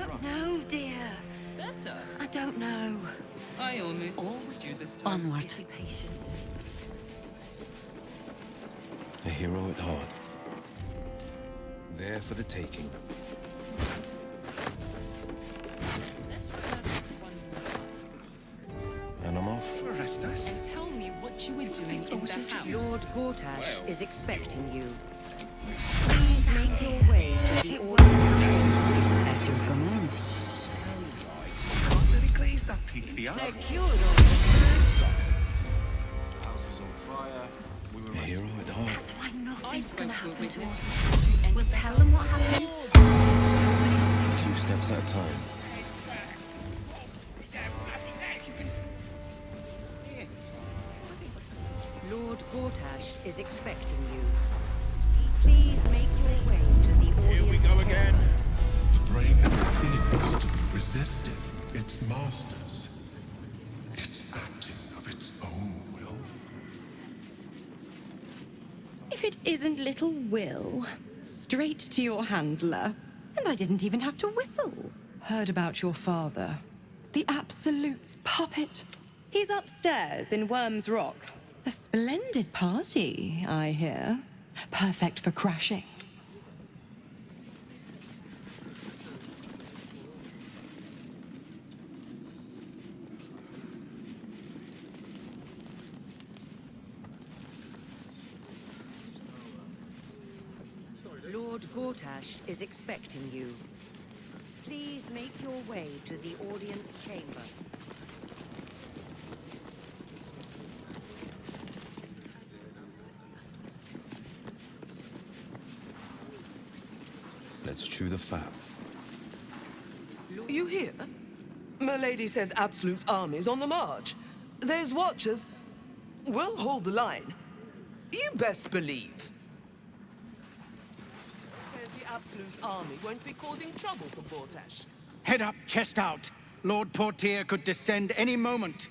don't know, dear. Better. I don't know. I almost Always you this time. onward. Be patient. A hero at heart. There for the taking. Let's rehearse one more. And I'm off. And tell me what you were doing in the house. Lord Gortash is expecting you. Please make your way to the audience chambers. A hero at heart. That's why nothing's gonna spoke to a happen to witness. us. We'll tell them what happened. 2 steps at a time. Lord Gortash is expecting you. Please make your way to the audience Here we go again. The brain needs to be resisting its masters. It's acting of its own will. If it isn't little Will, straight to your handler. And I didn't even have to whistle. Heard about your father. The Absolute's puppet. He's upstairs in Worm's Rock. A splendid party, I hear. Perfect for crashing. Lord Gortash is expecting you. Please make your way to the audience chamber. Let's chew the fat. You hear? Milady says Absolute's army's on the march. There's watchers. We'll hold the line. You best believe. Says the Absolute's army won't be causing trouble for Gortash. Head up, chest out. Lord Portier could descend any moment.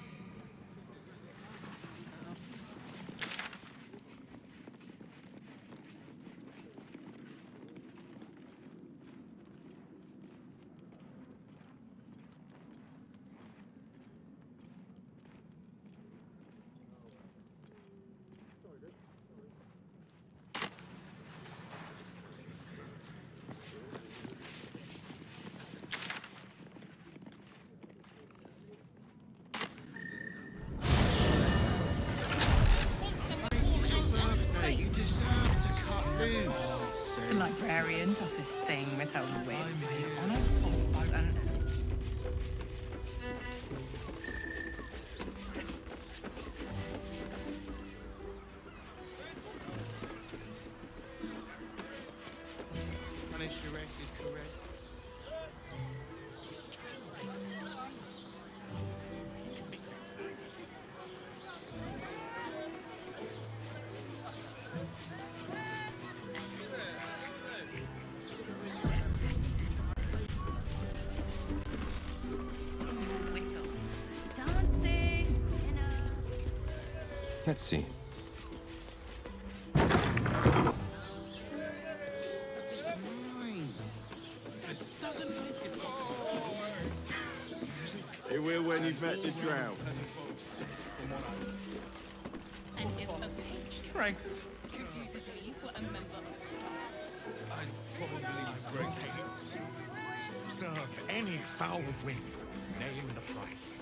The librarian does this thing with her whip on her falls and... Punish arrest is correct. Whistle. Dancing. Dinner. Let's see. It will when you've met the drought. And if a page Strength. uses me for a member of staff, I'd probably break it. Serve any foul whim. Name the price.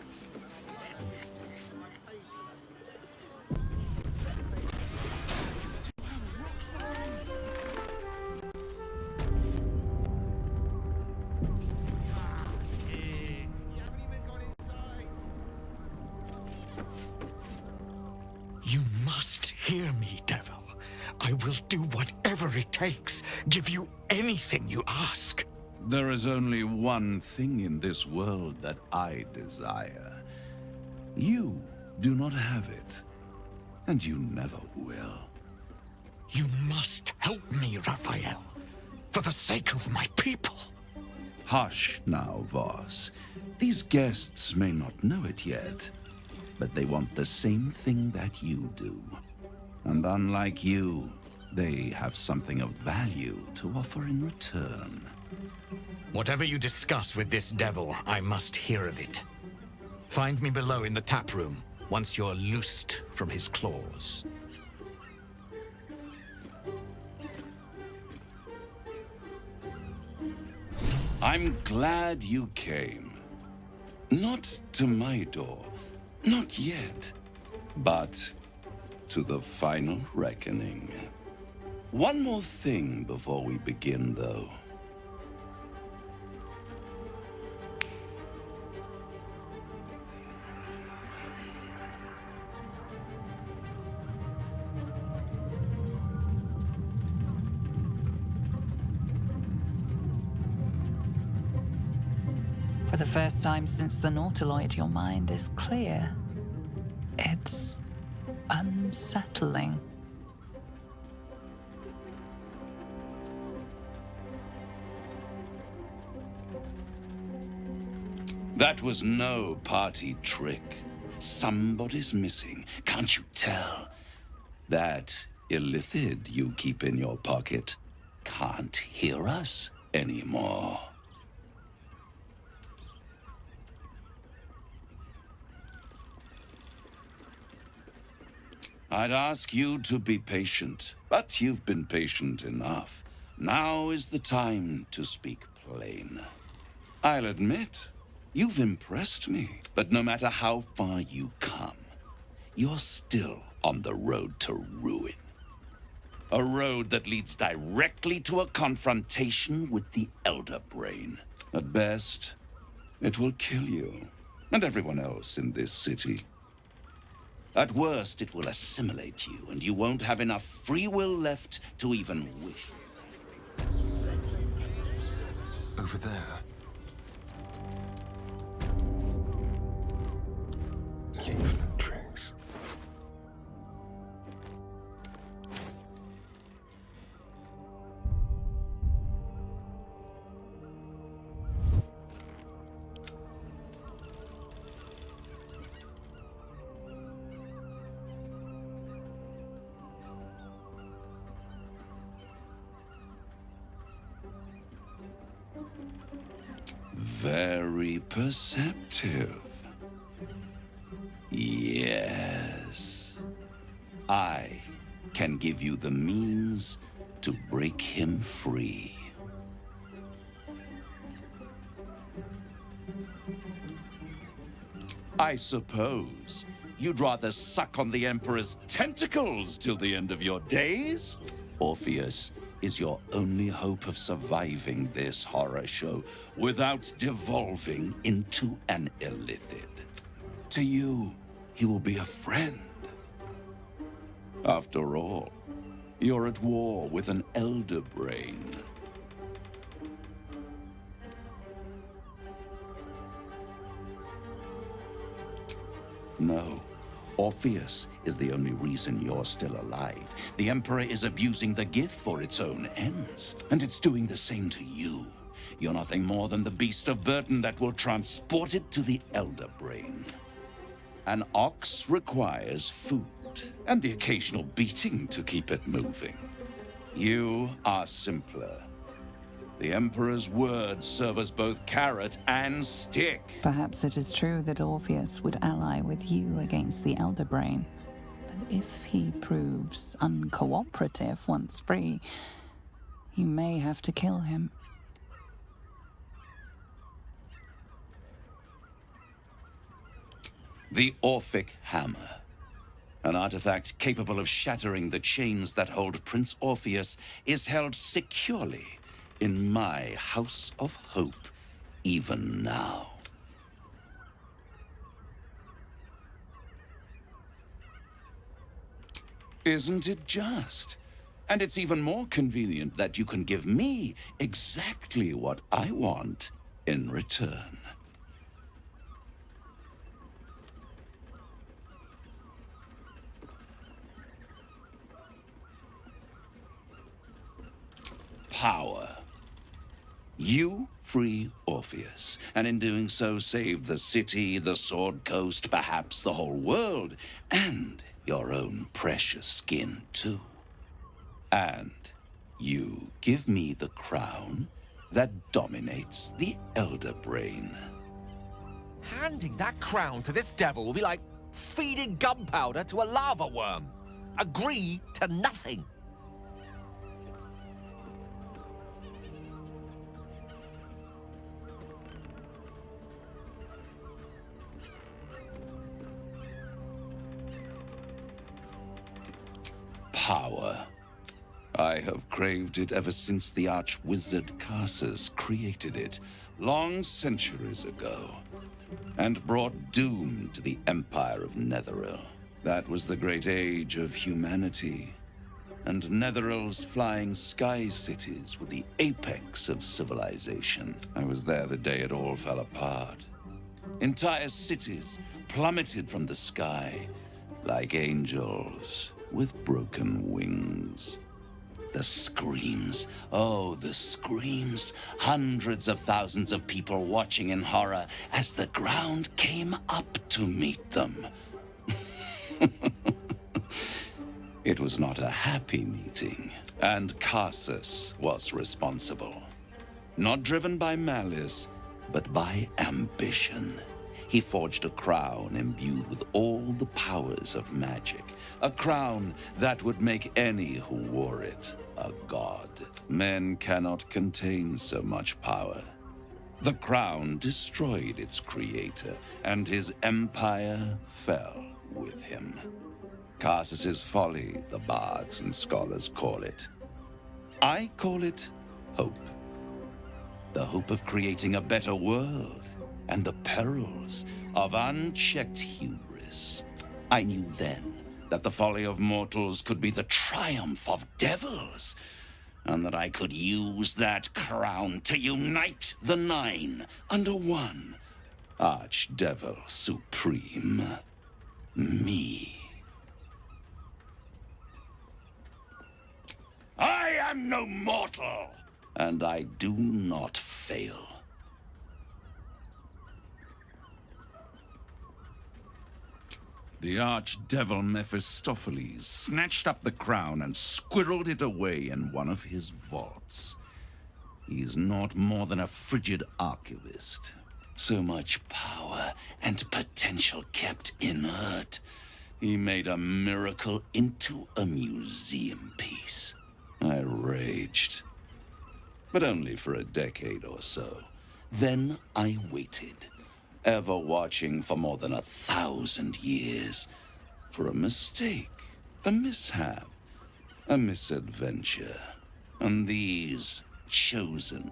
You must hear me, devil. I will do whatever it takes. Give you anything you ask. There is only one thing in this world that I desire. You do not have it, and you never will. You must help me, Raphael. For the sake of my people. Hush now, Voss. These guests may not know it yet, but they want the same thing that you do. And unlike you, they have something of value to offer in return. Whatever you discuss with this devil, I must hear of it. Find me below in the tap room, once you're loosed from his claws. I'm glad you came. Not to my door, not yet, but to the final reckoning. One more thing before we begin, though. For the first time since the Nautiloid, your mind is clear. It's unsettling. That was no party trick. Somebody's missing, can't you tell? That illithid you keep in your pocket can't hear us anymore. I'd ask you to be patient, but you've been patient enough. Now is the time to speak plain. I'll admit, you've impressed me, but no matter how far you come, you're still on the road to ruin. A road that leads directly to a confrontation with the Elder Brain. At best, it will kill you, and everyone else in this city. At worst, it will assimilate you, and you won't have enough free will left to even wish. Over there. Leaf tricks. Very perceptive. Yes. I can give you the means to break him free. I suppose you'd rather suck on the Emperor's tentacles till the end of your days? Orpheus is your only hope of surviving this horror show without devolving into an illithid. To you, he will be a friend. After all, you're at war with an Elder Brain. No. Orpheus is the only reason you're still alive. The Emperor is abusing the gift for its own ends, and it's doing the same to you. You're nothing more than the beast of burden that will transport it to the Elder Brain. An ox requires food, and the occasional beating to keep it moving. You are simpler. The Emperor's words serve as both carrot and stick. Perhaps it is true that Orpheus would ally with you against the Elder Brain. But if he proves uncooperative once free, you may have to kill him. The Orphic Hammer. An artifact capable of shattering the chains that hold Prince Orpheus is held securely in my House of Hope, even now. Isn't it just? And it's even more convenient that you can give me exactly what I want in return. Power. You free Orpheus, and in doing so save the city, the Sword Coast, perhaps the whole world, and your own precious skin too. And you give me the crown, that dominates the Elder Brain. Handing that crown to this devil will be like feeding gunpowder to a lava worm. Agree to nothing. Power. I have craved it ever since the arch-wizard Karsus created it, long centuries ago, and brought doom to the Empire of Netheril. That was the great age of humanity, and Netheril's flying sky cities were the apex of civilization. I was there the day it all fell apart. Entire cities plummeted from the sky like angels with broken wings. The screams, oh, the screams. Hundreds of thousands of people watching in horror as the ground came up to meet them. It was not a happy meeting, and Karsus was responsible. Not driven by malice, but by ambition. He forged a crown imbued with all the powers of magic. A crown that would make any who wore it a god. Men cannot contain so much power. The crown destroyed its creator, and his empire fell with him. Karsus's folly, the bards and scholars call it. I call it hope. The hope of creating a better world, and the perils of unchecked hubris. I knew then that the folly of mortals could be the triumph of devils, and that I could use that crown to unite the Nine under one Archdevil Supreme. Me. I am no mortal, and I do not fail. The archdevil Mephistopheles snatched up the crown and squirreled it away in one of his vaults. He is not more than a frigid archivist. So much power and potential kept inert. He made a miracle into a museum piece. I raged, but only for a decade or so. Then I waited, ever watching for more than 1,000 years, for a mistake, a mishap, a misadventure. And these chosen,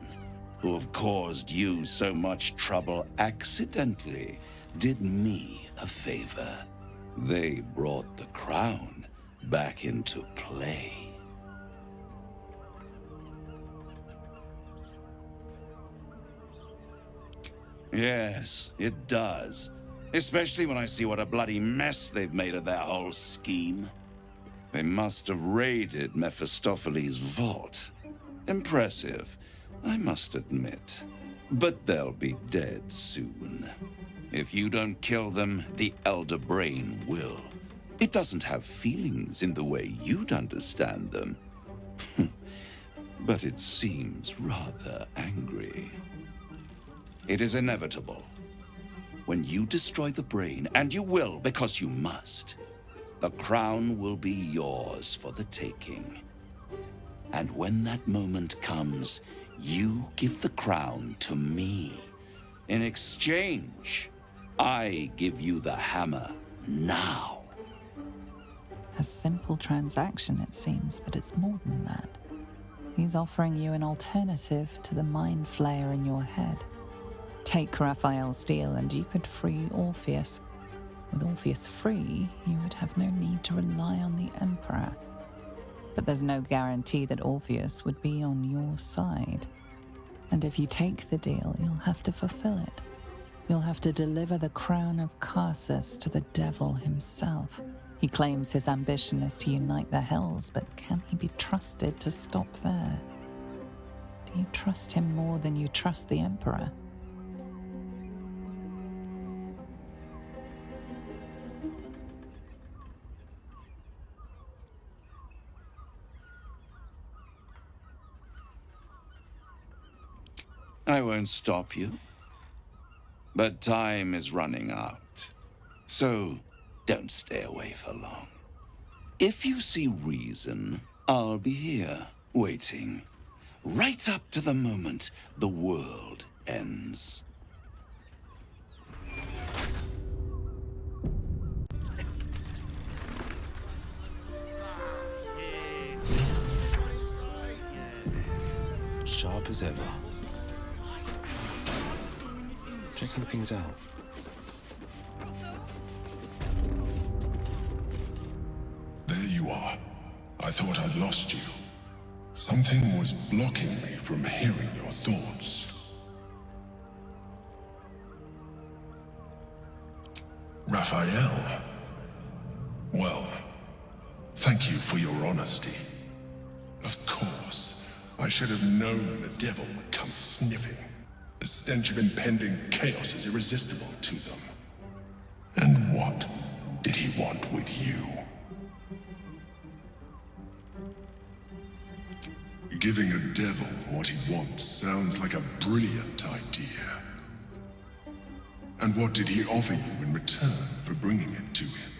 who have caused you so much trouble accidentally, did me a favor. They brought the crown back into play. Yes, it does. Especially when I see what a bloody mess they've made of their whole scheme. They must have raided Mephistopheles' vault. Impressive, I must admit. But they'll be dead soon. If you don't kill them, the Elder Brain will. It doesn't have feelings in the way you'd understand them. But it seems rather angry. It is inevitable. When you destroy the brain, and you will because you must, the crown will be yours for the taking. And when that moment comes, you give the crown to me. In exchange, I give you the hammer now. A simple transaction, it seems, but it's more than that. He's offering you an alternative to the mind flayer in your head. Take Raphael's deal and you could free Orpheus. With Orpheus free, you would have no need to rely on the Emperor. But there's no guarantee that Orpheus would be on your side. And if you take the deal, you'll have to fulfill it. You'll have to deliver the crown of Karsus to the devil himself. He claims his ambition is to unite the Hells, but can he be trusted to stop there? Do you trust him more than you trust the Emperor? I won't stop you. But time is running out. So, don't stay away for long. If you see reason, I'll be here, waiting. Right up to the moment the world ends. Sharp as ever. Checking things out. There you are. I thought I'd lost you. Something was blocking me from hearing your thoughts. Raphael. Well, thank you for your honesty. Of course, I should have known the devil would come sniffing. The stench of impending chaos is irresistible to them. And what did he want with you? Giving a devil what he wants sounds like a brilliant idea. And what did he offer you in return for bringing it to him?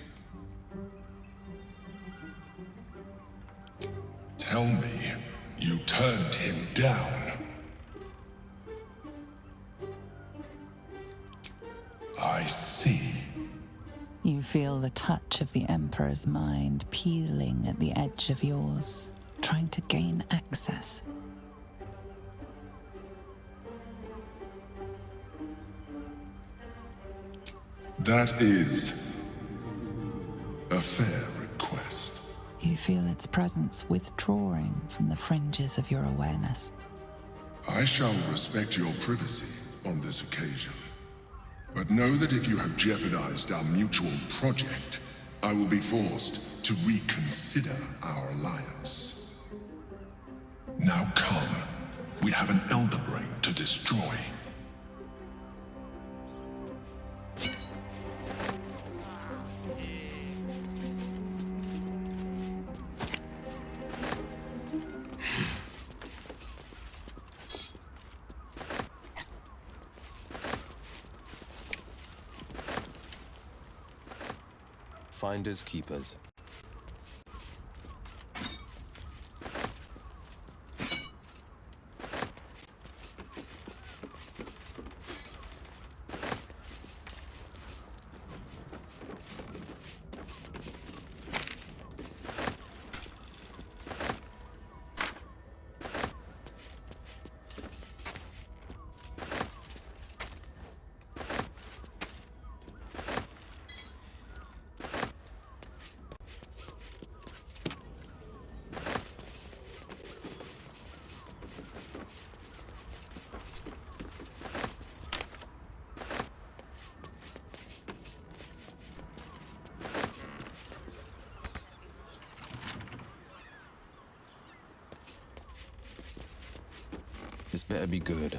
Tell me, you turned him down. I see. You feel the touch of the Emperor's mind peeling at the edge of yours, trying to gain access. That is a fair request. You feel its presence withdrawing from the fringes of your awareness. I shall respect your privacy on this occasion. But know that if you have jeopardized our mutual project, I will be forced to reconsider our alliance. Now come. We have an Elder Brain to destroy. Finders keepers. This better be good.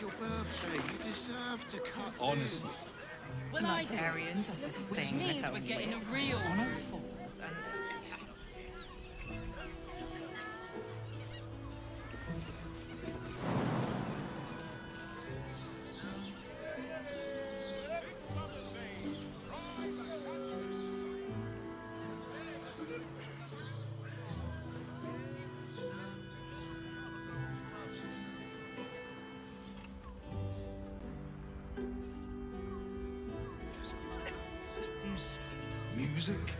Your birthday, you deserve to cut. Honestly. Well, I do. Targaryen does this Which thing means with we're her getting a whip real on all fours and music,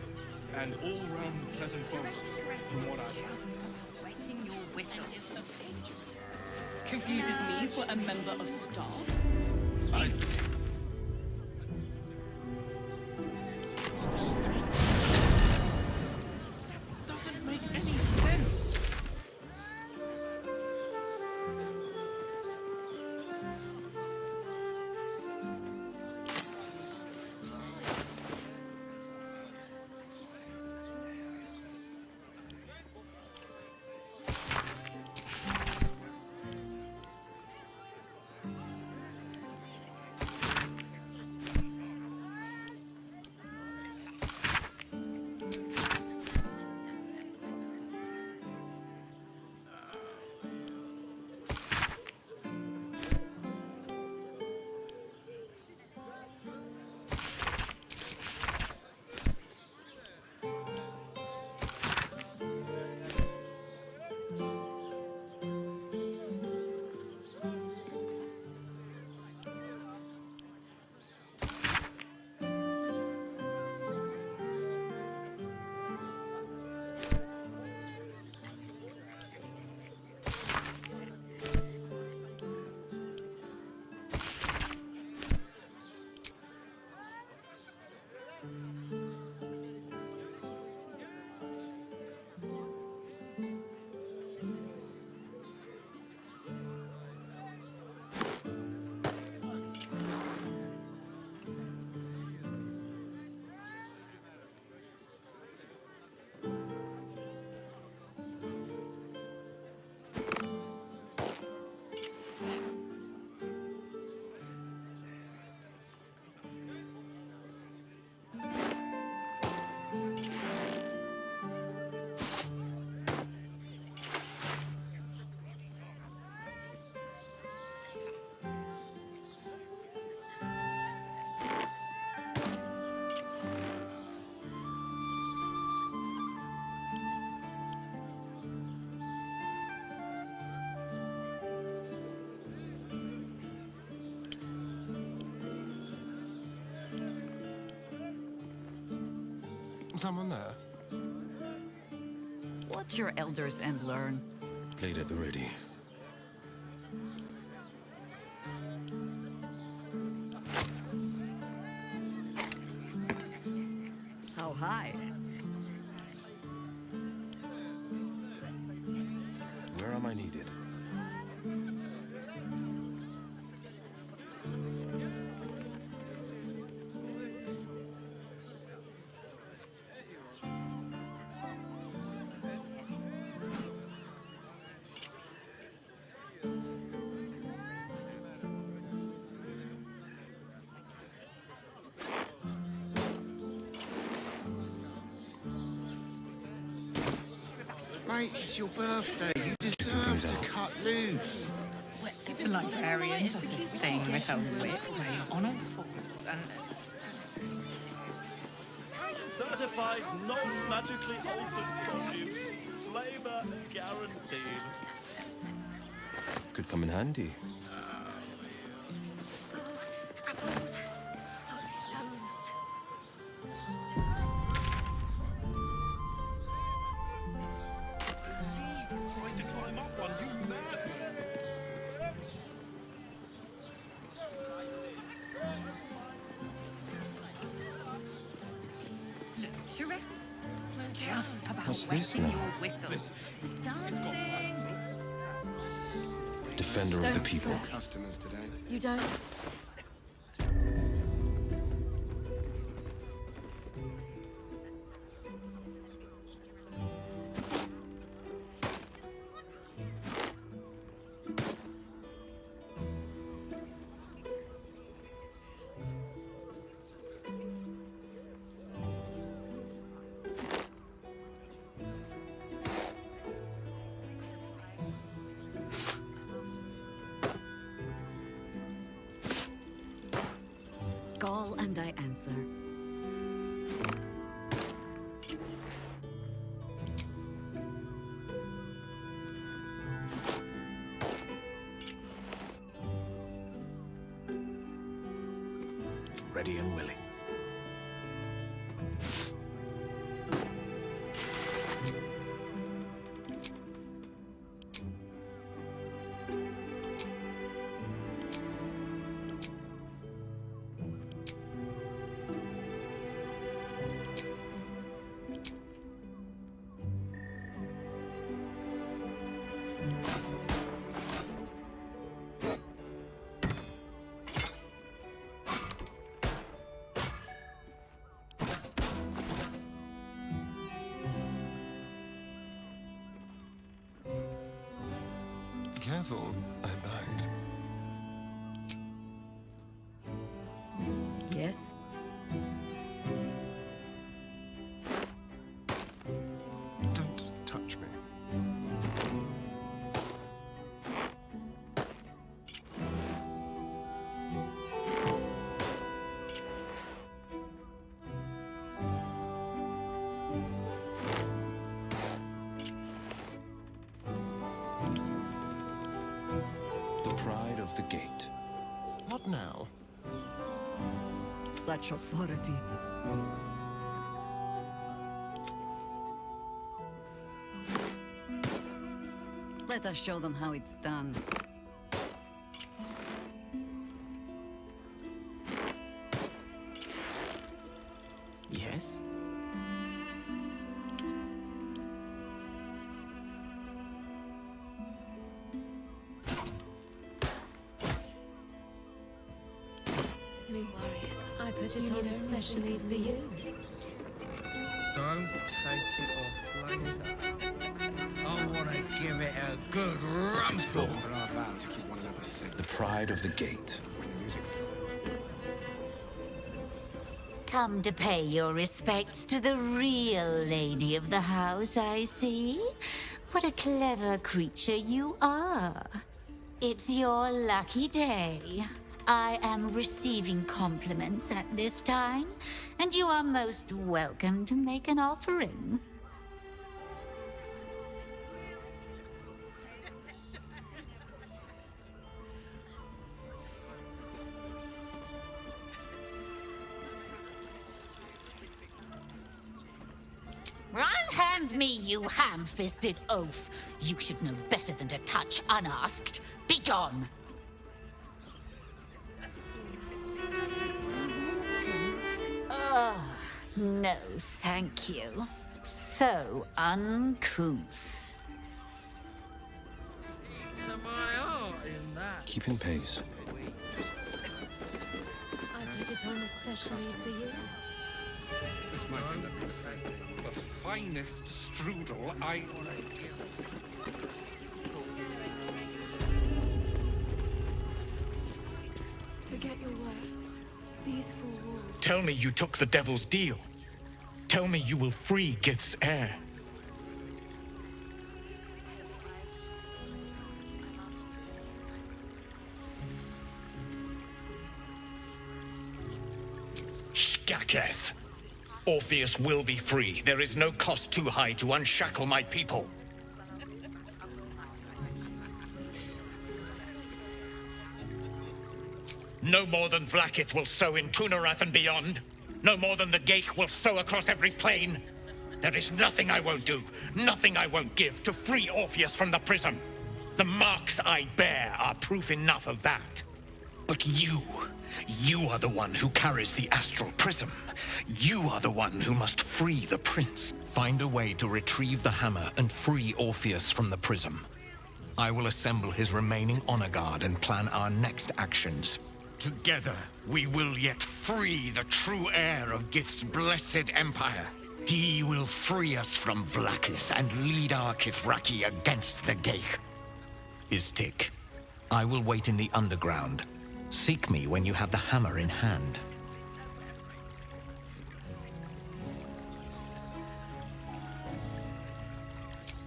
and all-round pleasant folks, from what I've heard. Wetting your whistle. Confuses me for a member of staff. Doesn't make any sense. Someone there? Watch your elders and learn. Played at the ready. How high? Where am I needed? Mate, it's your birthday. You deserve to cut loose. The librarian does this thing with a whip where you're on all fours and... Certified non-magically altered produce. Flavor guaranteed. Could come in handy. Apples. Loaves. Trying to climb up one, you madman! Sure. Just about What's this wetting now? your whistle. It's dancing. Defender of the people. Customers today. You don't? Call and I answer. Ready and willing. Careful, I bite. Yes? Don't touch me. The pride of the gate. What now? Such authority. Let us show them how it's done. Yes? Me. I put it on especially for you. Don't take it off later. I want to give it a good rumble. The pride of the gate. Come to pay your respects to the real lady of the house, I see. What a clever creature you are. It's your lucky day. I am receiving compliments at this time, and you are most welcome to make an offering. Unhand me, you ham-fisted oaf! You should know better than to touch unasked. Begone! Oh, no, thank you. So uncouth. To my heart in that. Keeping pace. I put it on especially for you. This might end up the finest strudel I... Forget your work. These four walls. Tell me you took the devil's deal. Tell me you will free Gith's heir. Skaketh! Orpheus will be free. There is no cost too high to unshackle my people. No more than Vlaakith will sow in Tunarath and beyond. No more than the Geich will sow across every plain. There is nothing I won't do, nothing I won't give to free Orpheus from the prism. The marks I bear are proof enough of that. But you are the one who carries the astral prism. You are the one who must free the prince. Find a way to retrieve the hammer and free Orpheus from the prism. I will assemble his remaining honor guard and plan our next actions. Together, we will yet free the true heir of Gith's blessed empire. He will free us from Vlaakith and lead our Kithraki against the Geich. Istik, I will wait in the underground. Seek me when you have the hammer in hand.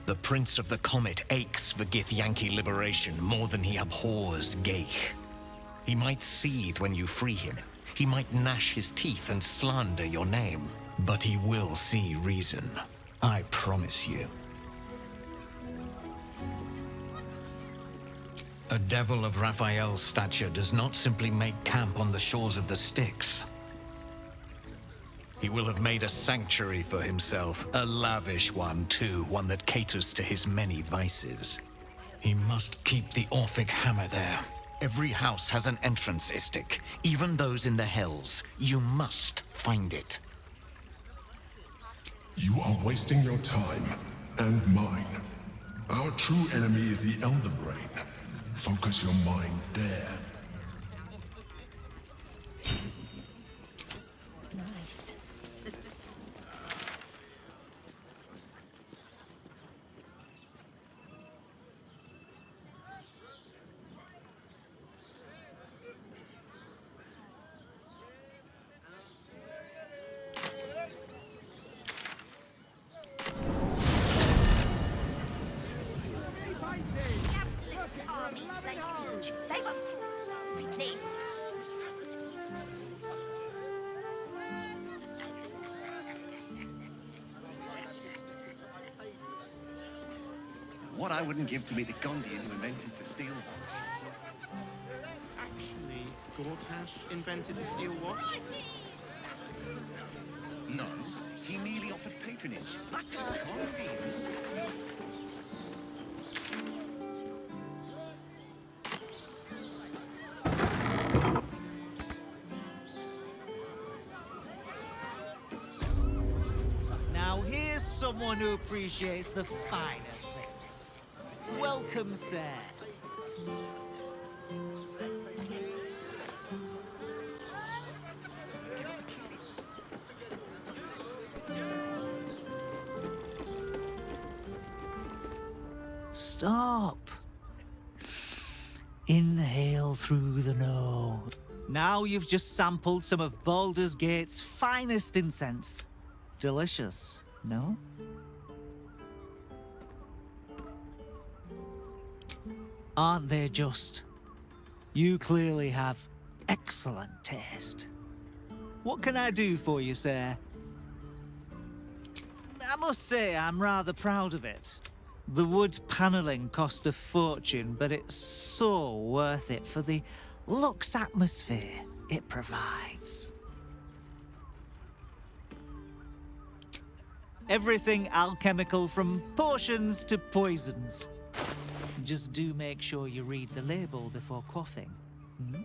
The Prince of the Comet aches for Githyanki liberation more than he abhors Geich. He might seethe when you free him. He might gnash his teeth and slander your name. But he will see reason. I promise you. A devil of Raphael's stature does not simply make camp on the shores of the Styx. He will have made a sanctuary for himself, a lavish one too, one that caters to his many vices. He must keep the Orphic hammer there. Every house has an entrance, Istik, even those in the Hells. You must find it. You are wasting your time, and mine. Our true enemy is the Elder Brain. Focus your mind there. Nice. They were released. What I wouldn't give to meet the Gondian who invented the steel watch. Actually, Gortash invented the steel watch? No, he merely offered patronage. But Gondians... Now here's someone who appreciates the finer things. Welcome, sir. Stop. Inhale through the nose. Now you've just sampled some of Baldur's Gate's finest incense. Delicious, no? Aren't they just? You clearly have excellent taste. What can I do for you, sir? I must say I'm rather proud of it. The wood panelling cost a fortune, but it's so worth it for the luxe atmosphere it provides. Everything alchemical from potions to poisons. Just do make sure you read the label before quaffing. Hmm?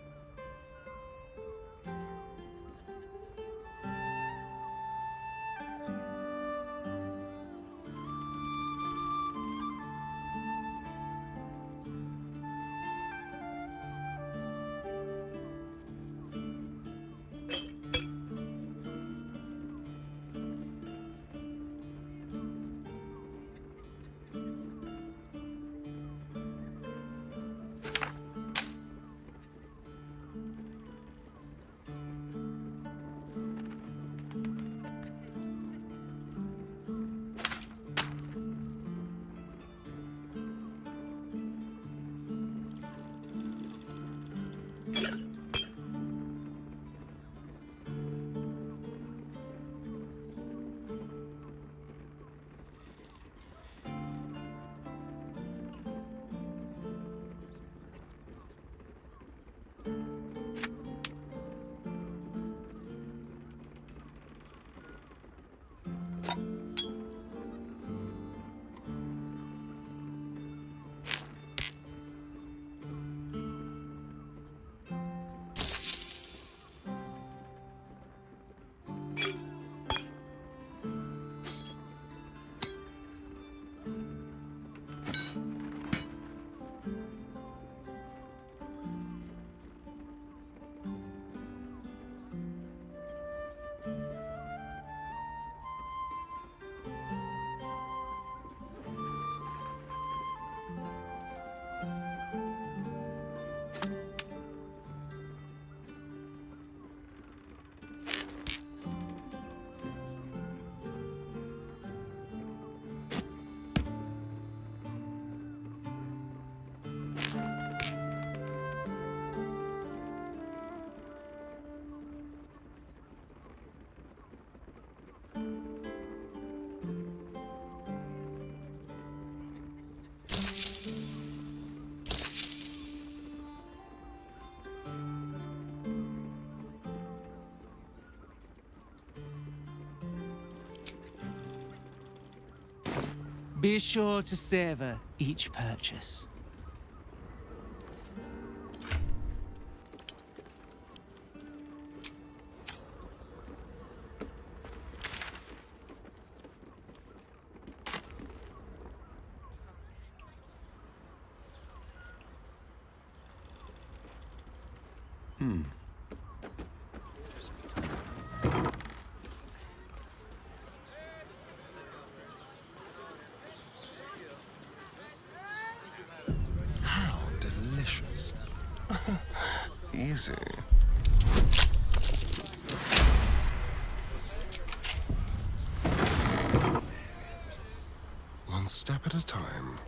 Be sure to savor each purchase. How delicious. Easy. One step at a time.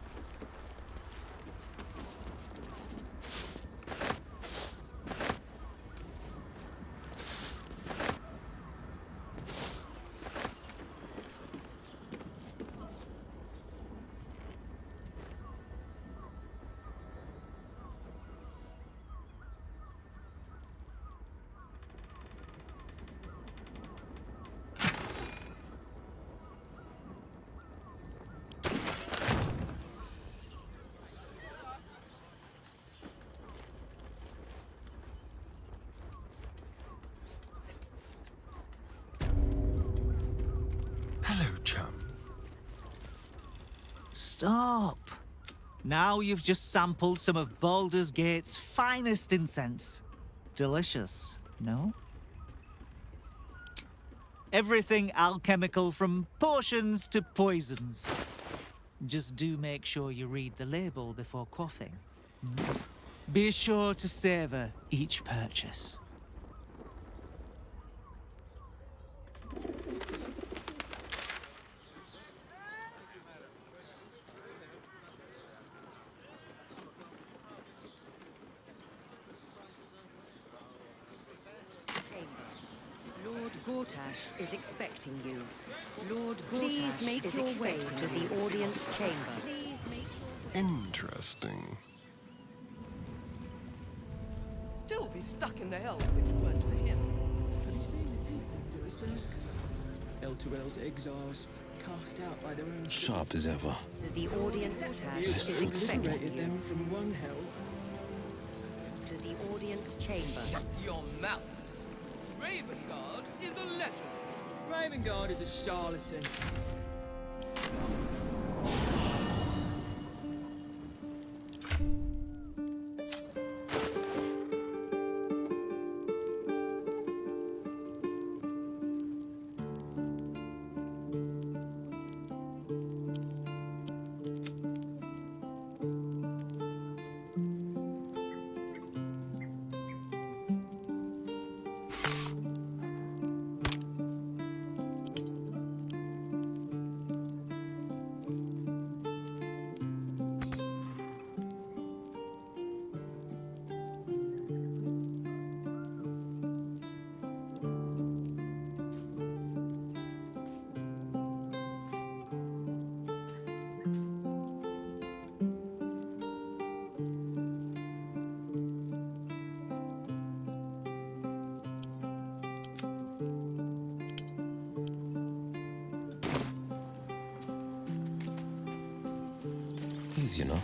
Hello, chum. Stop! Now you've just sampled some of Baldur's Gate's finest incense. Delicious, no? Everything alchemical from potions to poisons. Just do make sure you read the label before quaffing. Be sure to savor each purchase. Lord Gortash is expecting you. Lord Gortash make is your way to the audience chamber. Please make your way. Interesting. Still be stuck in the hells if it weren't for him. Have you seen the tieflings at the circle? L2L's exiles, cast out by their own... Sharp as ever. The audience Gortash Yes, is expecting liberated you. them from one hell. To the audience chamber. Shut your mouth. Ravengard is a legend. Ravengard is a charlatan. Easy, you know.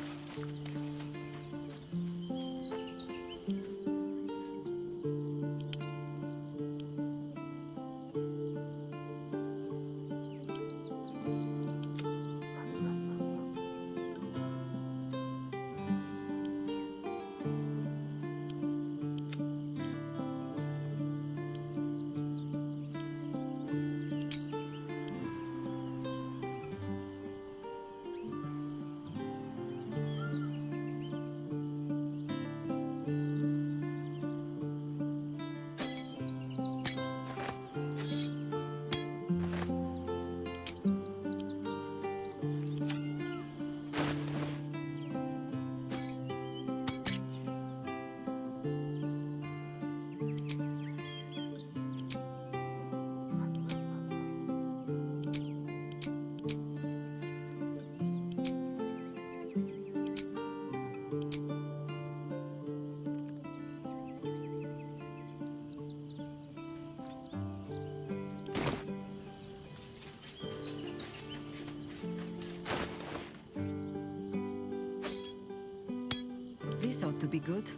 This ought to be good.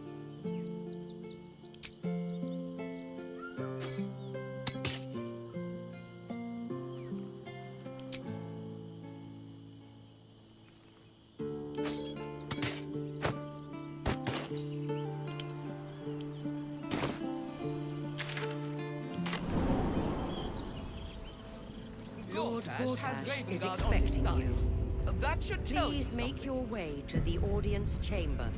Gortash is expecting you. That should tell you Please make your way to the audience chamber.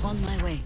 On my way.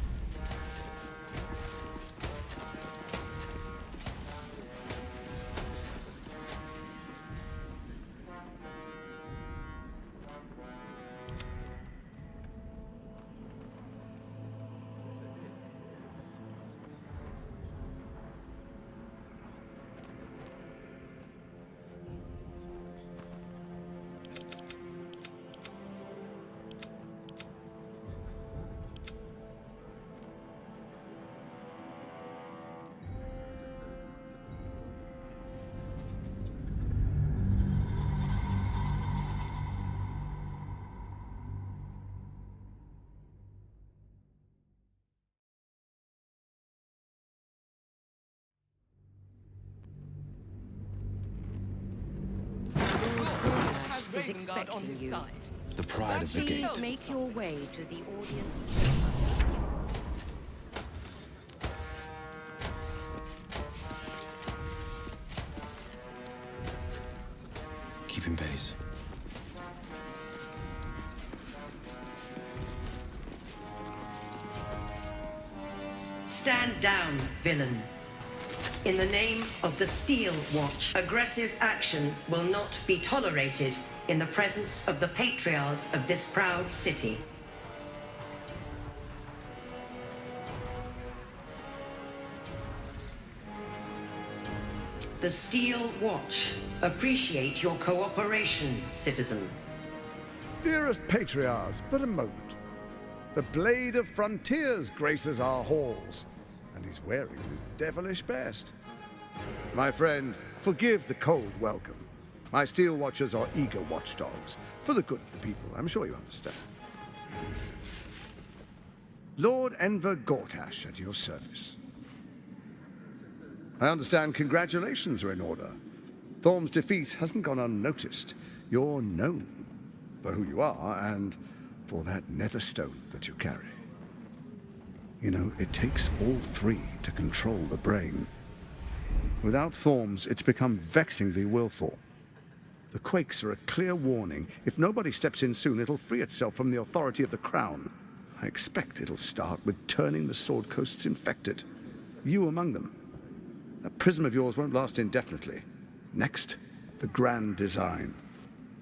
Is expecting you. The pride of the gate. Please make your way to the audience chamber. Keeping pace. Stand down, villain. In the name of the Steel Watch, aggressive action will not be tolerated in the presence of the patriarchs of this proud city. The Steel Watch appreciate your cooperation, citizen. Dearest patriarchs, but a moment. The Blade of Frontiers graces our halls, and he's wearing his devilish best. My friend, forgive the cold welcome. My Steel Watchers are eager watchdogs, for the good of the people, I'm sure you understand. Lord Enver Gortash at your service. I understand congratulations are in order. Thorm's defeat hasn't gone unnoticed. You're known for who you are and for that nether stone that you carry. You know, it takes all three to control the brain. Without Thorm's, it's become vexingly willful. The quakes are a clear warning. If nobody steps in soon, it'll free itself from the authority of the crown. I expect it'll start with turning the Sword Coasts infected. You among them. That prism of yours won't last indefinitely. Next, the grand design.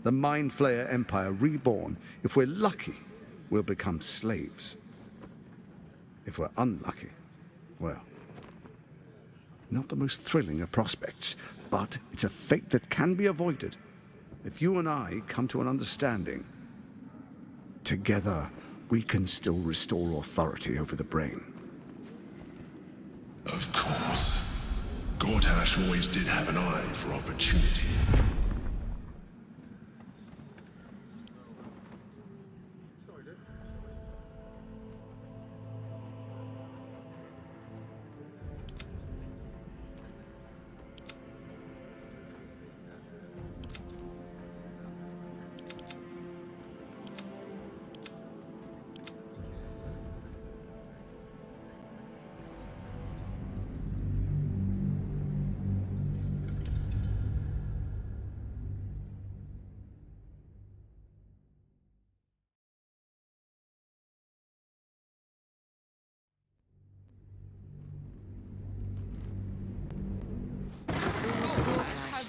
The Mind Flayer Empire reborn. If we're lucky, we'll become slaves. If we're unlucky, well, not the most thrilling of prospects, but it's a fate that can be avoided if you and I come to an understanding. Together, we can still restore authority over the brain. Of course. Gortash always did have an eye for opportunity.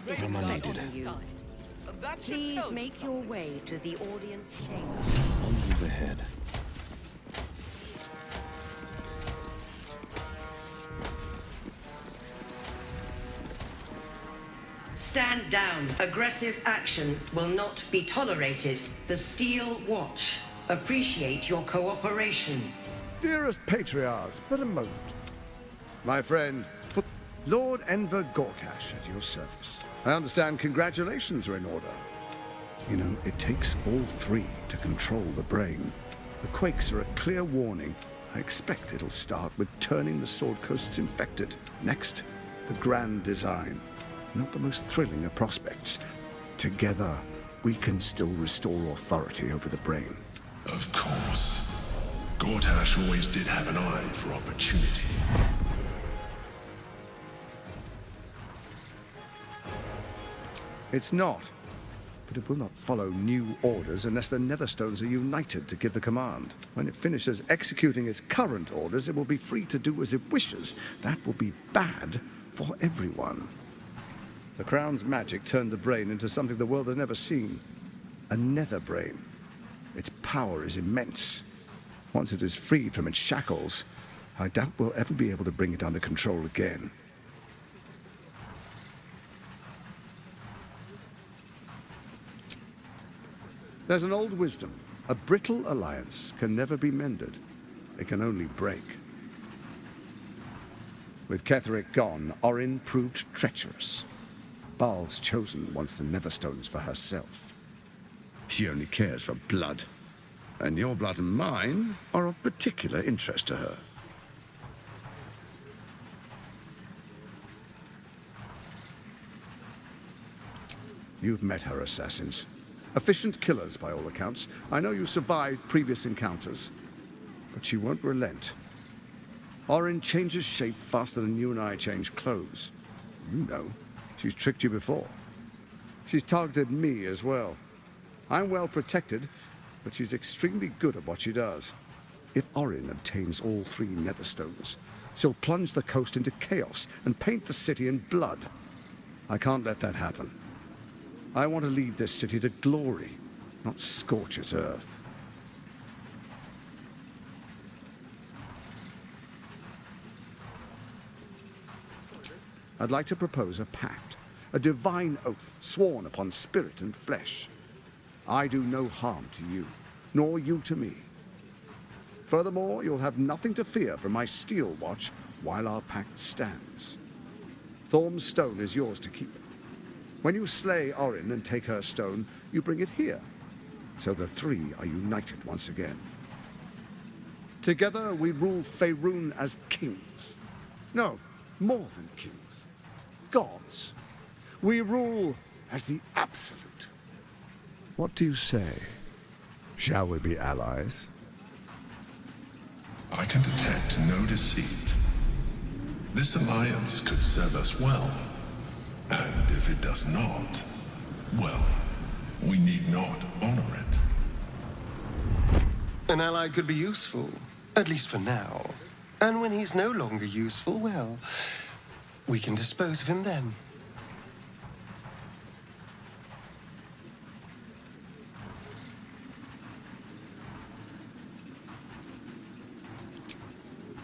Is expecting you. Please make your way to the audience chamber. I'll move ahead. Stand down. Aggressive action will not be tolerated. The Steel Watch appreciate your cooperation. Dearest patriarchs, but a moment. My friend, Lord Enver Gortash at your service. I understand congratulations are in order. You know, it takes all three to control the brain. The quakes are a clear warning. I expect it'll start with turning the Sword Coasts infected. Next, the grand design. Not the most thrilling of prospects. Together, we can still restore authority over the brain. Of course. Gortash always did have an eye for opportunity. It's not. But it will not follow new orders unless the Netherstones are united to give the command. When it finishes executing its current orders, it will be free to do as it wishes. That will be bad for everyone. The Crown's magic turned the brain into something the world has never seen. A nether brain. Its power is immense. Once it is freed from its shackles, I doubt we'll ever be able to bring it under control again. There's an old wisdom. A brittle alliance can never be mended. It can only break. With Ketheric gone, Orin proved treacherous. Baal's chosen wants the Netherstones for herself. She only cares for blood. And your blood and mine are of particular interest to her. You've met her assassins. Efficient killers, by all accounts. I know you survived previous encounters. But she won't relent. Orin changes shape faster than you and I change clothes. You know, she's tricked you before. She's targeted me as well. I'm well protected, but she's extremely good at what she does. If Orin obtains all 3 Netherstones, she'll plunge the coast into chaos and paint the city in blood. I can't let that happen. I want to lead this city to glory, not scorch its earth. I'd like to propose a pact, a divine oath sworn upon spirit and flesh. I do no harm to you, nor you to me. Furthermore, you'll have nothing to fear from my steel watch while our pact stands. Thorm's stone is yours to keep. When you slay Orin and take her stone, you bring it here, so the 3 are united once again. Together we rule Faerun as kings. No, more than kings. Gods. We rule as the Absolute. What do you say? Shall we be allies? I can detect no deceit. This alliance could serve us well. And if it does not, well, we need not honor it. An ally could be useful, at least for now. And when he's no longer useful, well, we can dispose of him then.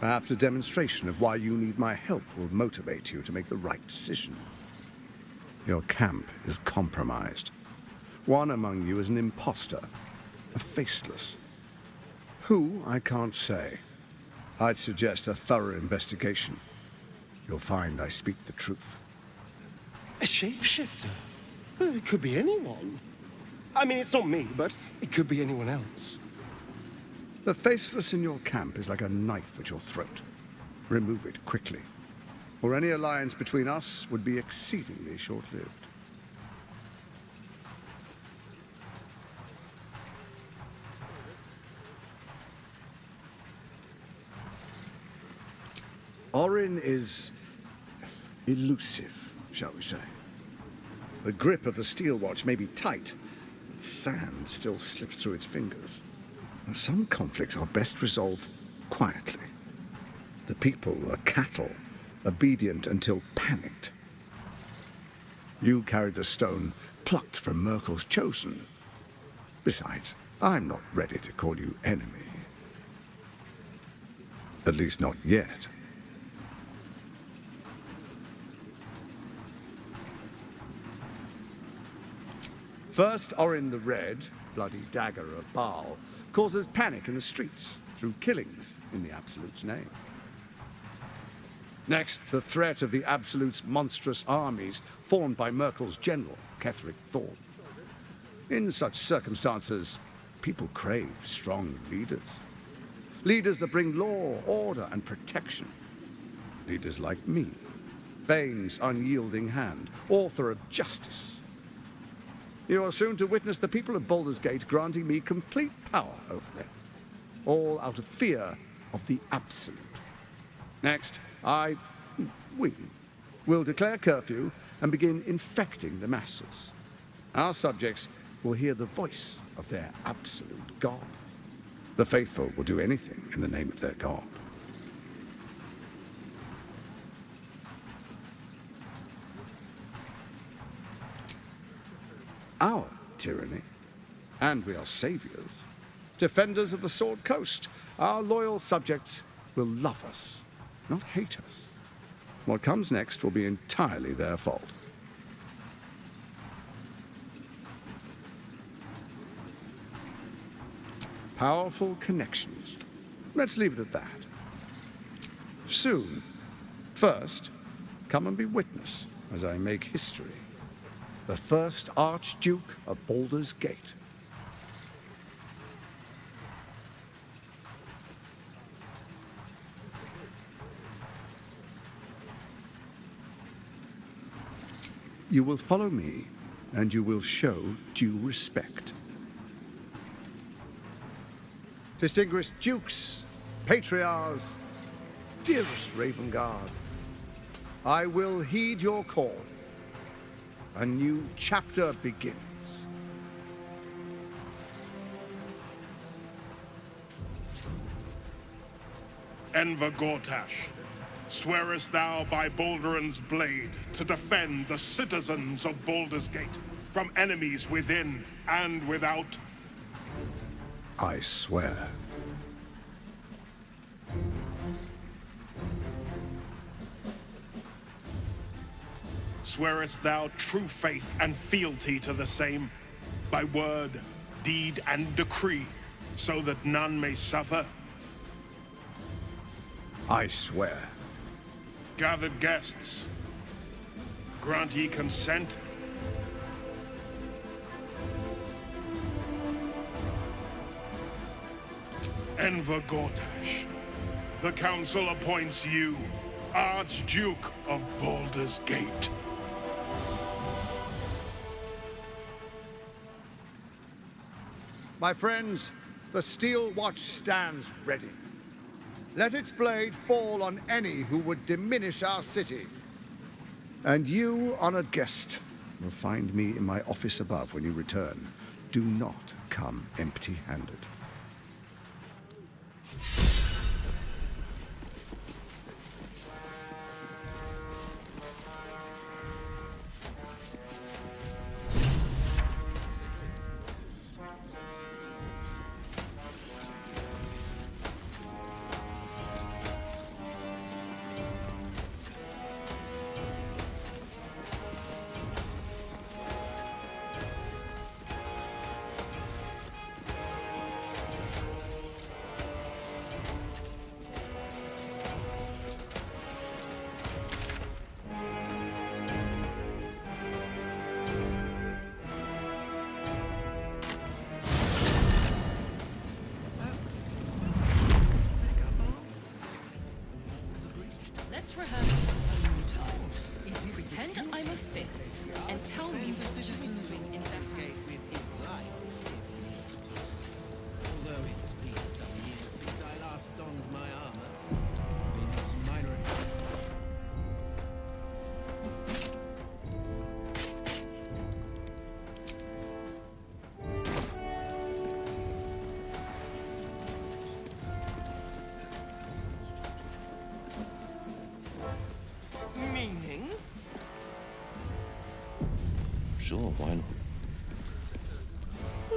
Perhaps a demonstration of why you need my help will motivate you to make the right decision. Your camp is compromised. One among you is an imposter, a faceless. Who, I can't say. I'd suggest a thorough investigation. You'll find I speak the truth. A shapeshifter? It could be anyone. I mean, it's not me, but it could be anyone else. The faceless in your camp is like a knife at your throat. Remove it quickly, or any alliance between us would be exceedingly short-lived. Orin is elusive, shall we say. The grip of the steel watch may be tight, but sand still slips through its fingers. Some conflicts are best resolved quietly. The people are cattle, obedient until panicked. You carried the stone plucked from Merkel's chosen. Besides, I'm not ready to call you enemy. At least not yet. First, Orin the Red, bloody dagger of Baal, causes panic in the streets through killings in the Absolute's name. Next, the threat of the Absolute's monstrous armies formed by Merkel's general, Ketheric Thorm. In such circumstances, people crave strong leaders. Leaders that bring law, order, and protection. Leaders like me, Bane's unyielding hand, author of justice. You are soon to witness the people of Baldur's Gate granting me complete power over them, all out of fear of the Absolute. Next, we will declare curfew and begin infecting the masses. Our subjects will hear the voice of their absolute God. The faithful will do anything in the name of their God. Our tyranny, and we are saviors, defenders of the Sword Coast. Our loyal subjects will love us, not hate us. What comes next will be entirely their fault. Powerful connections. Let's leave it at that. Soon. First, come and be witness as I make history. The first Archduke of Baldur's Gate. You will follow me, and you will show due respect. Distinguished dukes, patriarchs, dearest Ravengard, I will heed your call. A new chapter begins. Enver Gortash, swearest thou by Balduran's blade to defend the citizens of Baldur's Gate from enemies within and without? I swear. Swearest thou true faith and fealty to the same, by word, deed, and decree, so that none may suffer? I swear. Gathered guests, grant ye consent? Enver Gortash, the Council appoints you Archduke of Baldur's Gate. My friends, the Steel Watch stands ready. Let its blade fall on any who would diminish our city. And you, honored guest, will find me in my office above when you return. Do not come empty-handed. Let's rehearse a new time. Pretend I'm a fist and tell me what you're doing in that gate with his life. Although it's been some years since I last donned my armor, been in some minor. Meaning? Sure, why not?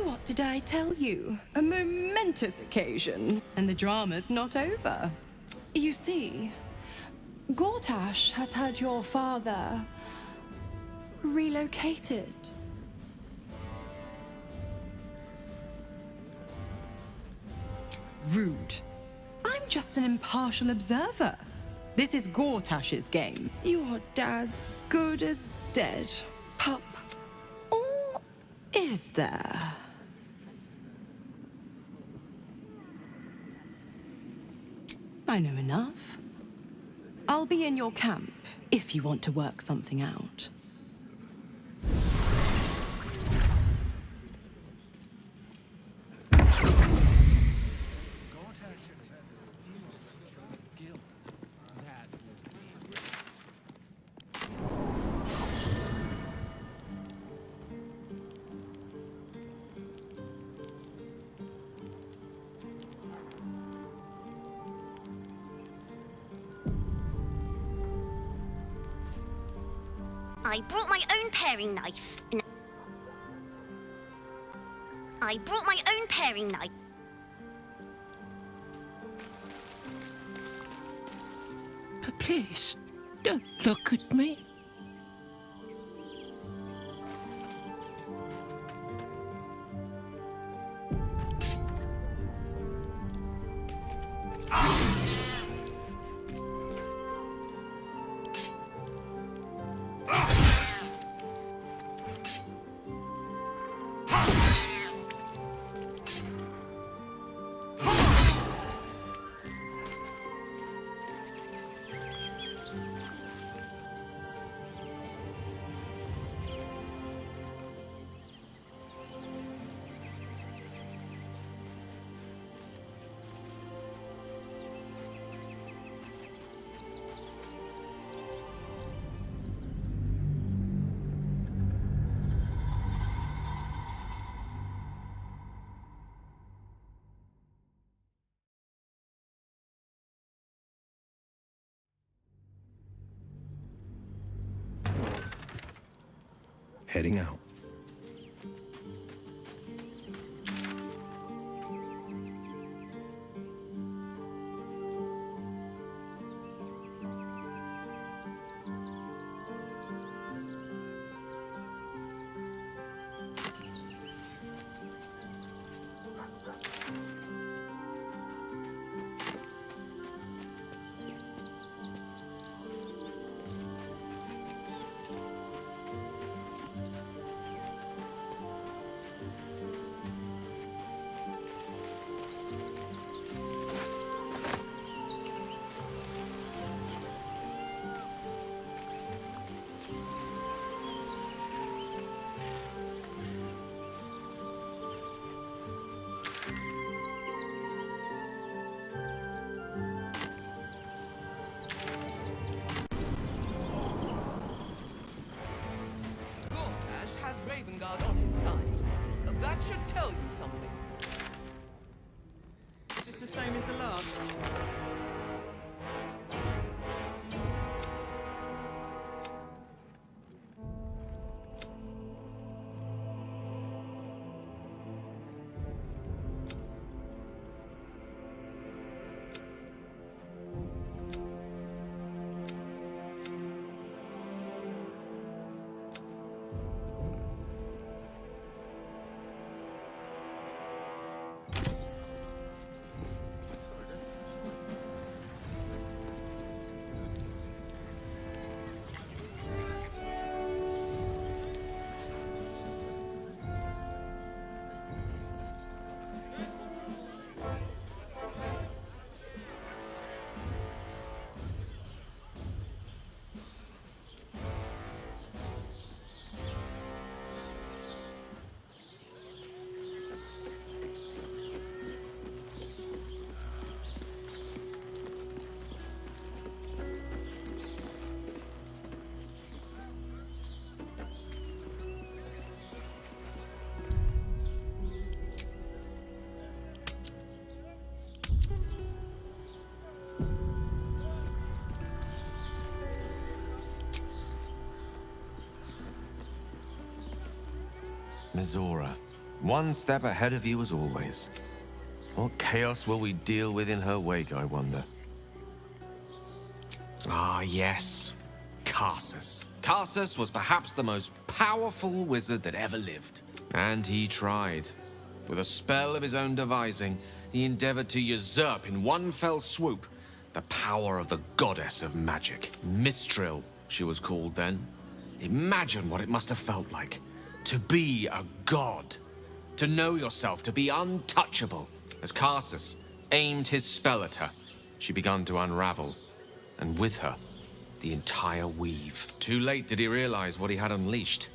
What did I tell you? A momentous occasion, and the drama's not over. You see, Gortash has had your father relocated. Rude. I'm just an impartial observer. This is Gortash's game. Your dad's good as dead, pup. Or is there? I know enough. I'll be in your camp if you want to work something out. I brought my own paring knife. I brought my own paring knife. But please, don't look at me. Heading out. Has Ravengard on his side. That should tell you something. Just the same as the last. Mizora, one step ahead of you as always. What chaos will we deal with in her wake, I wonder? Ah, yes. Karsus. Karsus was perhaps the most powerful wizard that ever lived. And he tried. With a spell of his own devising, he endeavored to usurp in one fell swoop the power of the goddess of magic. Mistral, she was called then. Imagine what it must have felt like. To be a god. To know yourself, to be untouchable. As Karsus aimed his spell at her, she began to unravel. And with her, the entire weave. Too late did he realize what he had unleashed.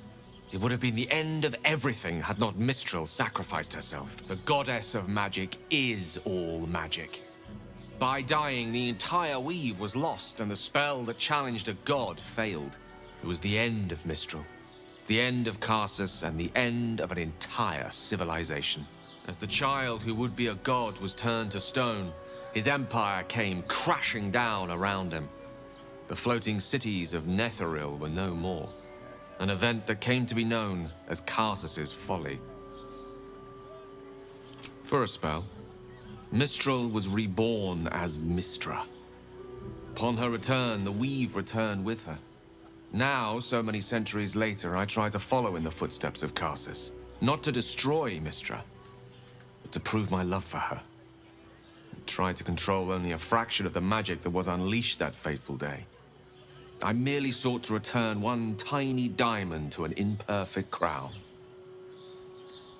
It would have been the end of everything had not Mistral sacrificed herself. The goddess of magic is all magic. By dying, the entire weave was lost, and the spell that challenged a god failed. It was the end of Mistral. The end of Karsus and the end of an entire civilization. As the child who would be a god was turned to stone, his empire came crashing down around him. The floating cities of Netheril were no more. An event that came to be known as Karsus's folly. For a spell, Mistral was reborn as Mistra. Upon her return, the weave returned with her. Now, so many centuries later, I try to follow in the footsteps of Karsus. Not to destroy Mistra, but to prove my love for her. I tried to control only a fraction of the magic that was unleashed that fateful day. I merely sought to return one tiny diamond to an imperfect crown.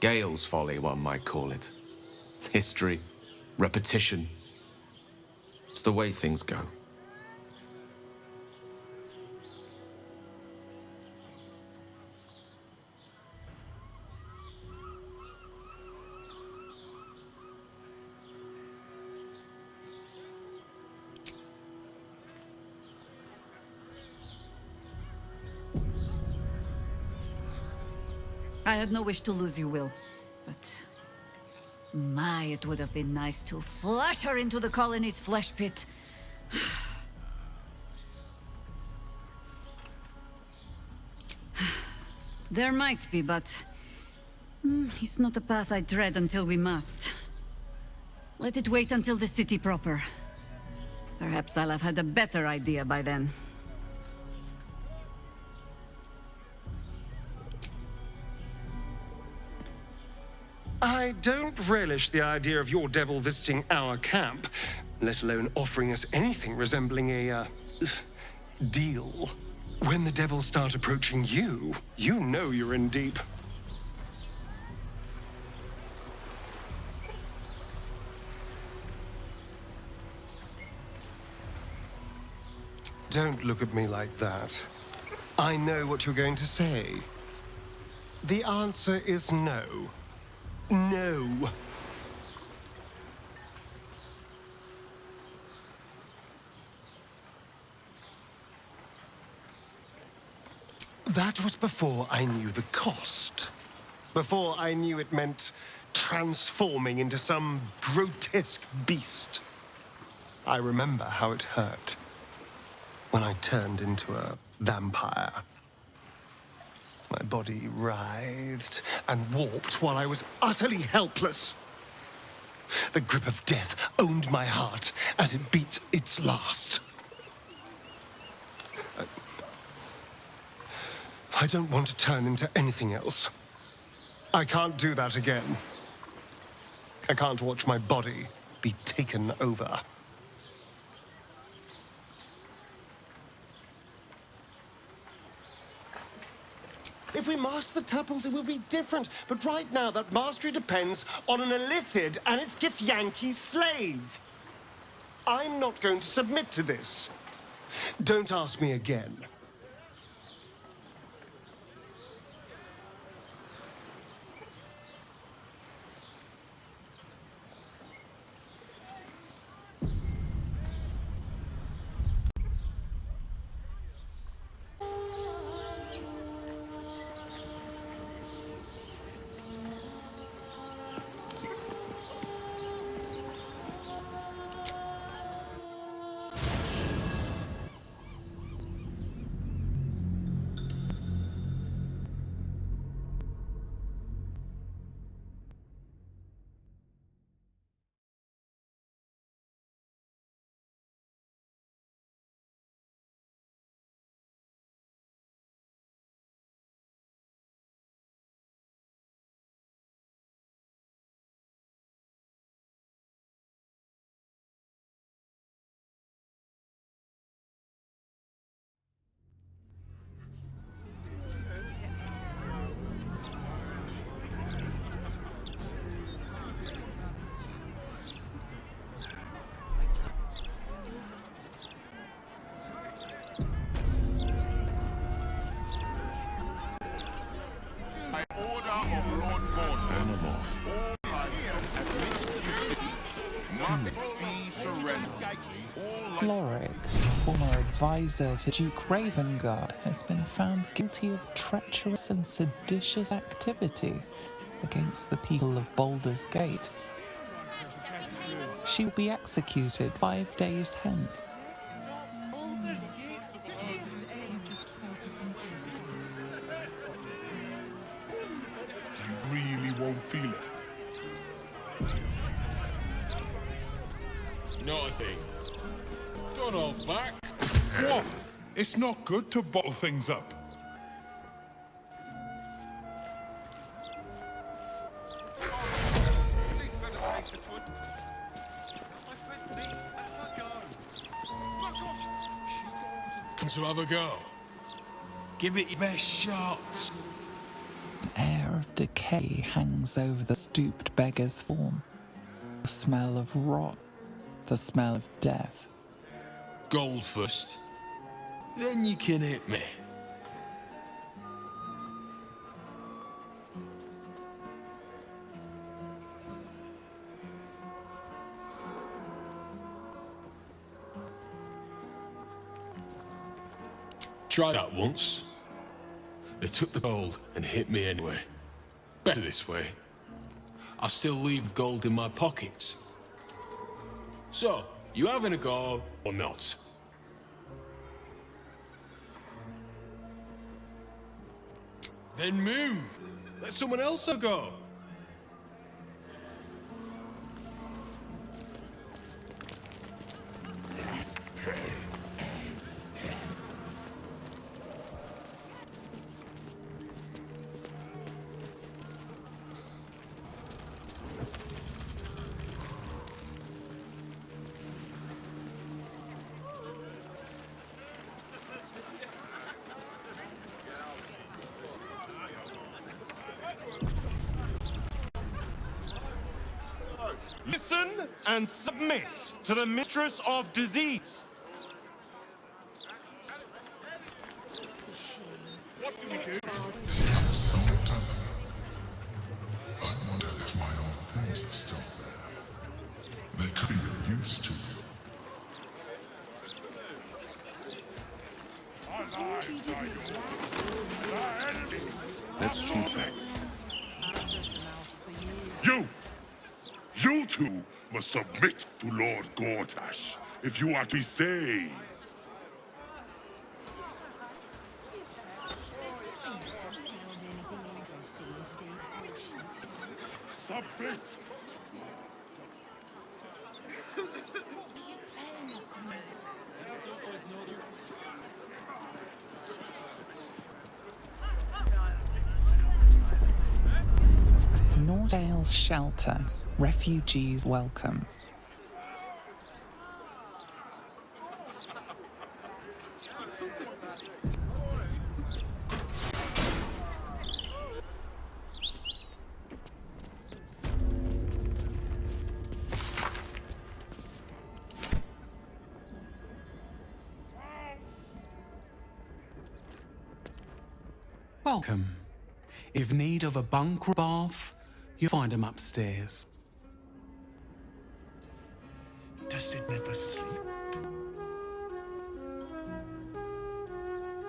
Gale's folly, one might call it. History, repetition. It's the way things go. I had no wish to lose you, Will, but my, it would have been nice to flush her into the colony's flesh pit. There might be, but it's not a path I tread until we must. Let it wait until the city proper. Perhaps I'll have had a better idea by then. I don't relish the idea of your devil visiting our camp, let alone offering us anything resembling a, deal. When the devils start approaching you, you know you're in deep. Don't look at me like that. I know what you're going to say. The answer is no. No. That was before I knew the cost. Before I knew it meant transforming into some grotesque beast. I remember how it hurt when I turned into a vampire. My body writhed and warped while I was utterly helpless. The grip of death owned my heart as it beat its last. I don't want to turn into anything else. I can't do that again. I can't watch my body be taken over. If we master the tuples, it will be different. But right now, that mastery depends on an Illithid and its Githyanki slave. I'm not going to submit to this. Don't ask me again. Floric, former advisor to Duke Ravengard, has been found guilty of treacherous and seditious activity against the people of Baldur's Gate. She will be executed 5 days hence. feel it. Not a thing. Don't hold back. What? It's not good to bottle things up. Come to have a go. Give it your best shot. An air of decay hangs over the stooped beggar's form. The smell of rot, the smell of death. Gold first. Then you can hit me. Tried that once. They took the gold and hit me anyway. Better this way. I still leave gold in my pockets. So, you having a go or not? Then move. Let someone else have a go. Listen and submit to the mistress of disease. What do we do? I'm so tough. I wonder if my old things are still there. They could be of use to you. Our lives are yours. Our enemies. Let's shoot back. You two must submit to Lord Gortash if you are to be saved. Submit! Nordale's shelter. Refugees welcome. Welcome. If need of a bunk or bath, you'll find them upstairs. Does it never sleep?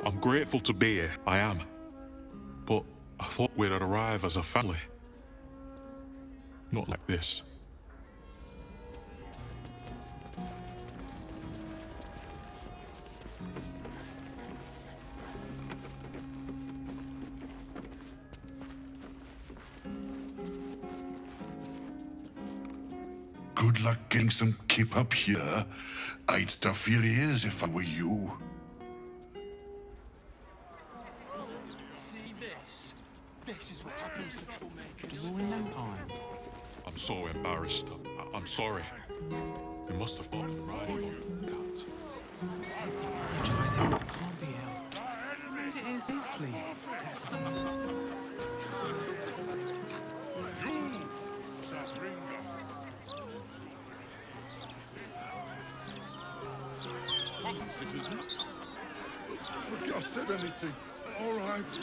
I'm grateful to be here, I am. But I thought we'd arrive as a family. Not like this. Good luck getting some kip up here. I'd stuff your ears if I were you. See this? This is what happens to troublemakers. I'm so embarrassed. I'm sorry. You must have thought of the riding cut. Since apologizing, that can't be helped. Read it here safely. Citizen? Forget I said anything. All right.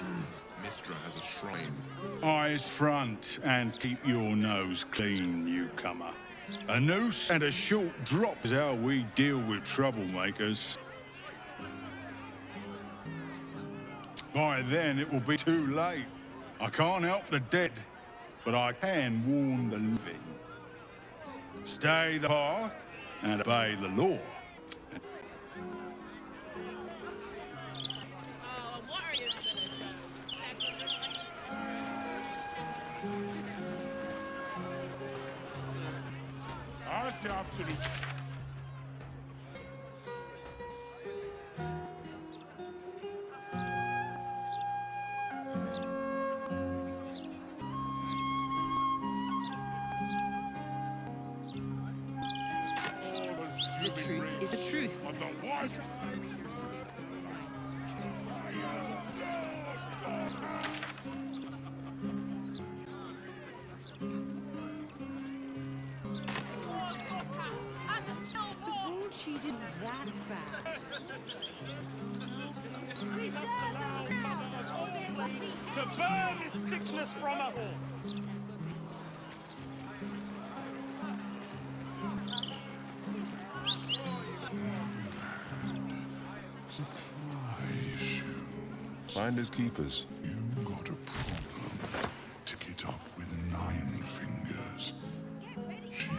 Mistra has a shrine. Eyes front and keep your nose clean, newcomer. A noose and a short drop is how we deal with troublemakers. By then, it will be too late. I can't help the dead, but I can warn the living. Stay the path and obey the law. the absolute. The truth is the truth. Of the what? She did that bad. To burn this sickness from us all. Finders keepers. You got a problem. Tick it up with 9 fingers. She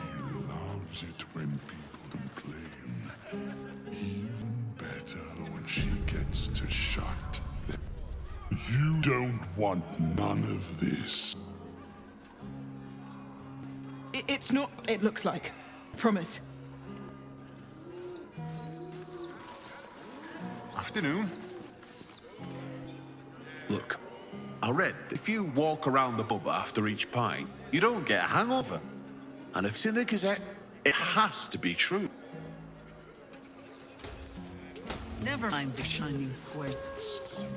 loves it when people complain. Even better when she gets to shut them. You don't want none of this. It's not what it looks like. Promise. Afternoon. Look, I read if you walk around the pub after each pint, you don't get a hangover. And if it's in the Gazette, it has to be true. Never mind the shining squares.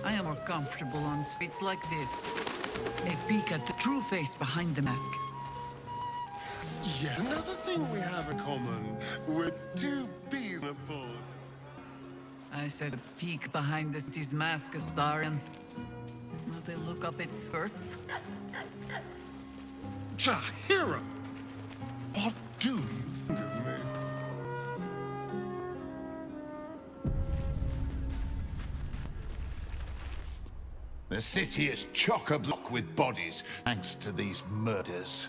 I am more comfortable on streets like this. A peek at the true face behind the mask. Yet another thing we have in common. We're 2 peas in a pod. I said a peek behind the city's mask, Astarion. Not a look up its skirts. Jahira! What do you think of me? The city is chock-a-block with bodies, thanks to these murders.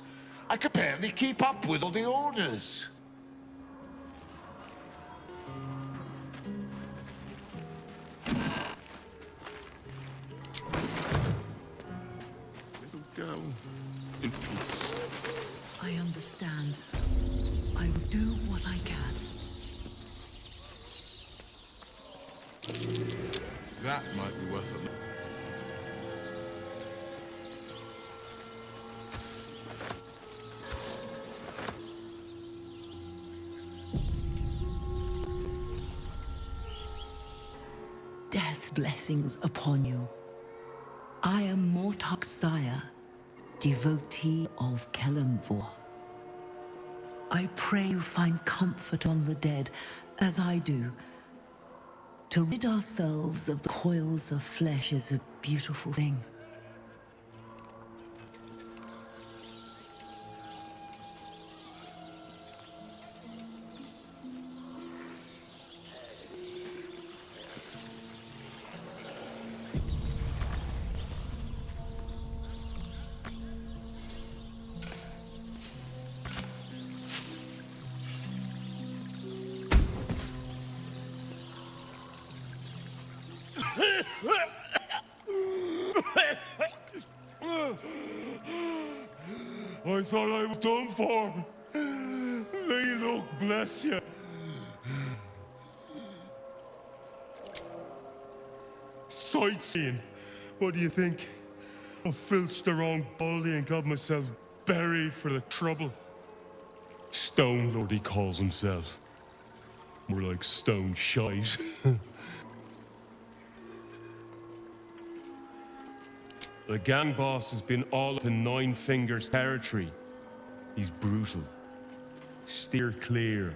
I could barely keep up with all the orders. Little girl, in peace. I understand. I will do what I can. That might be worth a look. Death's blessings upon you. I am Mortok's sire, devotee of Kelemvor. I pray you find comfort on the dead, as I do. To rid ourselves of the coils of flesh is a beautiful thing. I thought I was done for. May luck bless you. Sightseeing. What do you think? I filched the wrong baldy and got myself buried for the trouble. Stone Lord he calls himself. More like stone shite. The gang boss has been all up in 9 Fingers territory. He's brutal. Steer clear.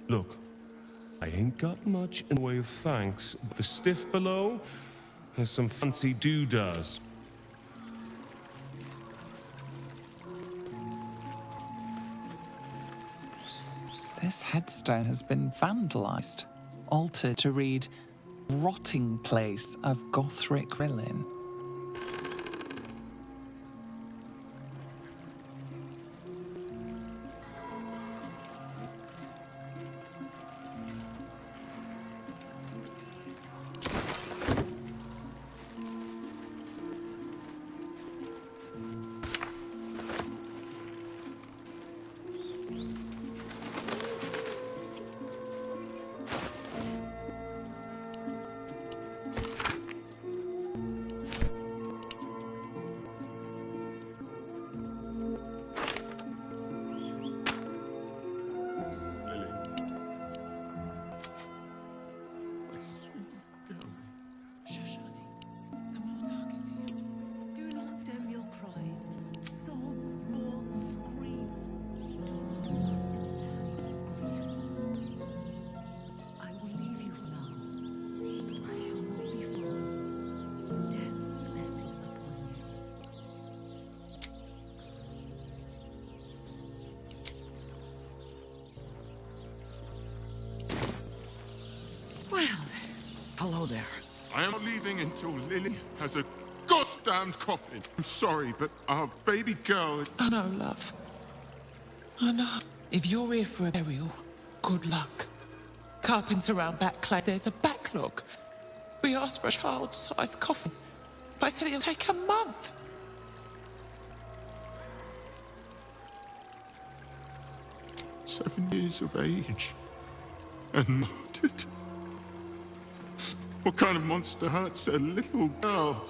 Look, I ain't got much in the way of thanks, but the stiff below has some fancy doodahs. This headstone has been vandalized, altered to read Rotting Place of Gothric Rillin. there. I am not leaving until Lily has a goddamned coffin. I'm sorry, but our baby girl... I know, love. I know. If you're here for a burial, good luck. Carpenter around WRACKS, there's a backlog. We asked for a child-sized coffin, but I said it'll take a month. "7 years of age and murdered. What kind of monster hurts a little girl?"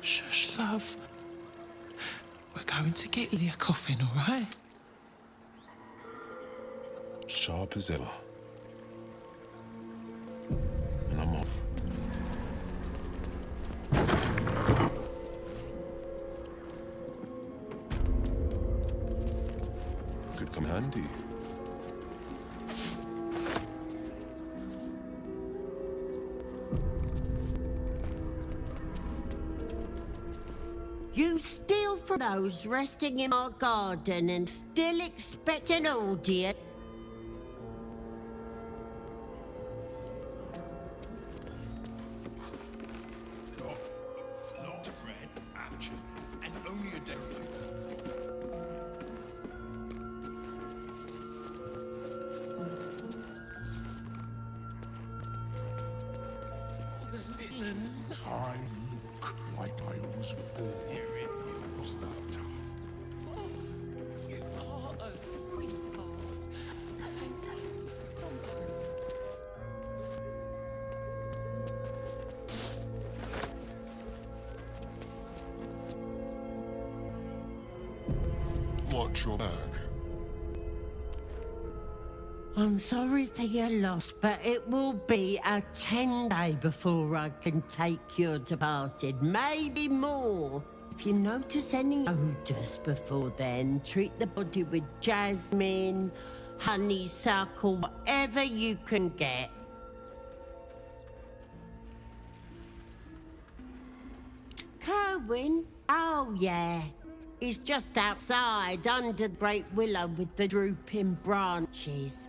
Shush, love. We're going to get Lee a coffin, all right? Sharp as ever. And I'm off. Could come handy. You steal from those resting in our garden and still expect an audience? Not bread, action, and only a day. I look like I was born. Was that? You are a sweetheart. Thank you from both. Watch your back. I'm sorry for your loss, but it will be a 10-day before I can take your departed, maybe more. If you notice any odours before then, treat the body with jasmine, honeysuckle, whatever you can get. Kerwin? Oh, yeah. He's just outside, under the great willow with the drooping branches.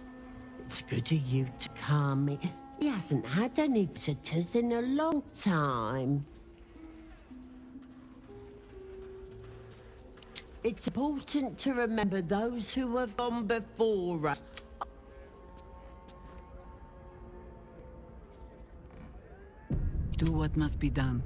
It's good of you to calm me. He hasn't had any visitors in a long time. It's important to remember those who have gone before us. Do what must be done.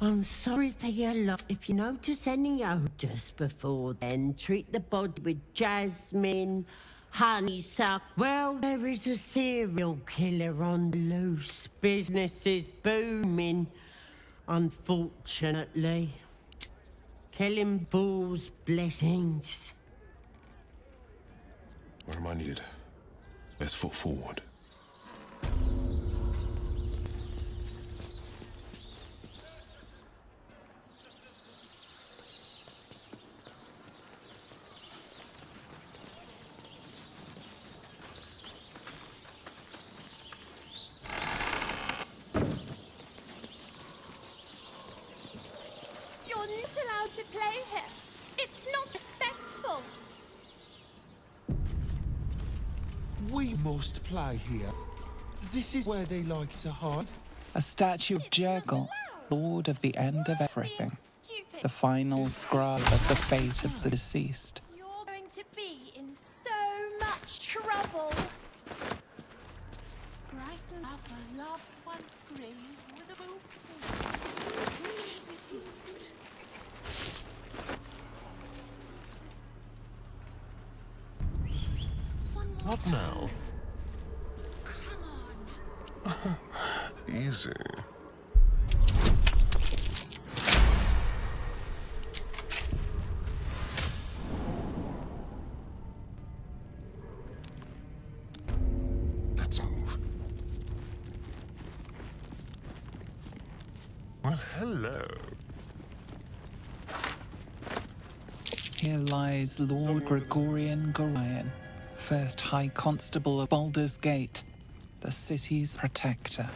I'm sorry for your loss. If you notice any odours before then, treat the body with jasmine, honeysuckle. Well, there is a serial killer on the loose. Business is booming, unfortunately. Killing fools, blessings. Where am I needed? Best foot forward. You're not allowed to play here. It's not respectful. We must play here. This is where they like to hide. A statue of Jurgle, lord of the end of everything. The final scribe of the fate of the deceased. You're going to be in so much trouble. Bright lover, loved one's grave with a boot. What now? Easy. Let's move. Well, hello. Here lies Lord Gregorian Gorion, first High Constable of Baldur's Gate, the city's protector.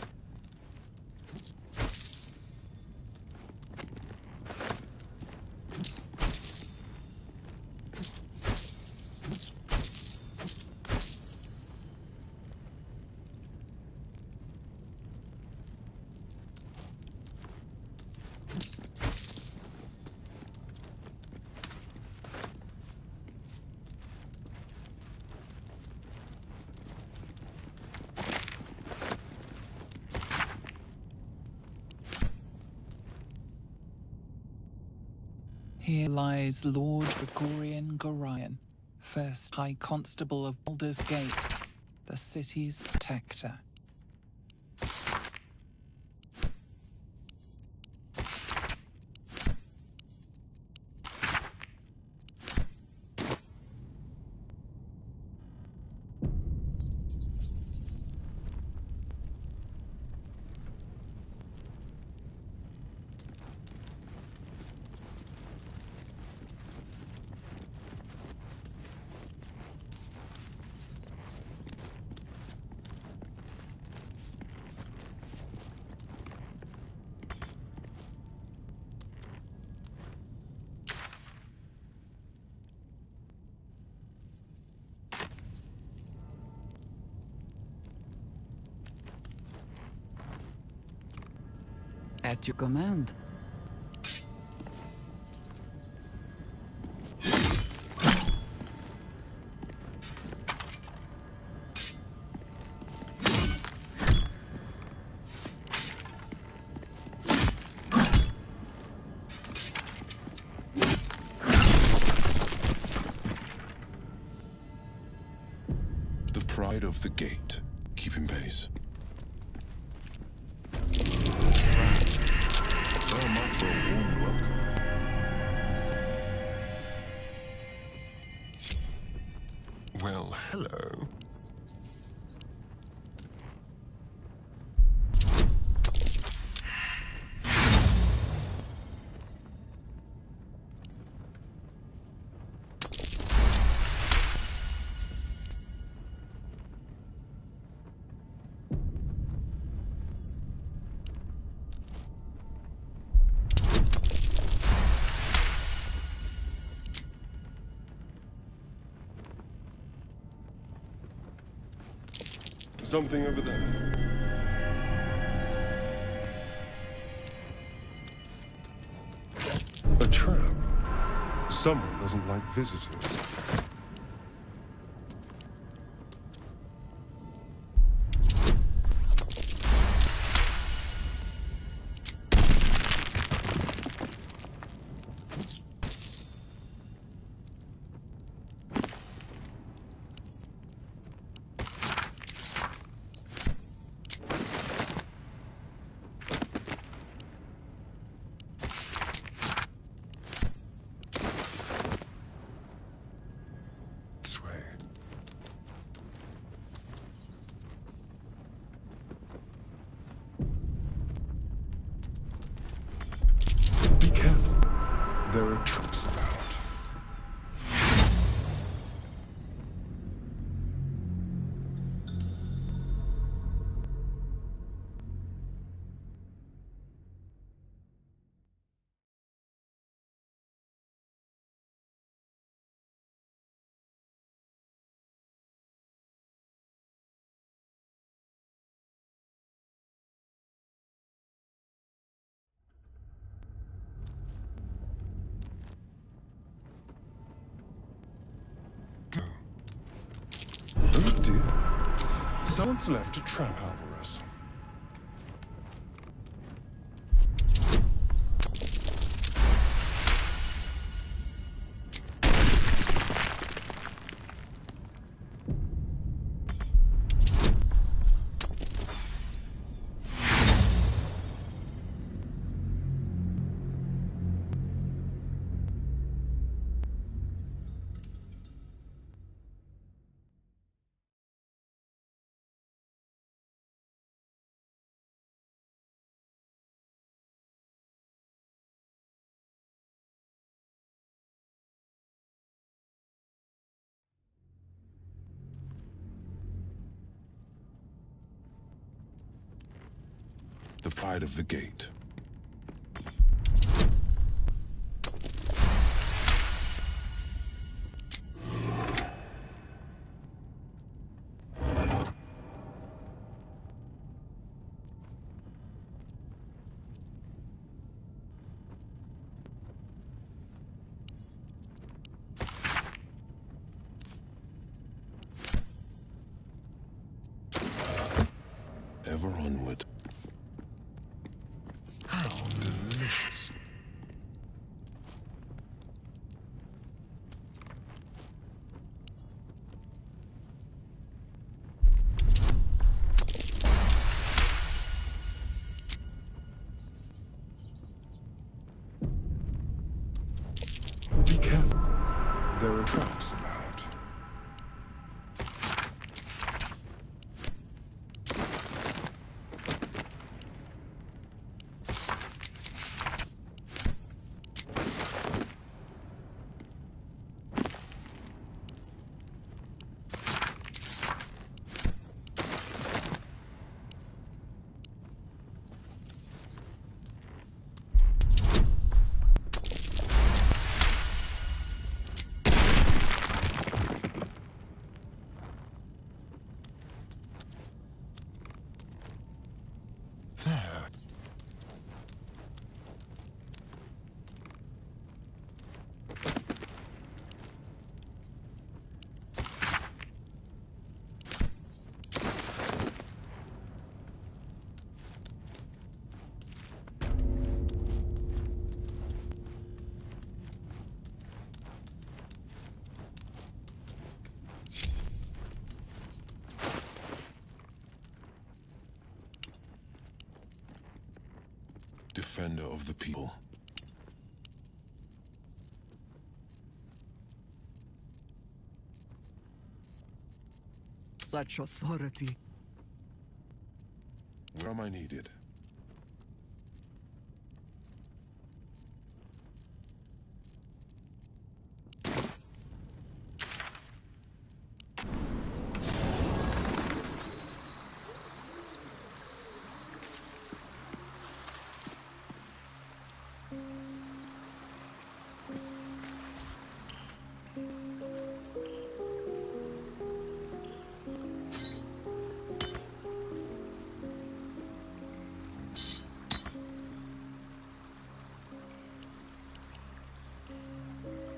Here lies Lord Gregorian Gorion, first High Constable of Baldur's Gate, the city's protector. At your command. The pride of the gate, keeping pace. So much for a warm welcome. Well, hello. Something over there. A trap. Someone doesn't like visitors. There are traps about. Oh dear. Someone's left a trap out for us. The pride of the gate. Ever onward. How delicious. there are traps about. Defender of the people. Such authority. Where am I needed?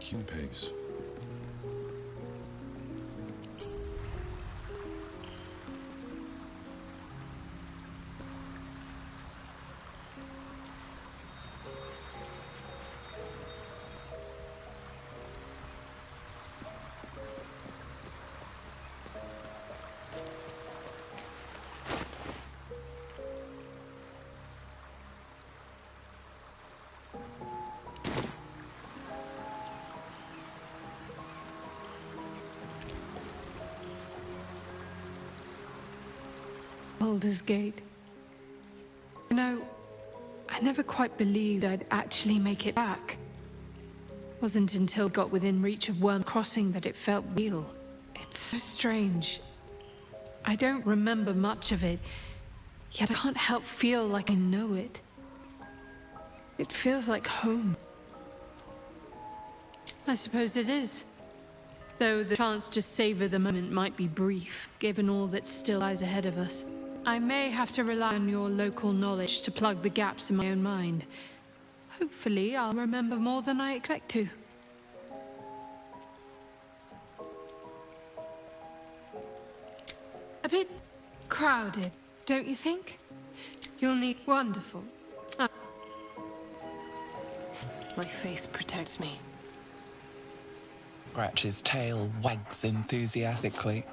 King pays. Baldur's Gate. You know, I never quite believed I'd actually make it back. Wasn't until I got within reach of Worm Crossing that it felt real. It's so strange. I don't remember much of it, yet I can't help feel like I know it. It feels like home. I suppose it is. Though the chance to savor the moment might be brief, given all that still lies ahead of us. I may have to rely on your local knowledge to plug the gaps in my own mind. Hopefully, I'll remember more than I expect to. A bit crowded, don't you think? You'll need wonderful. My faith protects me. Scratch's tail wags enthusiastically.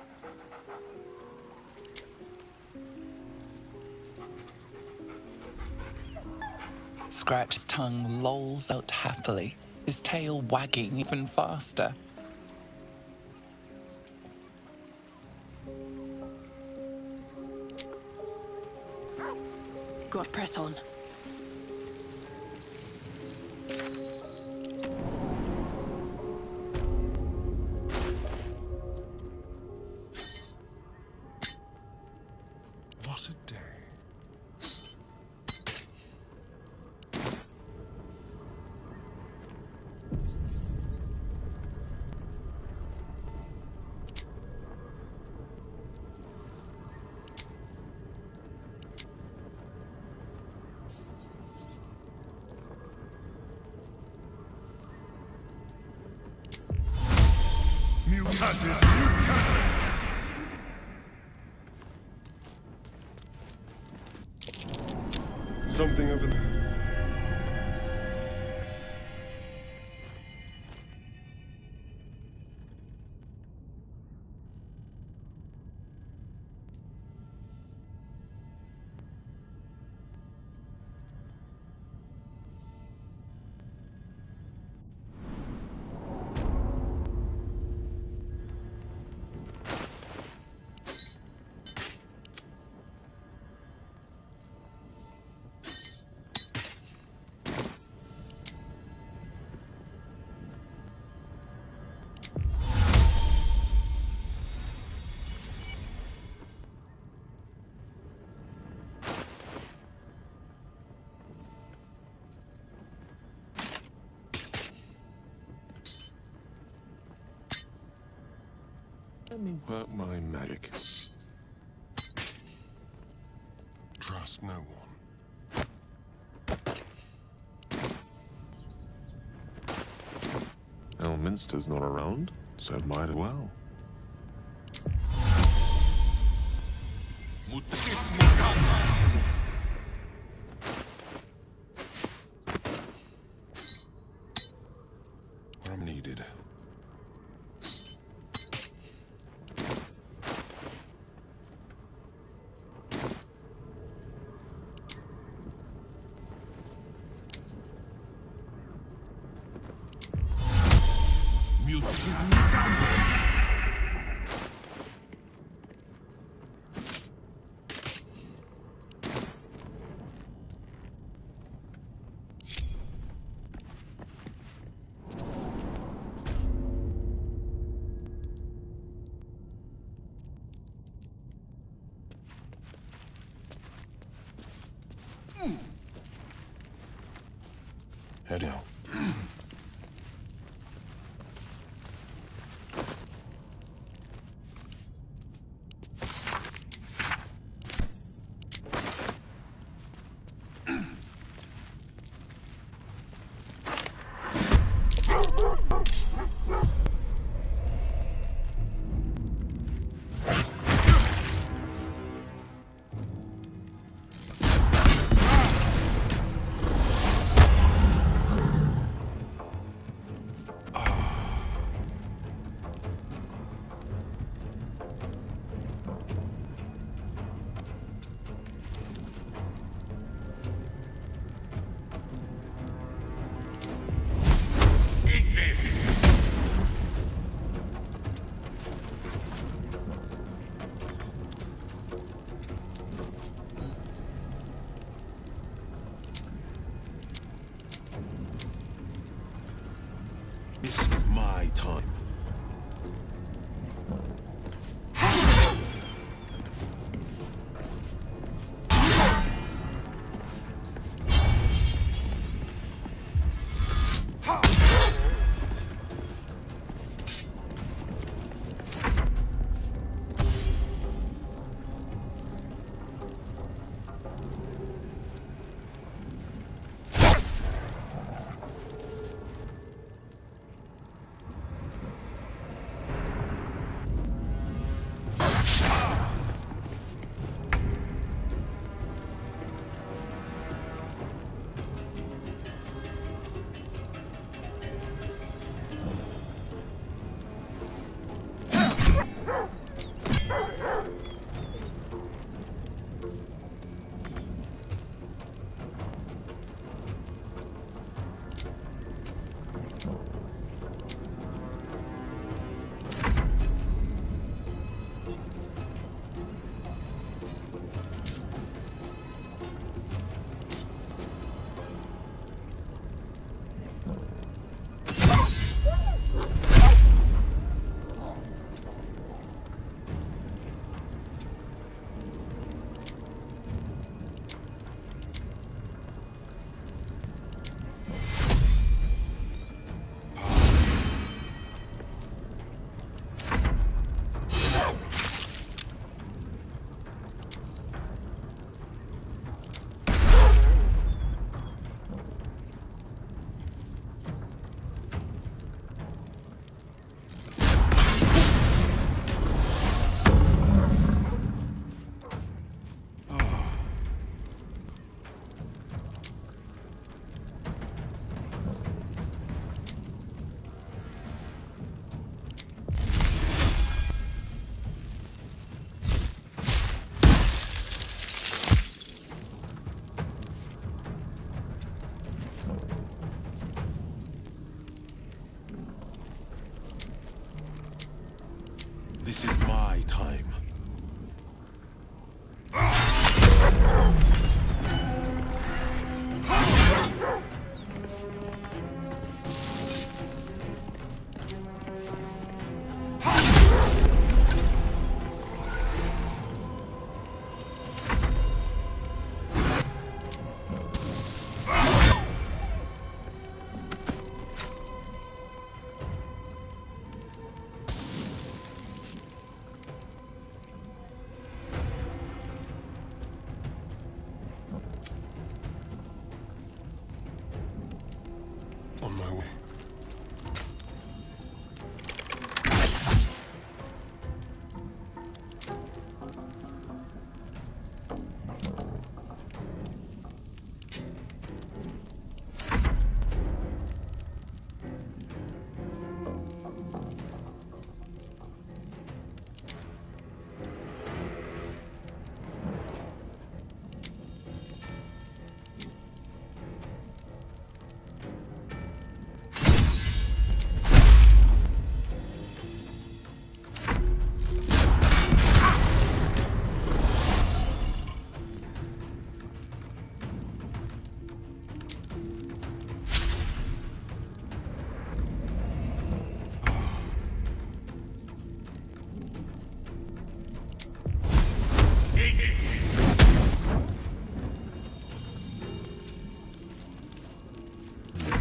Scratch's tongue lolls out happily, his tail wagging even faster. Got to press on. What a day. Mutatis mutandis! Something over there. Let me work my magic. Trust no one. Elminster's not around, so might as well. I'm needed. Head out. This is my time. This is my time. On my way.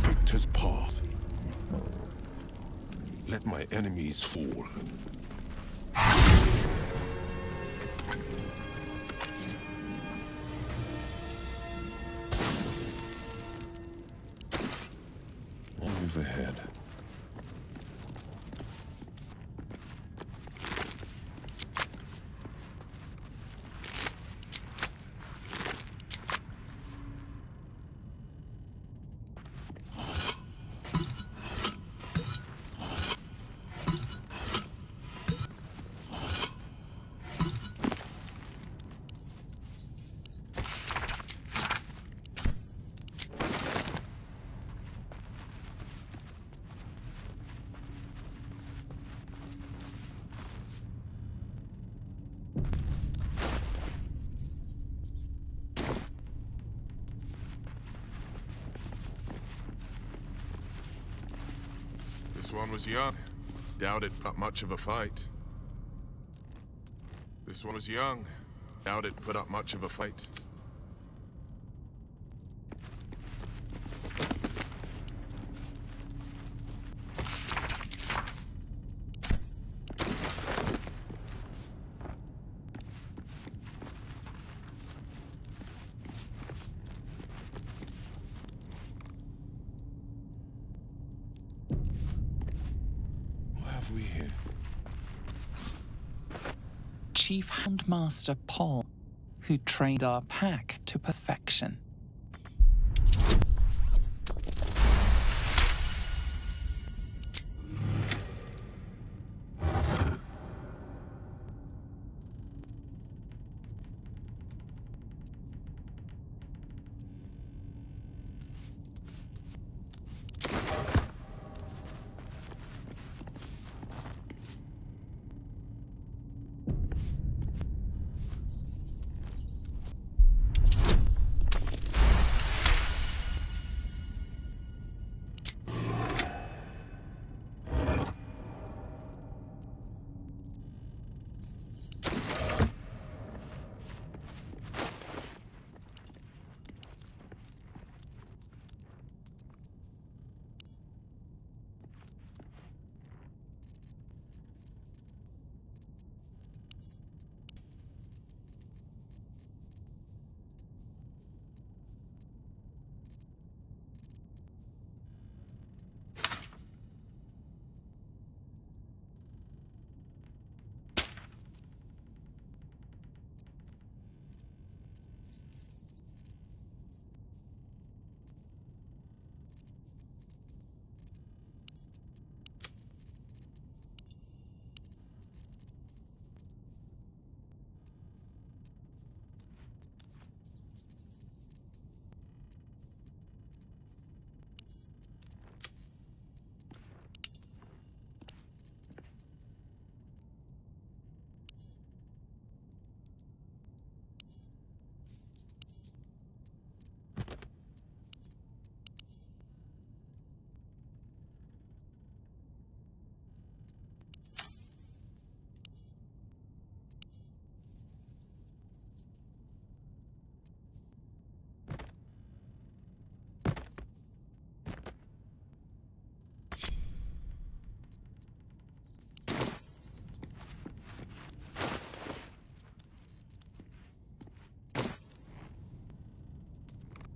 Victor's path. Let my enemies fall. I'll move ahead. This one was young. Doubt it put up much of a fight. This one was young. Doubt it put up much of a fight. We here? Chief Handmaster Paul, who trained our pack to perfection.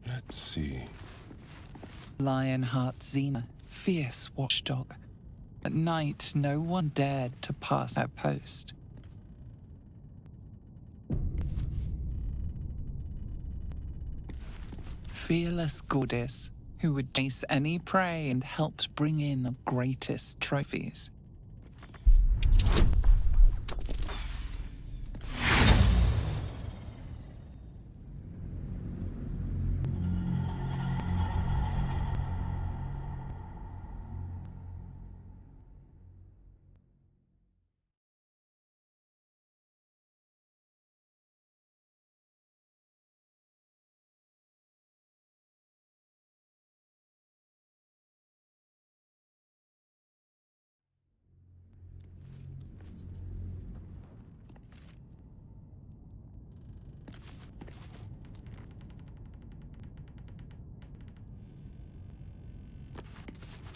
Let's see. Lionheart Xena, fierce watchdog. At night, no one dared to pass her post. Fearless goddess, who would chase any prey and helped bring in the greatest trophies.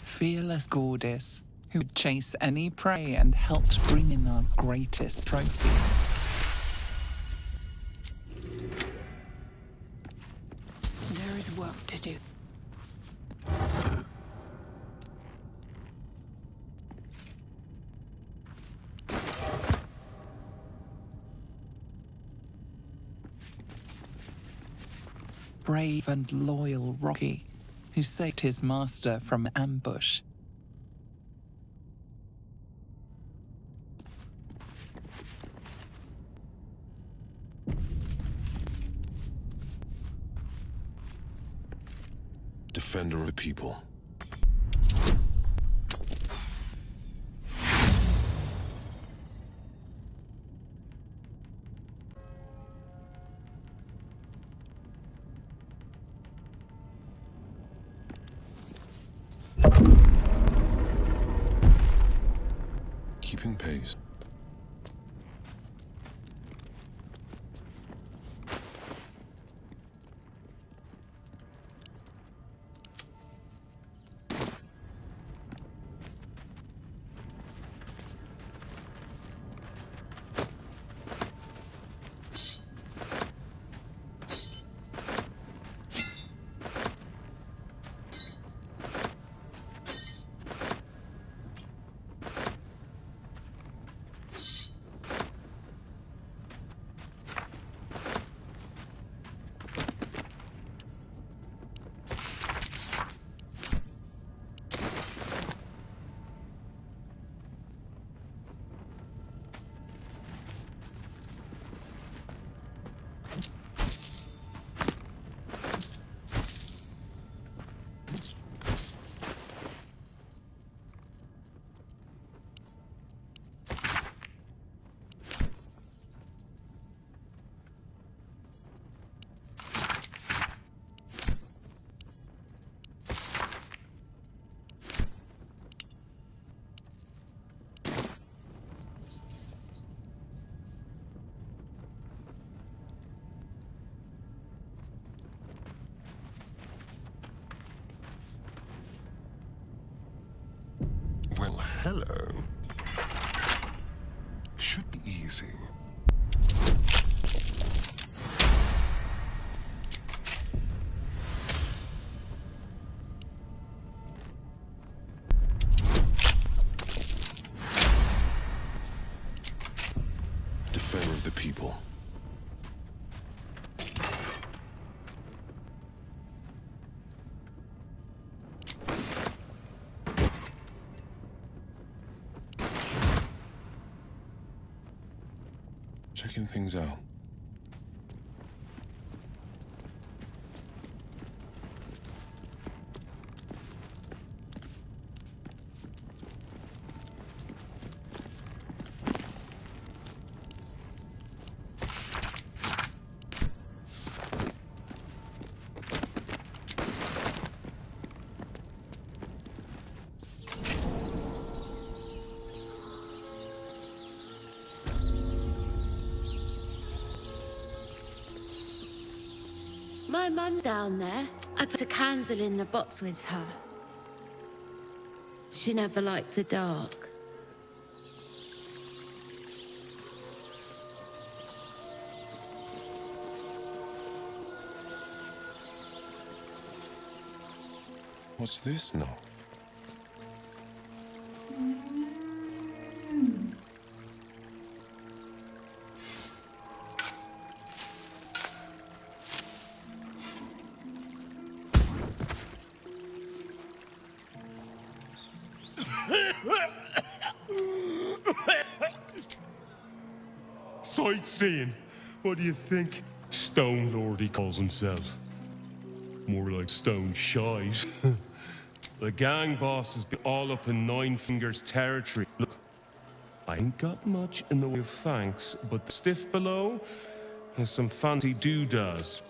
Fearless goddess, who would chase any prey and helped bring in our greatest trophies. There is work to do. Brave and loyal Rocky, who saved his master from ambush. Defender of the people. Keeping pace. Well, hello. Should be easy. Defender of the people. Checking things out. My mum's down there. I put a candle in the box with her. She never liked the dark. What's this now? Sightseeing. What do you think? Stone Lord, he calls himself. More like Stone Shite. The gang boss has been all up in Nine Fingers territory. Look, I ain't got much in the way of thanks, but the stiff below has some fancy doodads.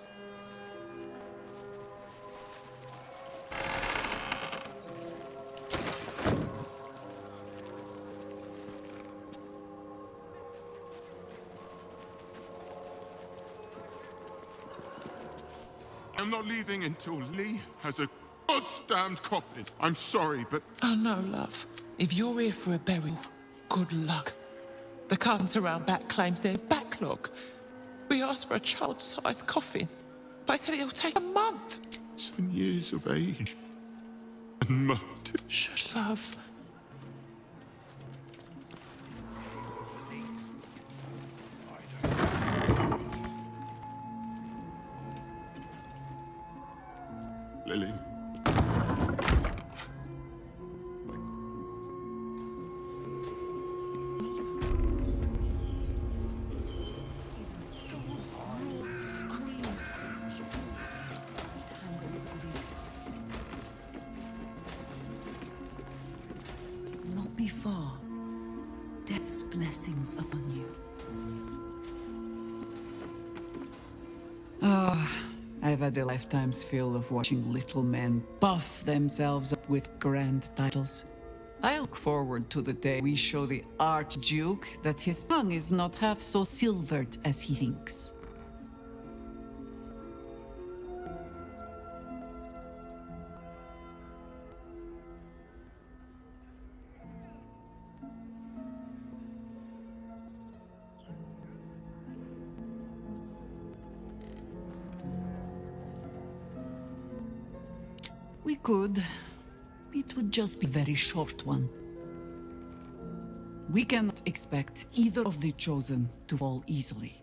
I'm not leaving until Lee has a goddamned coffin. I'm sorry, but... Oh no, love. If you're here for a burial, good luck. The carpenter around back claims there's a backlog. We asked for a child-sized coffin, but I said it'll take a month. 7 years of age. And murder. Shush, love. Lily. Not be far. Death's blessings upon you. I've had a lifetime's fill of watching little men buff themselves up with grand titles. I look forward to the day we show the Archduke that his tongue is not half so silvered as he thinks. We could. It would just be a very short one. We cannot expect either of the chosen to fall easily.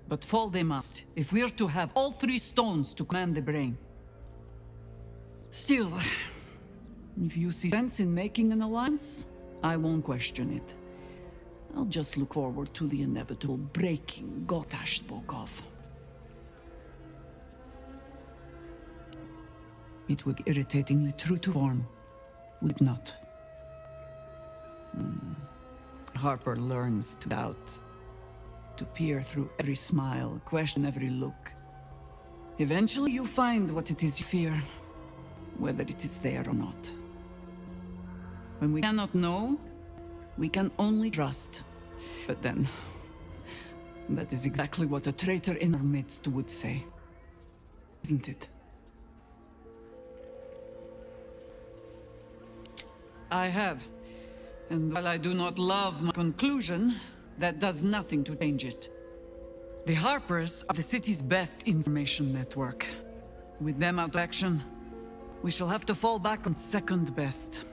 But fall they must, if we're to have all three stones to command the brain. Still, if you see sense in making an alliance, I won't question it. I'll just look forward to the inevitable breaking Gotash spoke of. It would be irritatingly true to form, would it not? Harper learns to doubt, to peer through every smile, question every look. Eventually you find what it is you fear, whether it is there or not. When we cannot know, we can only trust. But then, that is exactly what a traitor in our midst would say, isn't it? I have. And while I do not love my conclusion, that does nothing to change it. The Harpers are the city's best information network. With them out of action, we shall have to fall back on second best.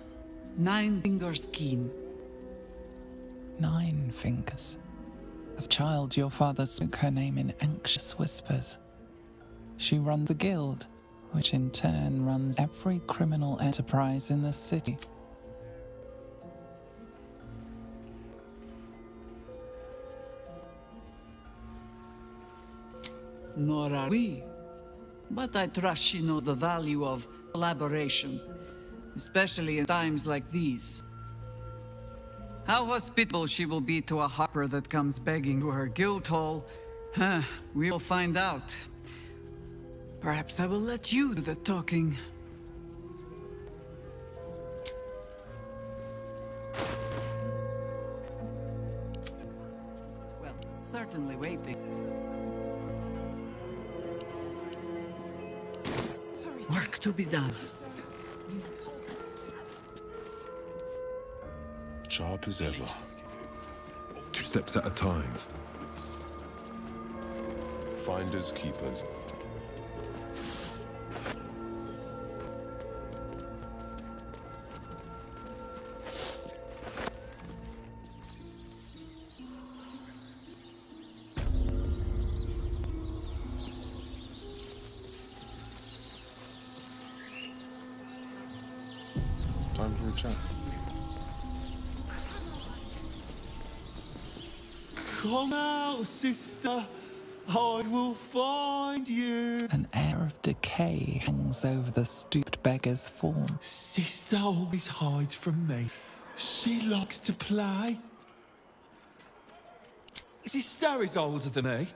9 Fingers Keen. 9 Fingers. As a child, your father spoke her name in anxious whispers. She runs the guild, which in turn runs every criminal enterprise in the city. Nor are we. But I trust she knows the value of collaboration, especially in times like these. How hospitable she will be to a Harper that comes begging to her guild hall, we will find out. Perhaps I will let you do the talking. Well, certainly waiting. Work to be done. Sharp as ever. 2 steps at a time. Finders, keepers. Time for a chat. Come out, sister. I will find you. An air of decay hangs over the stooped beggar's form. Sister always hides from me. She likes to play. Sister is older than me.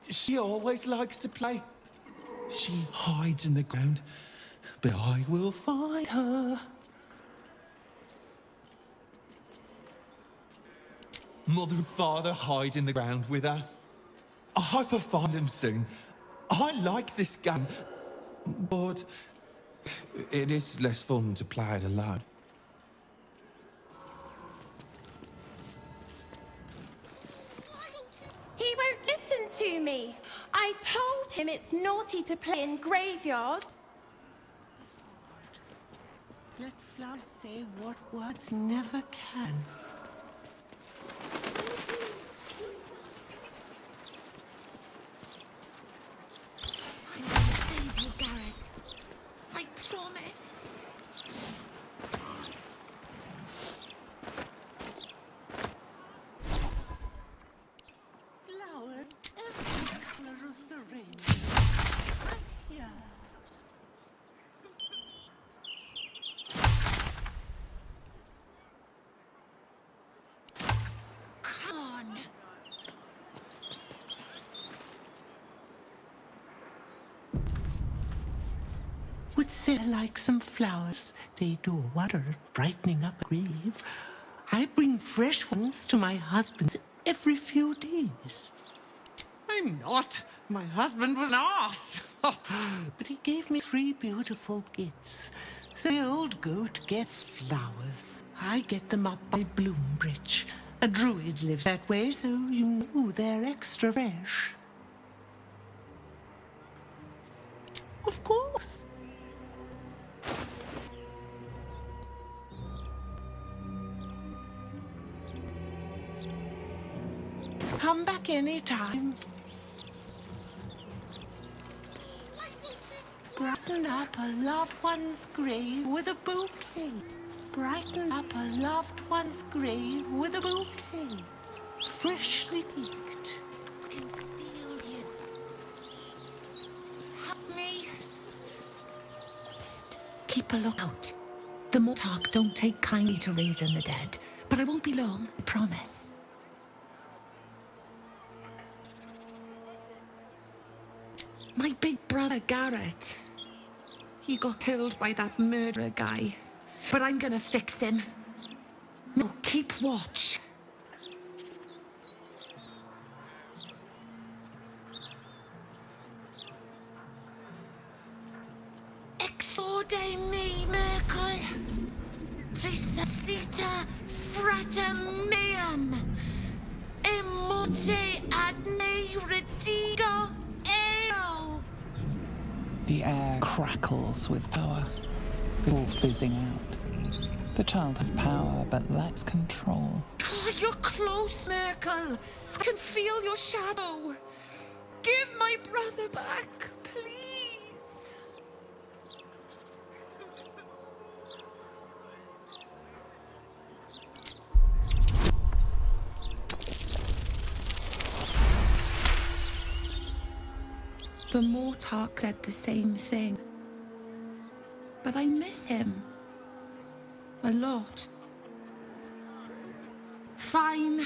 She always likes to play. She hides in the ground, but I will find her. Mother and father hide in the ground with her. I will find them soon. I like this game, but it is less fun to play it alone. He won't listen to me. I told him it's naughty to play in graveyards. Let flowers say what words never can. I will save you, Garrett. I promise. Flower, every color of the rainbow. Right here. Come on. Would Sarah like some flowers? They do wonder, brightening up a grave. I bring fresh ones to my husband's every few days. I'm not. My husband was an arse. But he gave me 3 beautiful gifts. So the old goat gets flowers. I get them up by Bloombridge. A druid lives that way, so you know they're extra fresh. Of course. Come back anytime. Brighten up a loved one's grave with a bouquet. Brighten up a loved one's grave with a bouquet. Freshly picked. I can feel you. Help me. Psst. Keep a lookout. The Mortark don't take kindly to raising the dead, but I won't be long, I promise. My big brother Garrett. He got killed by that murderer guy. But I'm gonna fix him. No, keep watch. Exorde me, Merkel. Resuscita frater meum. Emote ad me redigo eo. The air crackles with power, all fizzing out. The child has power, but lacks control. Oh, you're close, Merkel. I can feel your shadow. Give my brother back, please. The Mortark said the same thing. But I miss him. A lot. Fine.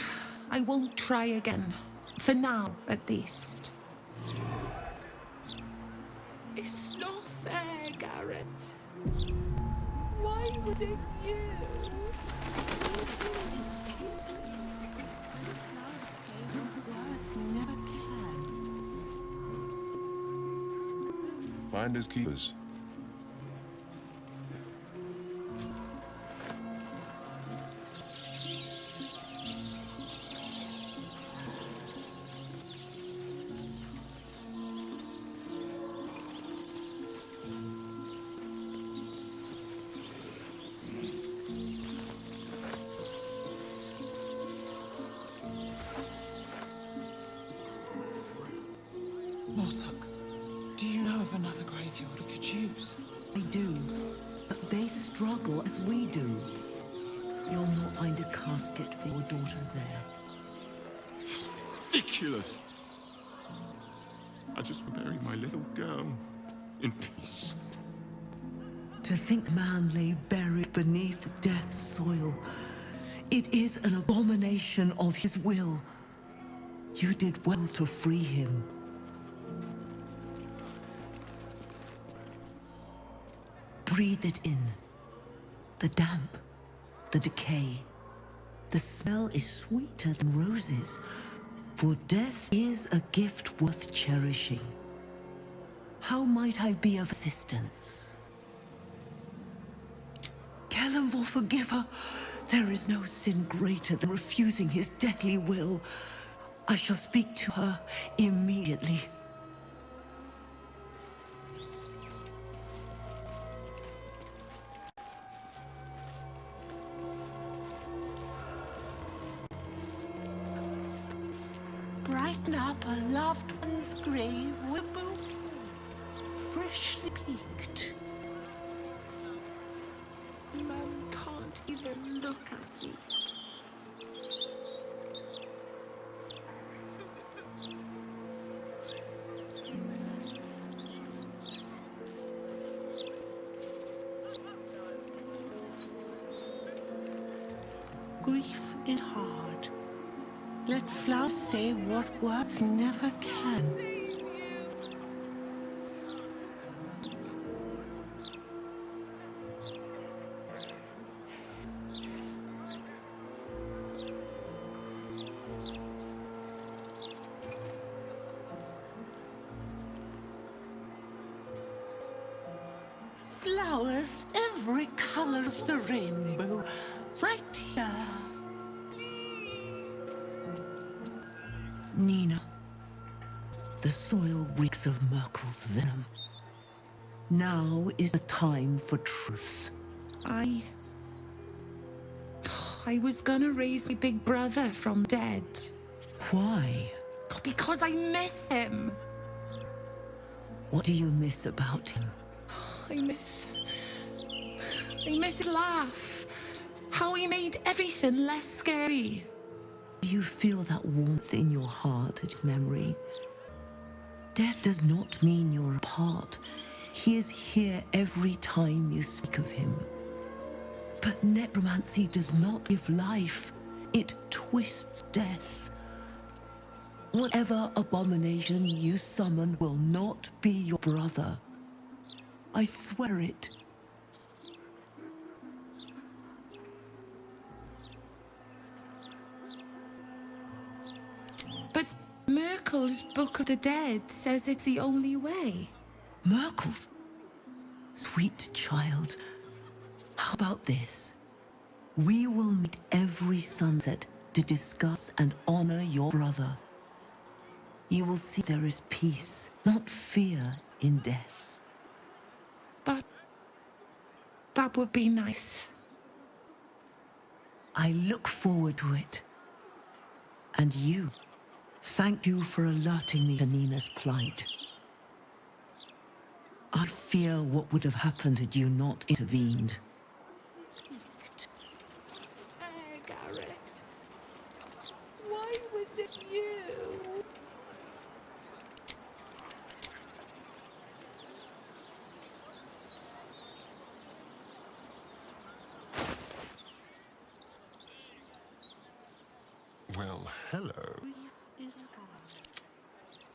I won't try again. For now, at least. It's not fair, Garrett. Why was it you? Words never can. Finders keepers. Mortark, do you know of another graveyard we could They struggle as we do. You'll not find a casket for your daughter there. Ridiculous! I just want to bury my little girl in peace. To think man lay buried beneath death's soil. It is an abomination of his will. You did well to free him. Breathe it in. The damp, the decay. The smell is sweeter than roses, for death is a gift worth cherishing. How might I be of assistance? Kelemvor, forgive her. There is no sin greater than refusing his deathly will. I shall speak to her immediately. Brighten up a loved one's grave, Whipple. Freshly peaked. Mum can't even look at me. Grief is hard. Let flowers say what words never can. Flowers, every color of the rainbow, right here. Nina, the soil reeks of Merkel's venom. Now is the time for truth. I was gonna raise my big brother from dead. Why? Because I miss him. What do you miss about him? I miss his laugh. How he made everything less scary. You feel that warmth in your heart at his memory. Death does not mean you're apart. He is here every time you speak of him. But necromancy does not give life. It twists death. Whatever abomination you summon will not be your brother. I swear it. But Merkel's Book of the Dead says it's the only way. Merkel's? Sweet child. How about this? We will meet every sunset to discuss and honor your brother. You will see there is peace, not fear, in death. That would be nice. I look forward to it. And you, thank you for alerting me to Nina's plight. I fear what would have happened had you not intervened. Garrett, why was it you? Well, hello. Grief is hard.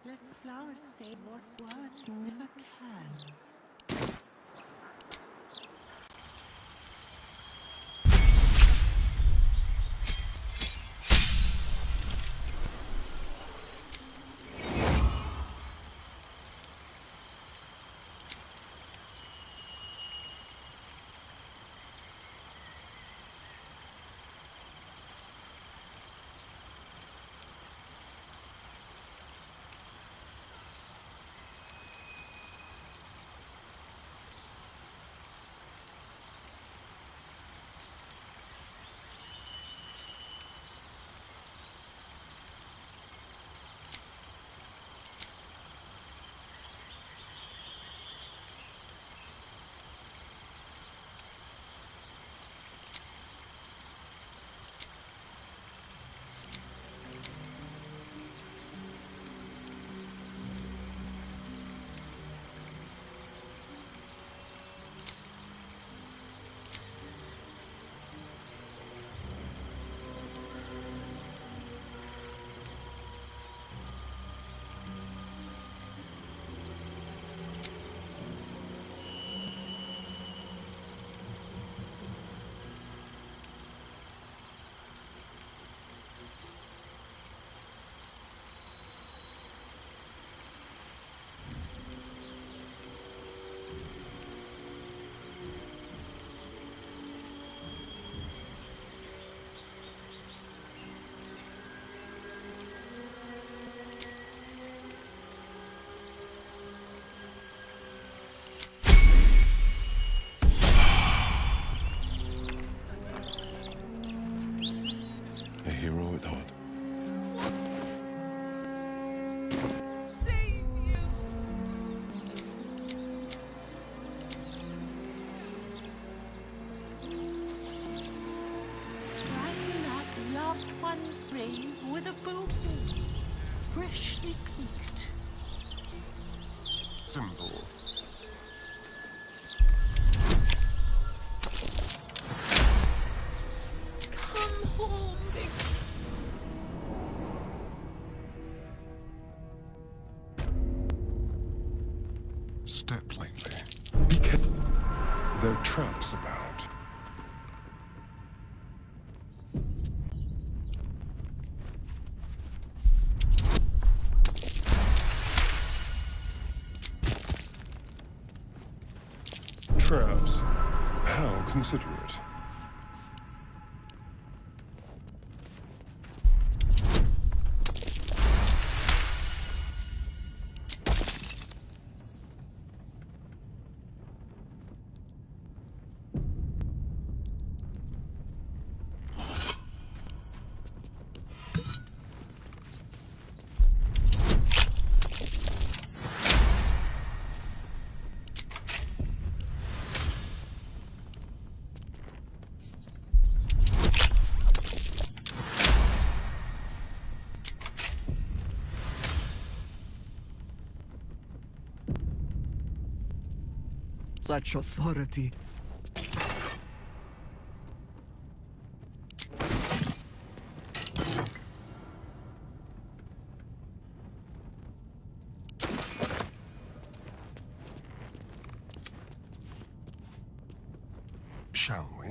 Let flowers say what words never can. the horde. Save you! Brighten up the loved one's grave with a bouquet, freshly picked. Simple. Come home, big. Step lightly. Be careful. There are traps about. Traps? How considerate. Such authority. Shall we?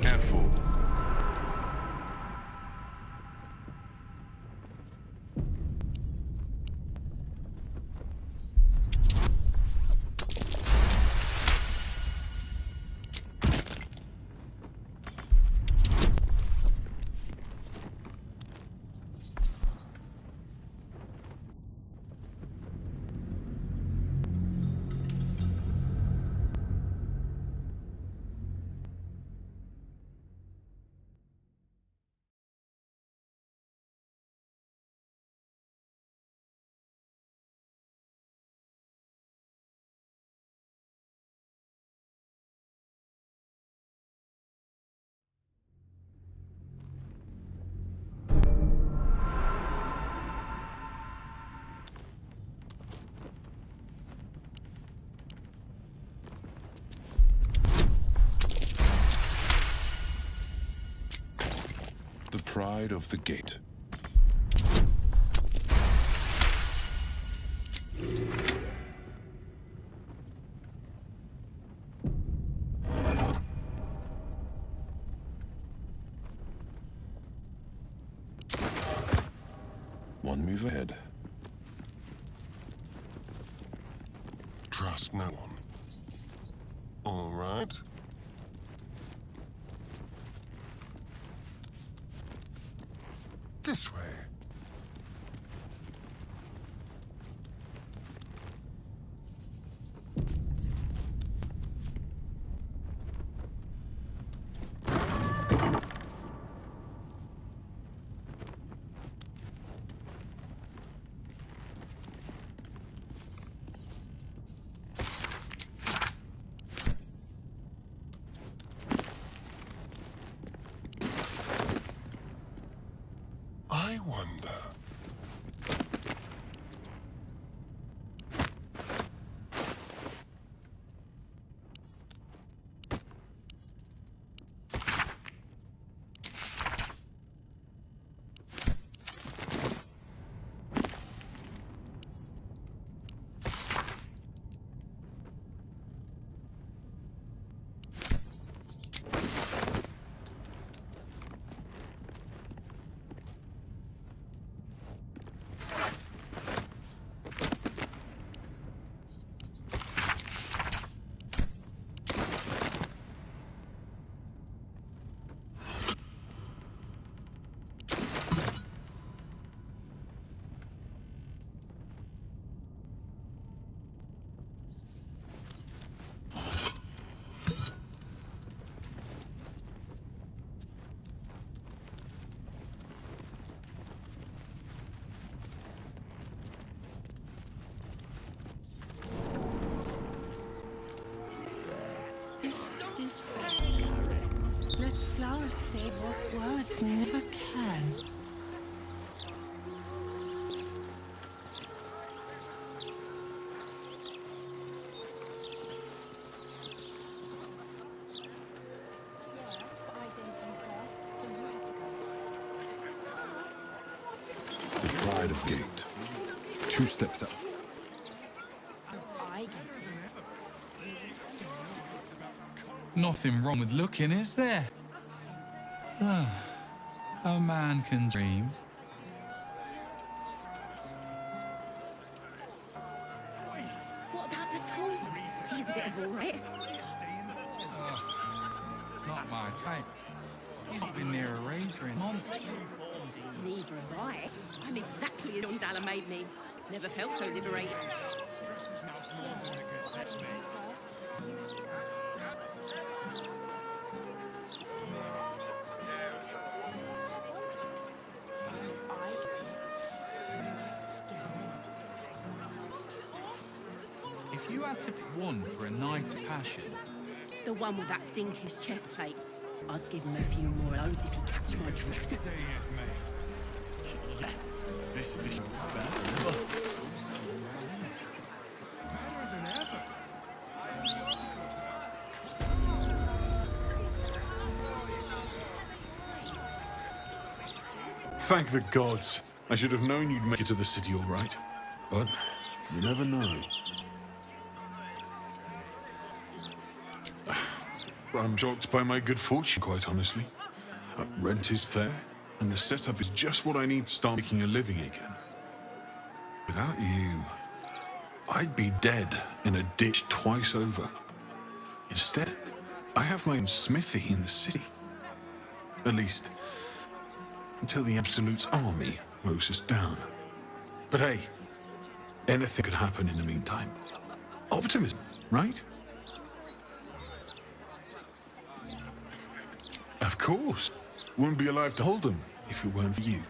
Careful. The pride of the gate. One move ahead. Trust no one. All right. This way. I wonder. I said what words never can. The pride of gate. 2 steps up. Nothing wrong with looking, is there? A man can dream. What about the toy? He's a bit of all right. Not my type. He's not been near a razor in months. Neither have I. I'm exactly as John Dalla made me. Never felt so liberated. If you had to pick one for a night of passion, The one with that dink in his chest plate. I'd give him a few more of those if he catch my drift. This is better than ever. Thank the gods. I should have known you'd make it to the city all right. But you never know. I'm shocked by my good fortune, quite honestly. Rent is fair, and the setup is just what I need to start making a living again. Without you, I'd be dead in a ditch twice over. Instead, I have my own smithy in the city. At least, until the Absolute's army mows us down. But hey, anything could happen in the meantime. Optimism, right? Of course. Wouldn't be alive to hold them if it weren't for you.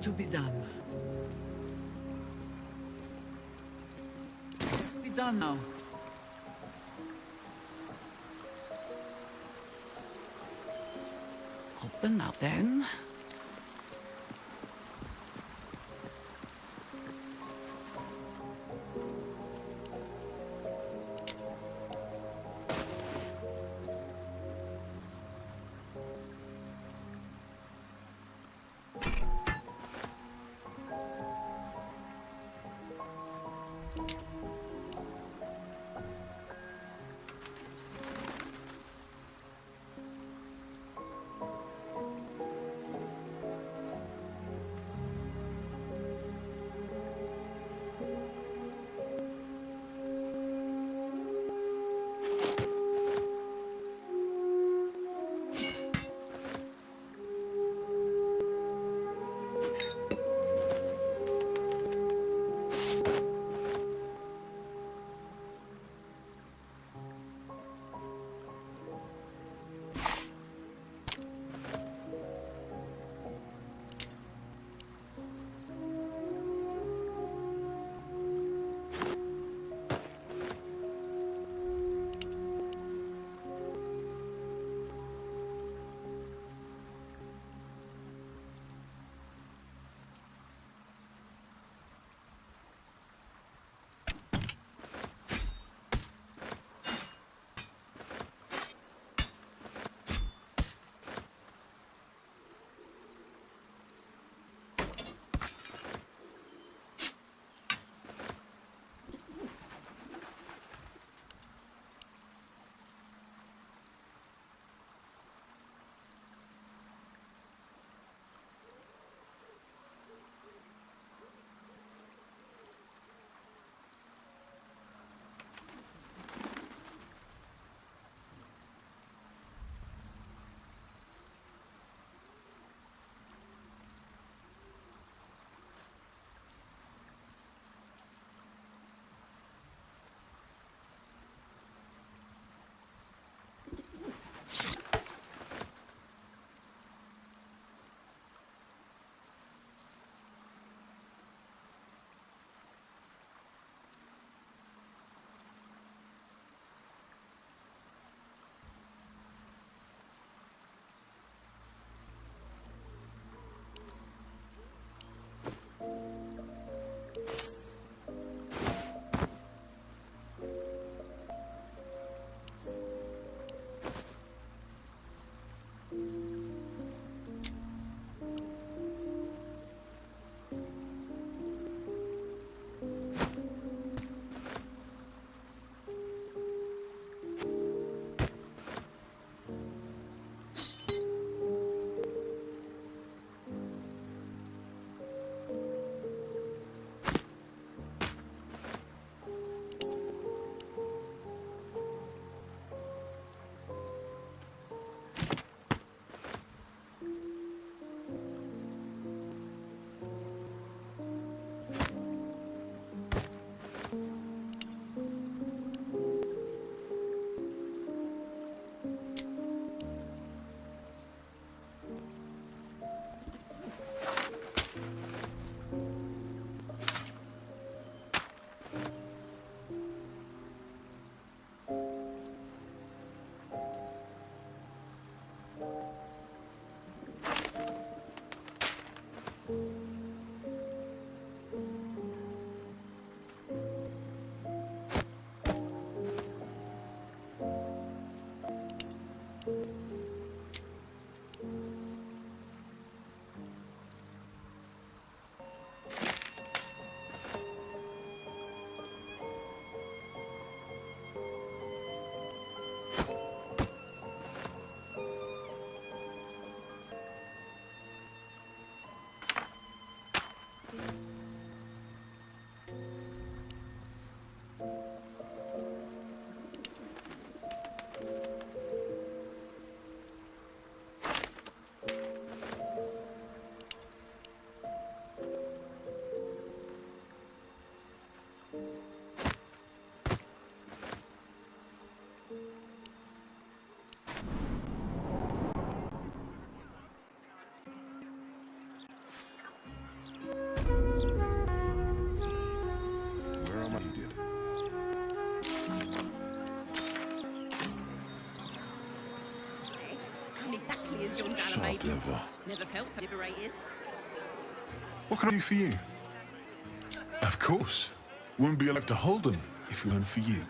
to be done. Be done now. Open up then. is yon Sharp Dalamaid. ever. Never felt so liberated. What can I do for you? Of course. Wouldn't be alive to hold them if it weren't for you.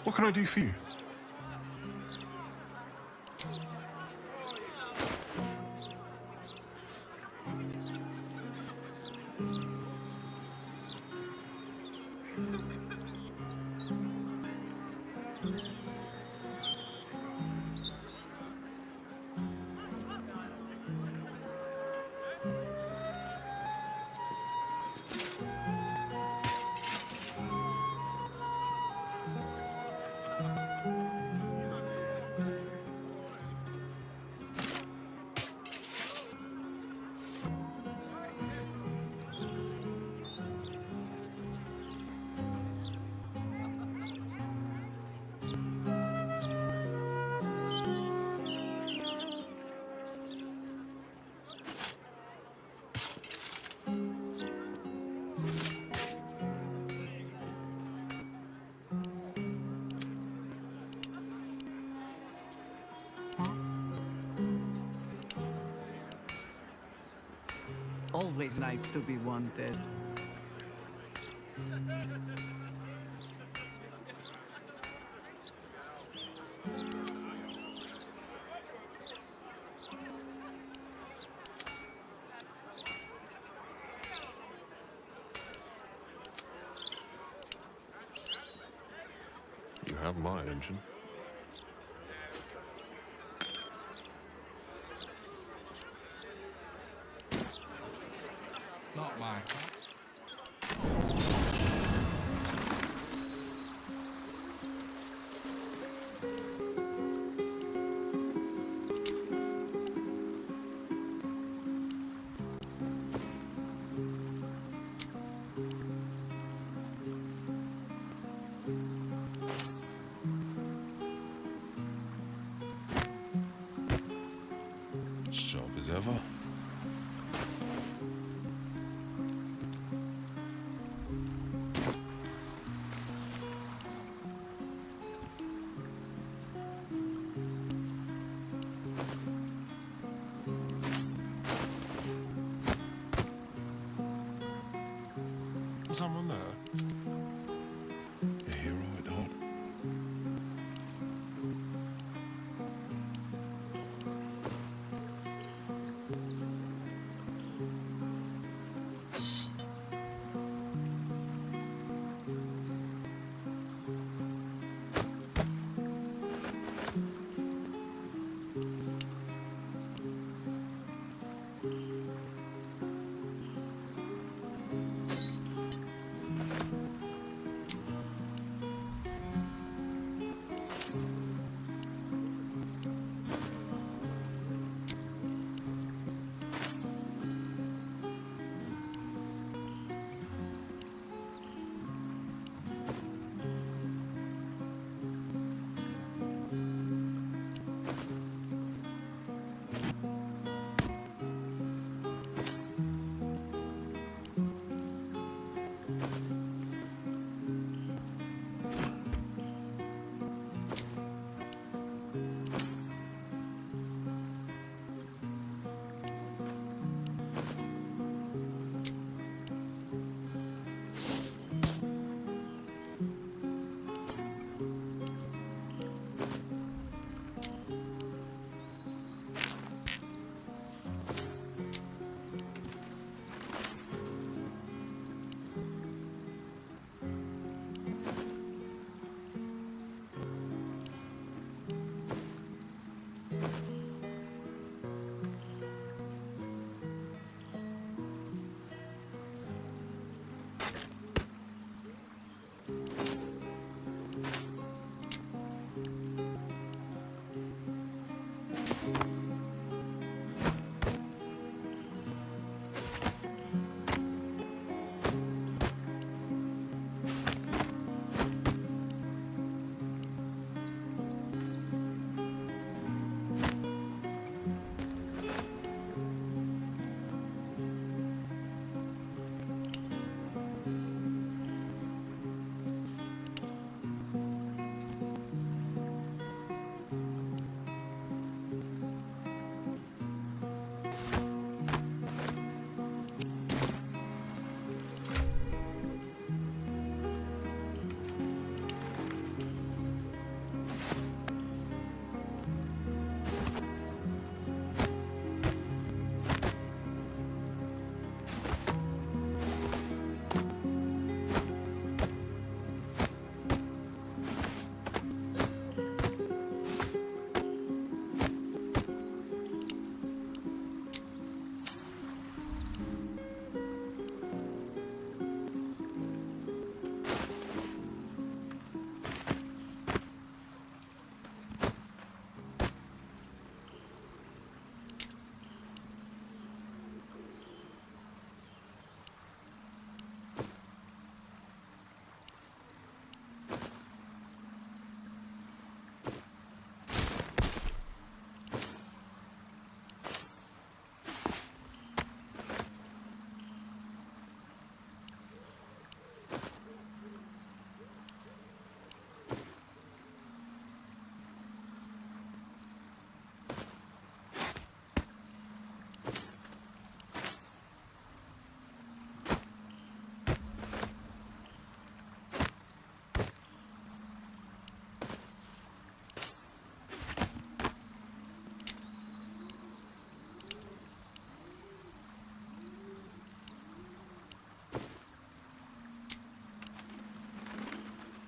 What can I do for you? Always nice to be wanted. You have my engine. Not my cup. Sharp as ever. someone there? A hero at heart.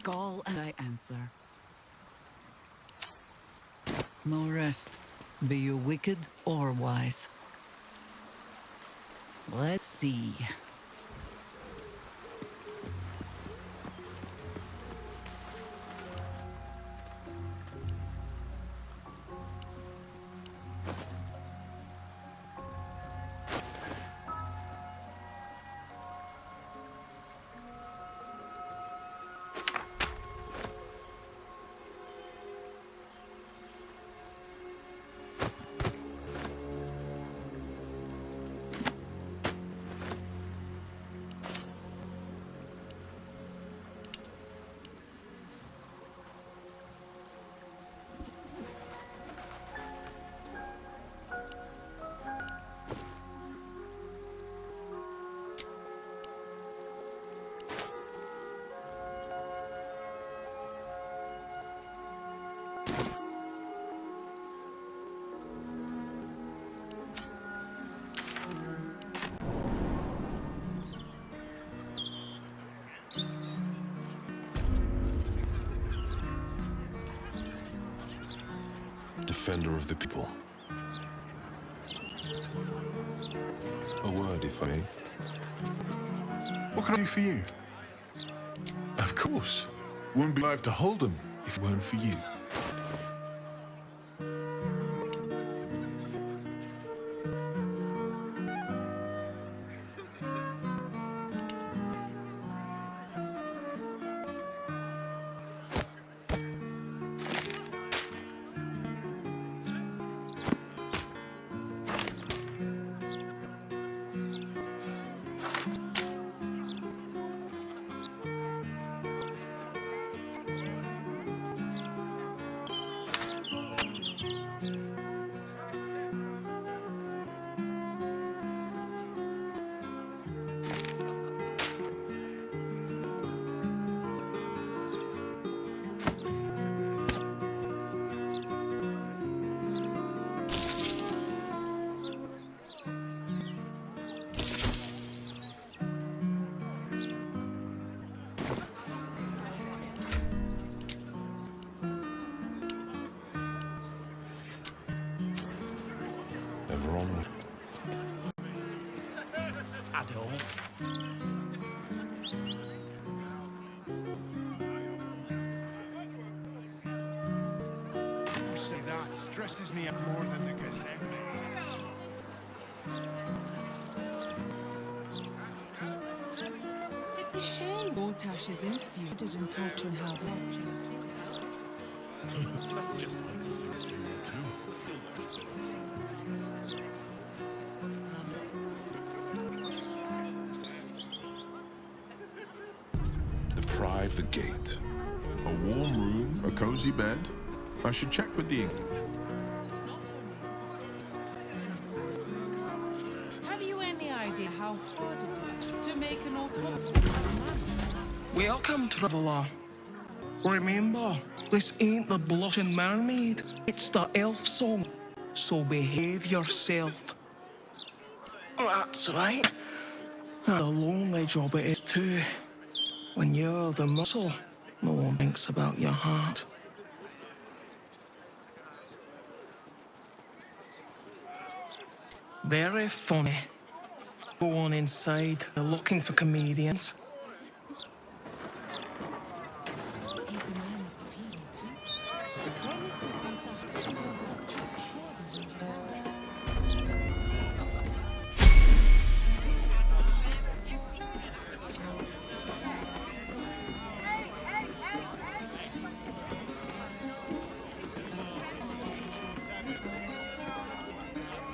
Call and I answer. No rest, be you wicked or wise. Let's see. commander of the people. A word, if I may. What can I do for you? Of course. Wouldn't be alive to hold them if it weren't for you. Ever onward. Adolf. Say that stresses me out more than the Gazette. It's a shame Bortash's interview didn't touch on how the watches. Let's just hope it's true. The pride of the gate. A warm room, a cozy bed. I should check with the inn. Have you any idea how hard it is to make an automatic? Welcome, traveller. Remember, this ain't the blushing mermaid. It's the elf song. So behave yourself. That's right. And a lonely job it is too. When you're the muscle, no one thinks about your heart. Very funny. Go on inside. They're looking for comedians. He's a man of the people, too. When is the place that watches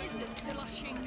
Is it blushing?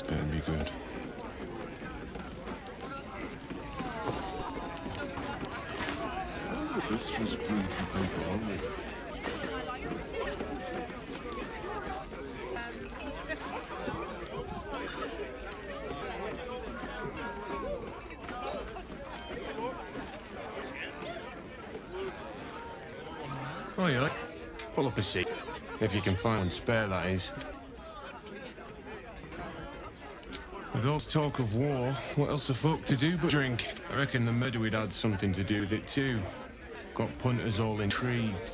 better be good. I wonder if this was brewed with me only. Oh, yeah. Pull up a seat. If you can find one spare, that is. With all talk of war, what else the folk to do but drink? I reckon the murder we'd had something to do with it too. Got punters all intrigued.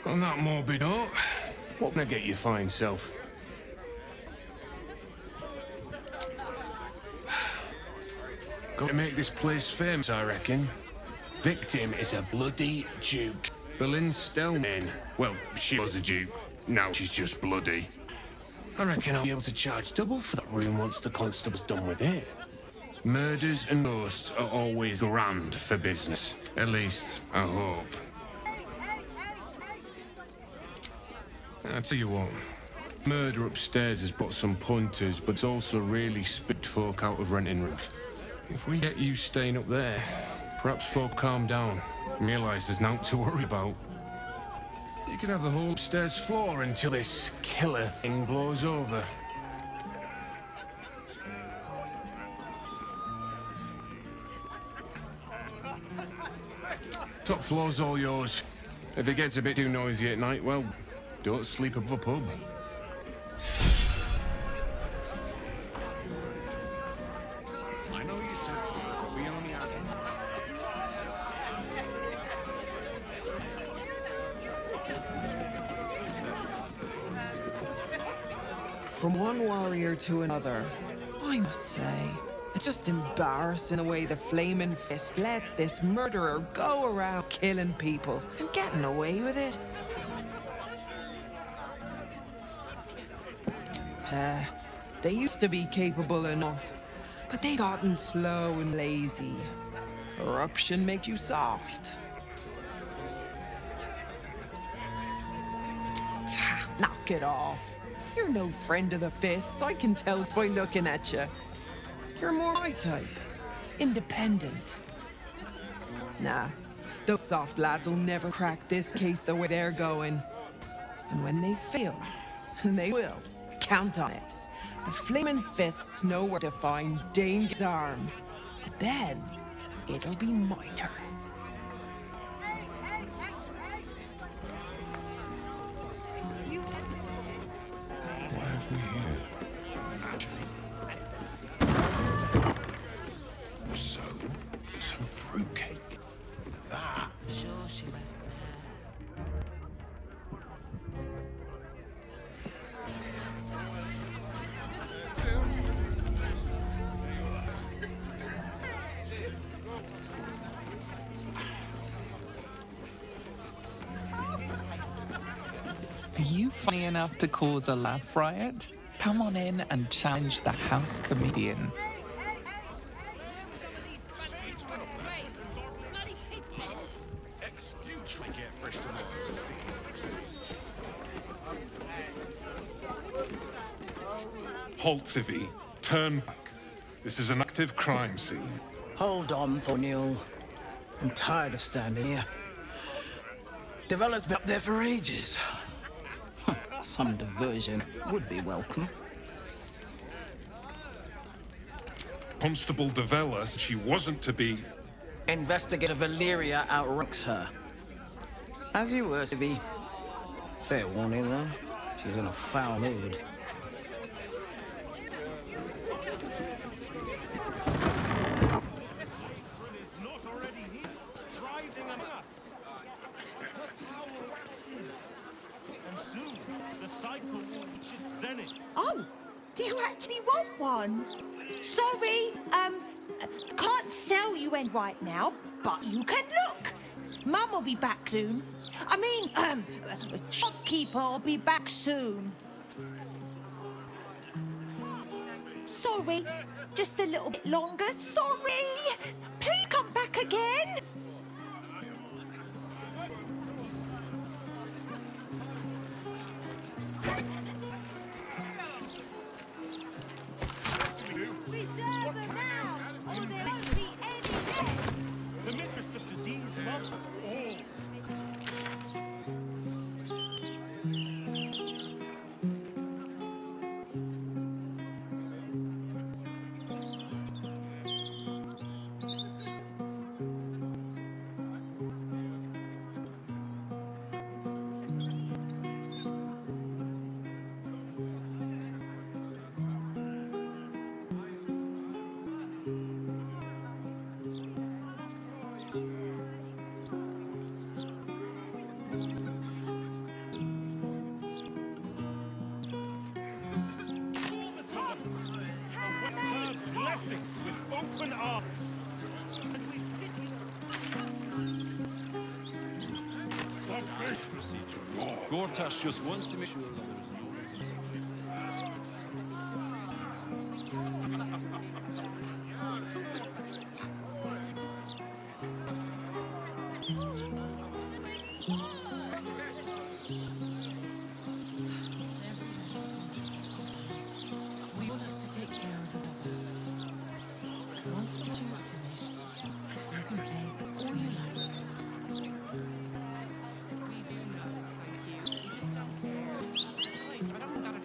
On that morbid note, what can I get your fine self? Got to make this place famous, I reckon. Victim is a bloody duke. Boleyn Stellman. Well, she was a duke. Now she's just bloody. I reckon I'll be able to charge double for that room once the constable's done with it. Murders and ghosts are always grand for business. At least, I hope. I tell you what, murder upstairs has brought some punters, but it's also really spit folk out of renting rooms. If we get you staying up there, perhaps folk calm down and realise there's nothing to worry about. You can have the whole upstairs floor until this killer thing blows over. Top floor's all yours. If it gets a bit too noisy at night, well, don't sleep above a pub. I know you said, but we only have... From one warrior to another, I must say, it's just embarrassing the way the Flaming Fist lets this murderer go around killing people and getting away with it. They used to be capable enough, but they gotten slow and lazy. Corruption makes you soft. Knock it off. You're no friend of the Fists, I can tell by looking at you. You're more my type. Independent. Nah, those soft lads will never crack this case the way they're going. And when they fail, and they will, count on it. The Flaming Fists know where to find Dane's arm. Then, it'll be my turn. Why have we here? So, some fruitcake. That. Sure she was Are you funny enough to cause a laugh riot? Come on in and challenge the house comedian. Halt, Civvy. Turn back. This is an active crime scene. Hold on, Thornhill. I'm tired of standing here. Devella's been up there for ages. Some diversion would be welcome. Constable Devella said she wasn't to be... Investigator Valeria outranks her. As you were, Civvy. Fair warning, though. She's in a foul mood. Oh, do you actually want one? Sorry, can't sell you any right now, but you can look. Mum will be back soon. I mean, shopkeeper will be back soon. Sorry, just a little bit longer. Sorry. Please come back again. Open arms! Gortash just wants to make sure that there's no... We all have to take care of each other. Once the mission is finished, you can play all you like.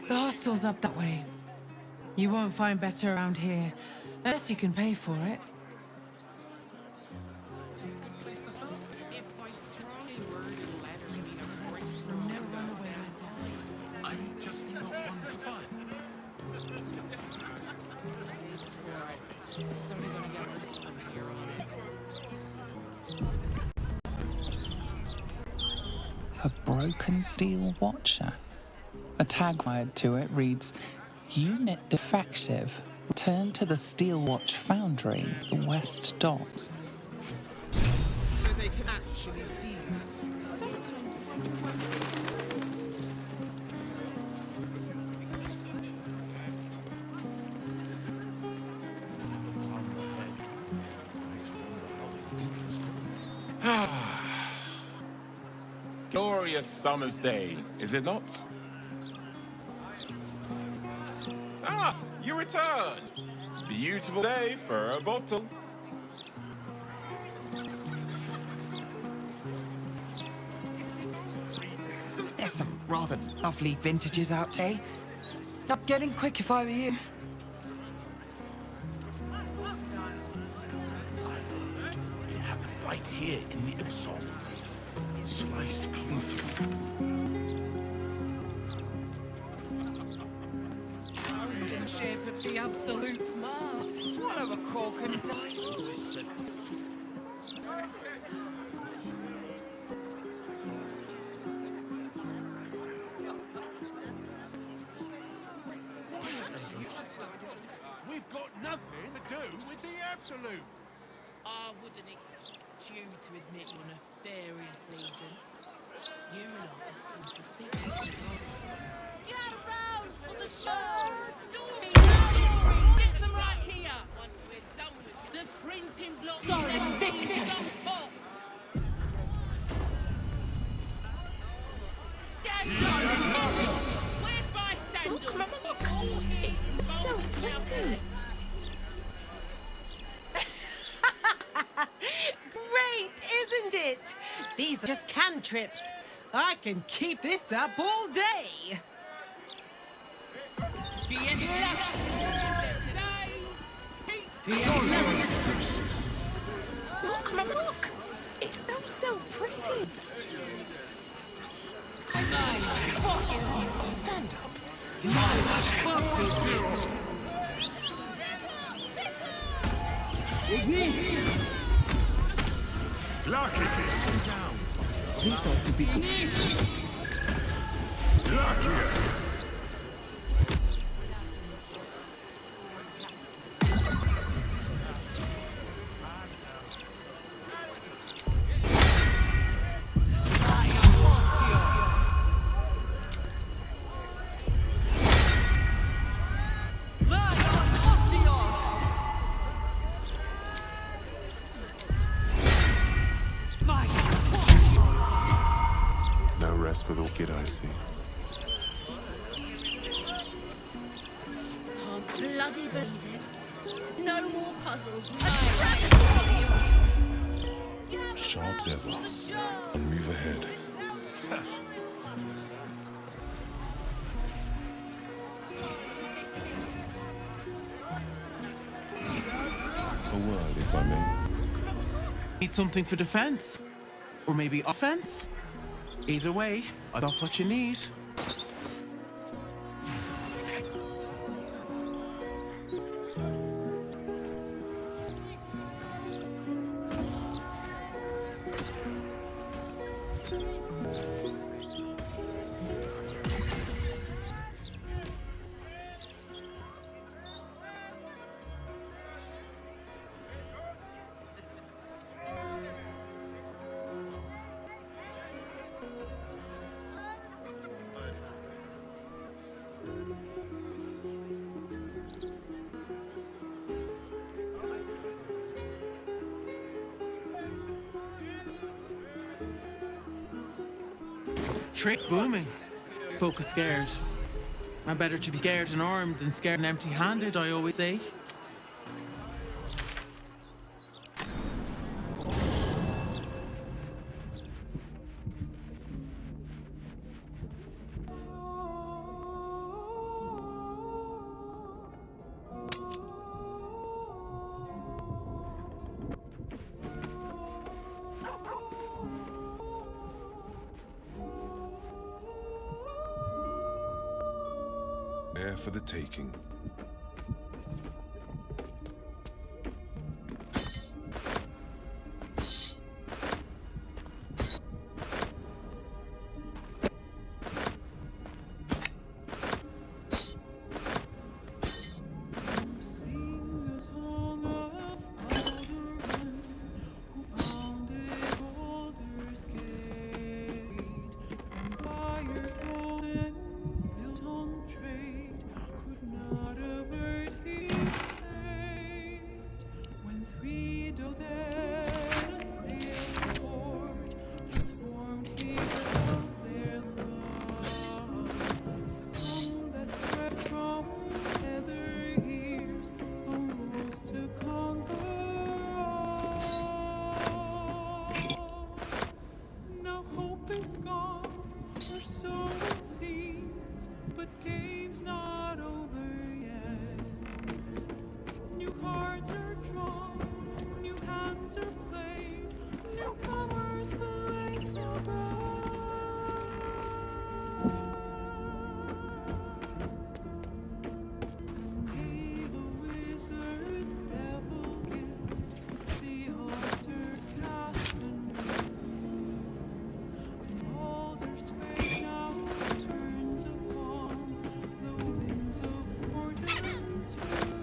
The hostel's up that way. You won't find better around here, unless you can pay for it. Never run away like that. I'm just not one for fun. It's only gonna get worse from here on in. A broken steel watcher. A tag wired to it reads, Unit defective. Return to the Steel Watch Foundry, the West Docks. So they can actually see you. Glorious summer's day, is it not? Ah, you return! Beautiful day for a bottle. There's some rather lovely vintages out today. Not getting quick if I were you. It happened right here in the Ipsol. Sliced clean through. In shape of the Absolute's mask. Swallow a cork and die. We've got nothing to do with the Absolute. I wouldn't expect you to admit your nefarious allegiance. You lot are still to see. Get around for the show! Stories! Get them right here! Once we're done with it, the printing block Sorry, is Victor. hot! Stand up! Where's my sandals? Look, Mama, look. It's all here. So pretty. Great, isn't it? These are just cantrips. I can keep this up all day. Look, Mama, look. It's so pretty. Stand up. Lucky. This ought to be good. Lucky. No rest for the wicked, I see. Can't bloody believe it. No more puzzles. Sharp as ever. And move ahead. A word, if I may. Need something for defense? Or maybe offense? Either way, I got what you need. Trade's booming. Folk are scared. And better to be scared and armed than scared and empty-handed, I always say. There for the taking. Sing a song of Baldur, who founded Baldur's Gate, empire golden, built on trade, could not avert his fate. When three Doded assailed the port, transformed he of their love. Succumbed as threat from nether years, arose to conquer all. Now hope is gone, or so it seems, but game's not over yet. New cards are drawn, new hands are played, newcomers play so bright. And may the wizard devil give the altar cast anew. And Baldur's fate now turns upon the winds of fortune's view.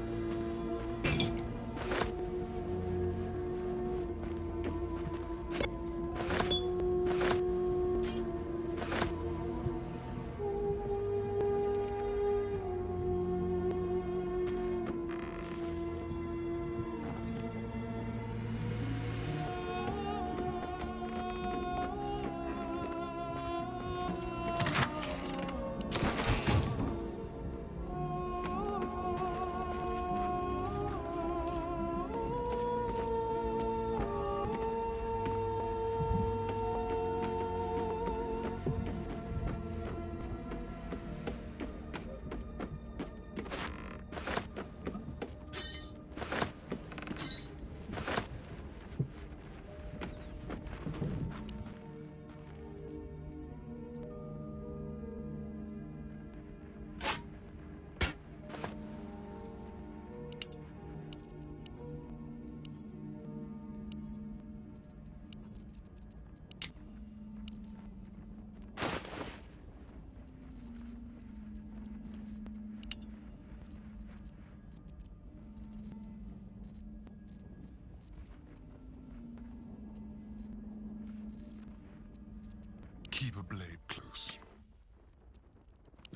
Keep a blade close.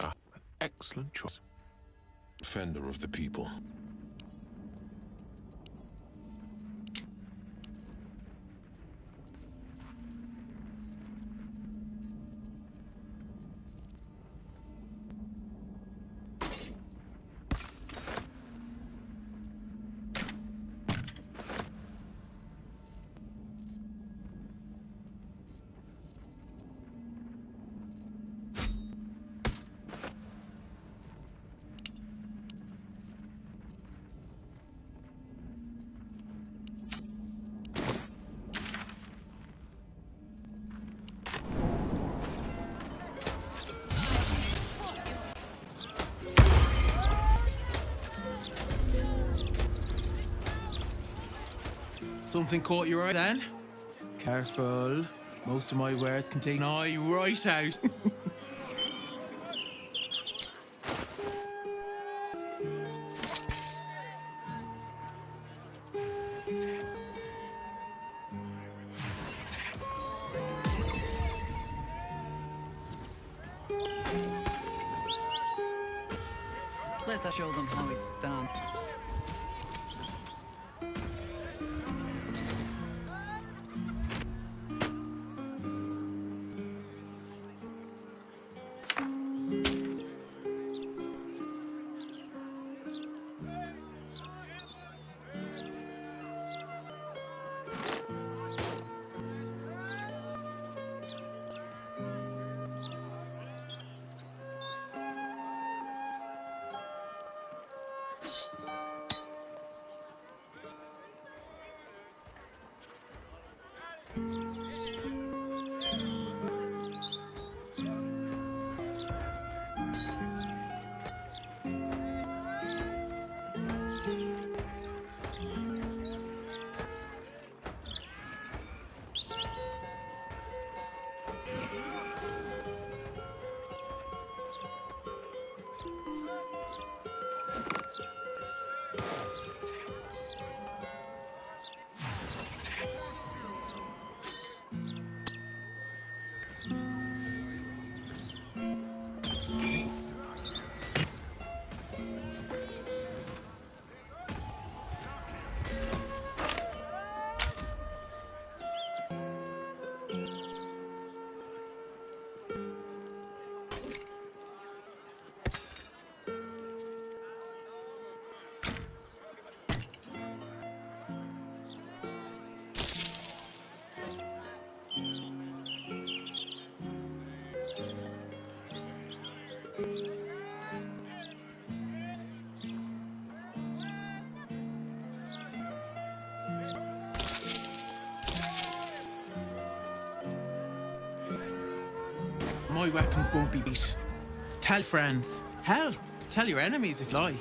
Ah, excellent choice. Defender of the people. Something caught your eye then? Careful. Most of my wares can take an eye right out. Let us show them how it's done. My weapons won't be beat. Tell friends. Hell, tell your enemies if you like.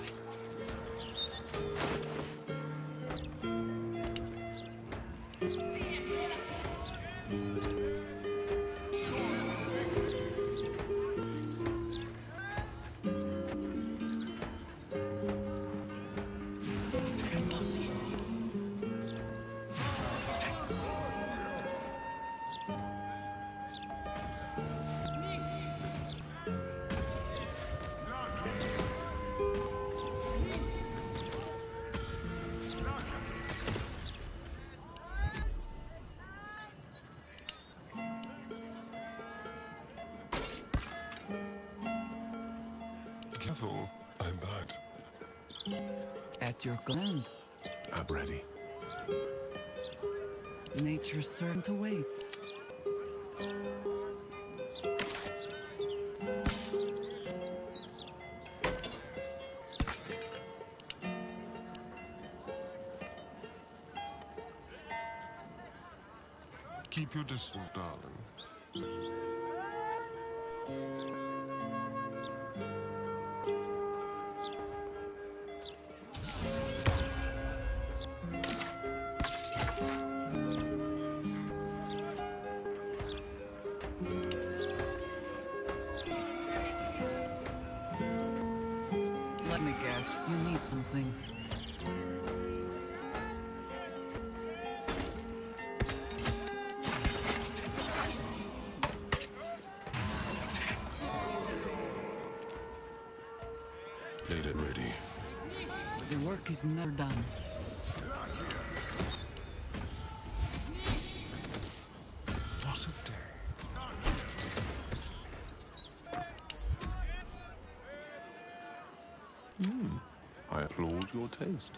Careful, I'm bad. At your command. I'm ready. Nature's servant awaits. Keep your distance, darling. Let me guess, you need something. Made it ready. The work is never done. What a day. I applaud your taste.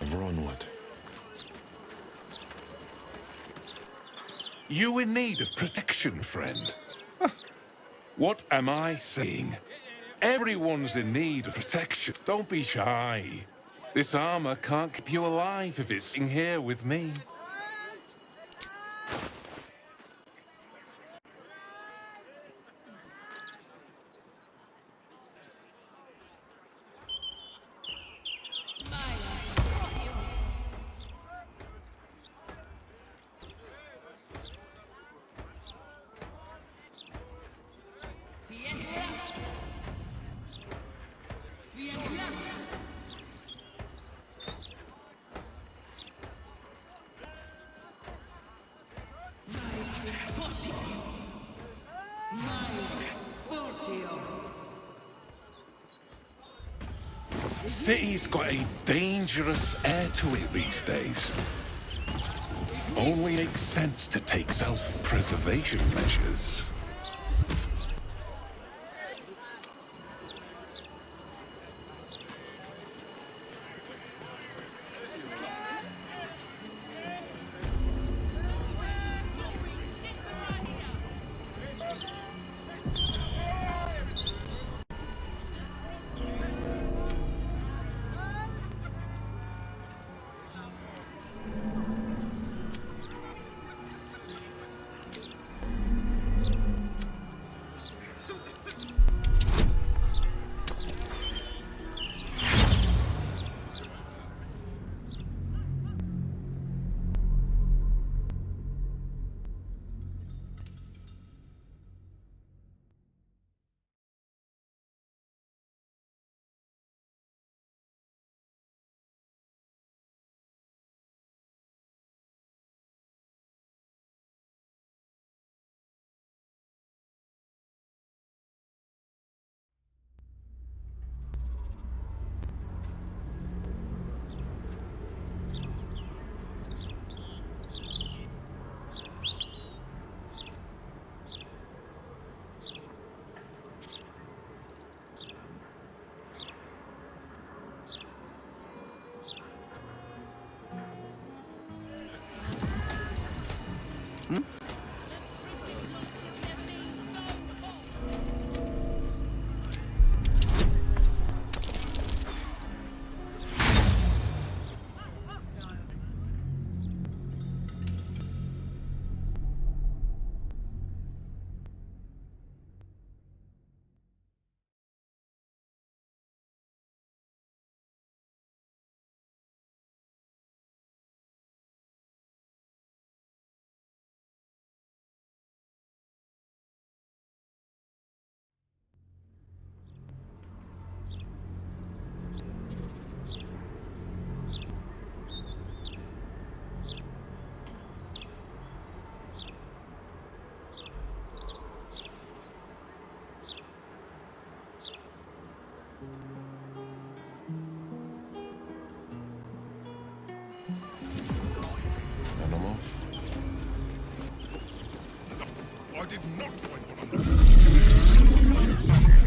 Ever onward. You in need of protection, friend? Huh. What am I saying? Everyone's in need of protection. Don't be shy. This armor can't keep you alive if it's sitting here with me. City's got a dangerous air to it these days. Only makes sense to take self-preservation measures.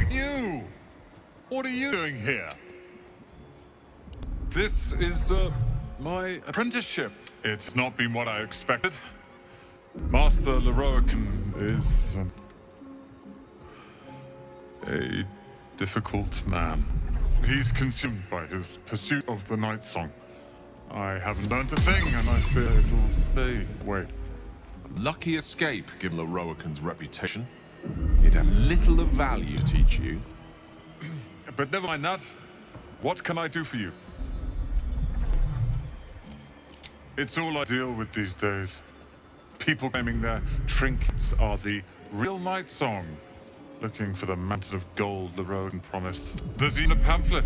You! What are you doing here? This is, my apprenticeship. It's not been what I expected. Master Leroican is a difficult man. He's consumed by his pursuit of the Night Song. I haven't learned a thing, and I fear it'll stay away. Lucky escape, given Leroican's reputation. It had little of value to teach you. But never mind that. What can I do for you? It's all I deal with these days. People claiming their trinkets are the real Night Song, looking for the mantle of gold Leroican promised. There's even a pamphlet.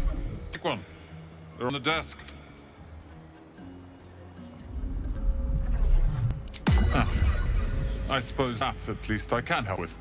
Take one. They're on the desk. I suppose that, at least, I can help with.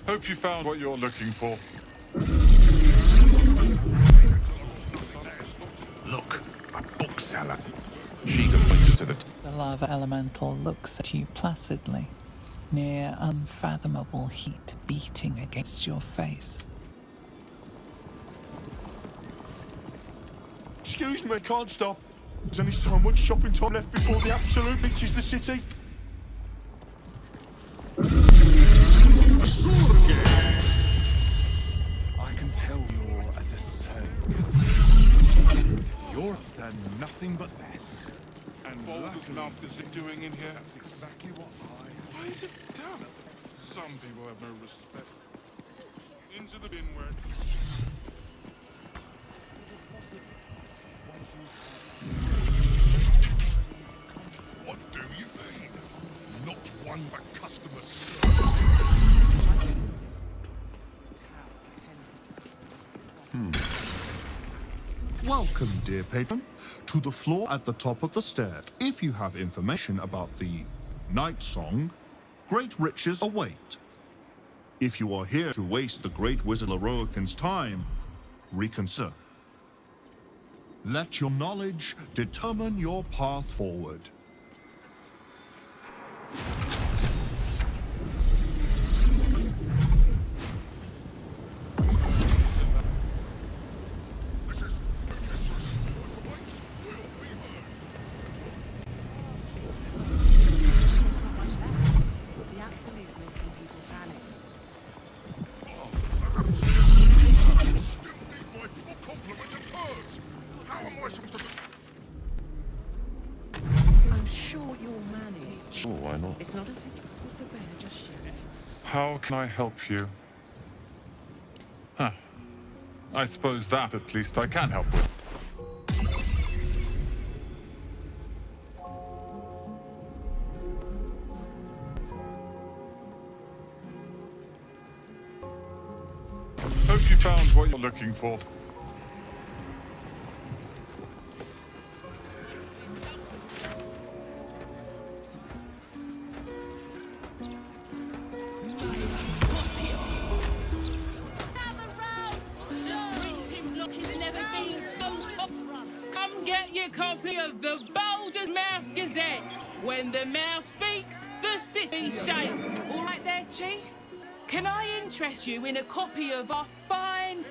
Hope you found what you're looking for. Look, a bookseller. She can point us at it. The lava elemental looks at you placidly, near unfathomable heat beating against your face. Excuse me, can't stop. There's only so much shopping time left before the absolute reaches the city. I can tell you're a discerning. You're after nothing but best. And Balder's enough is it doing in here? That's exactly what Why is it done? Some people have no respect. Into the bin where... What do you think? Not one for customer service. Welcome, dear patron, to the floor at the top of the stair. If you have information about the Night Song, great riches await. If you are here to waste the great wizard Leroican's time, reconsider. Let your knowledge determine your path forward. The absolute making people panic. I'm sure you'll manage. Sure, why not? It's not as if it was a bear just yet. How can I help you? Huh. I suppose that at least I can help with. Hope you found what you're looking for. Come get your copy of the Baldur's Mouth Gazette. When the mouth speaks, the city shakes. All right there, Chief? Can I interest you in a copy of our fine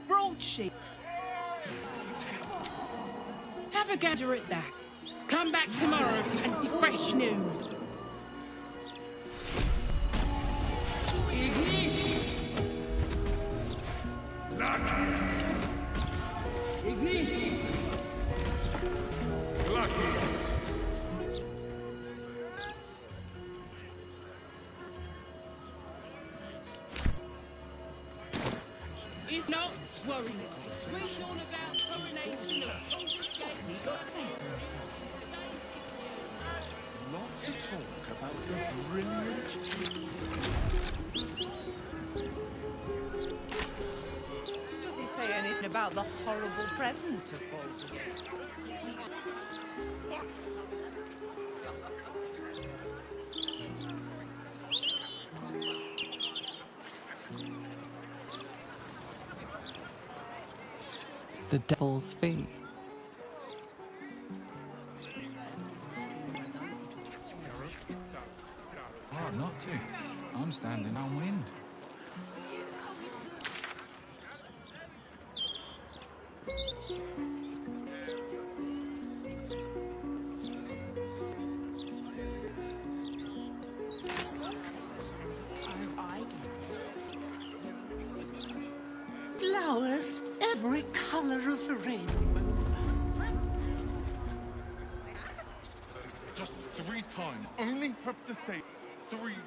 broadsheet? Have a gander at that. Come back tomorrow if you fancy fresh news. If not, worry not. Read all about coronation of Baldur's Gate. Lots of talk about the brilliant. Does he say anything about the horrible present of Baldur's Gate? The Devil's Fee. Hard not to. I'm standing downwind. Flowers, every color of the rainbow. Just 3 times. Only have to say 3 times.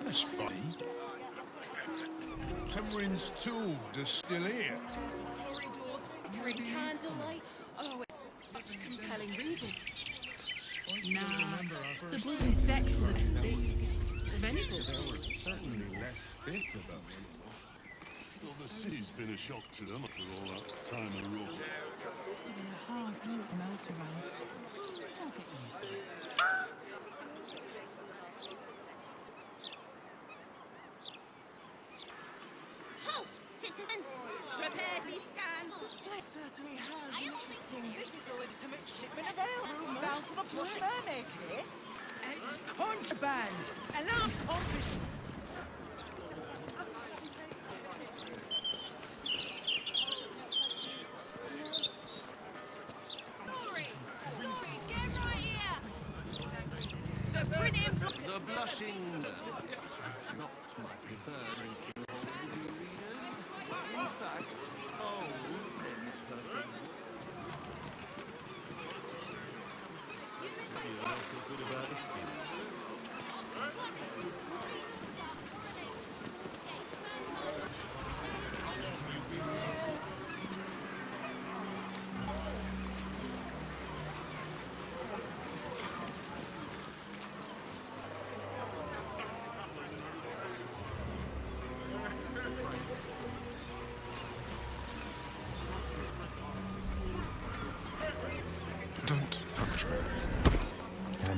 That's funny. Tamarin's tool is still here. Corridors, green candlelight. Oh, it's such compelling reading. Nah, the blood and sex were the best bits of any book. There were certainly less fit about them. Well, the city's been a shock to them after all that time of rule. It's been a hard route to melt around. I'll get used to it. Halt, citizen! Prepare to be scanned. This place certainly has interesting. This is a legitimate shipment of ale. Bound for the Blush Mermaid here. It's contraband! Alarm official! The blushing. Not my preferred drinking hole, dear readers. In fact, old and perfect. You don't feel good about this thing.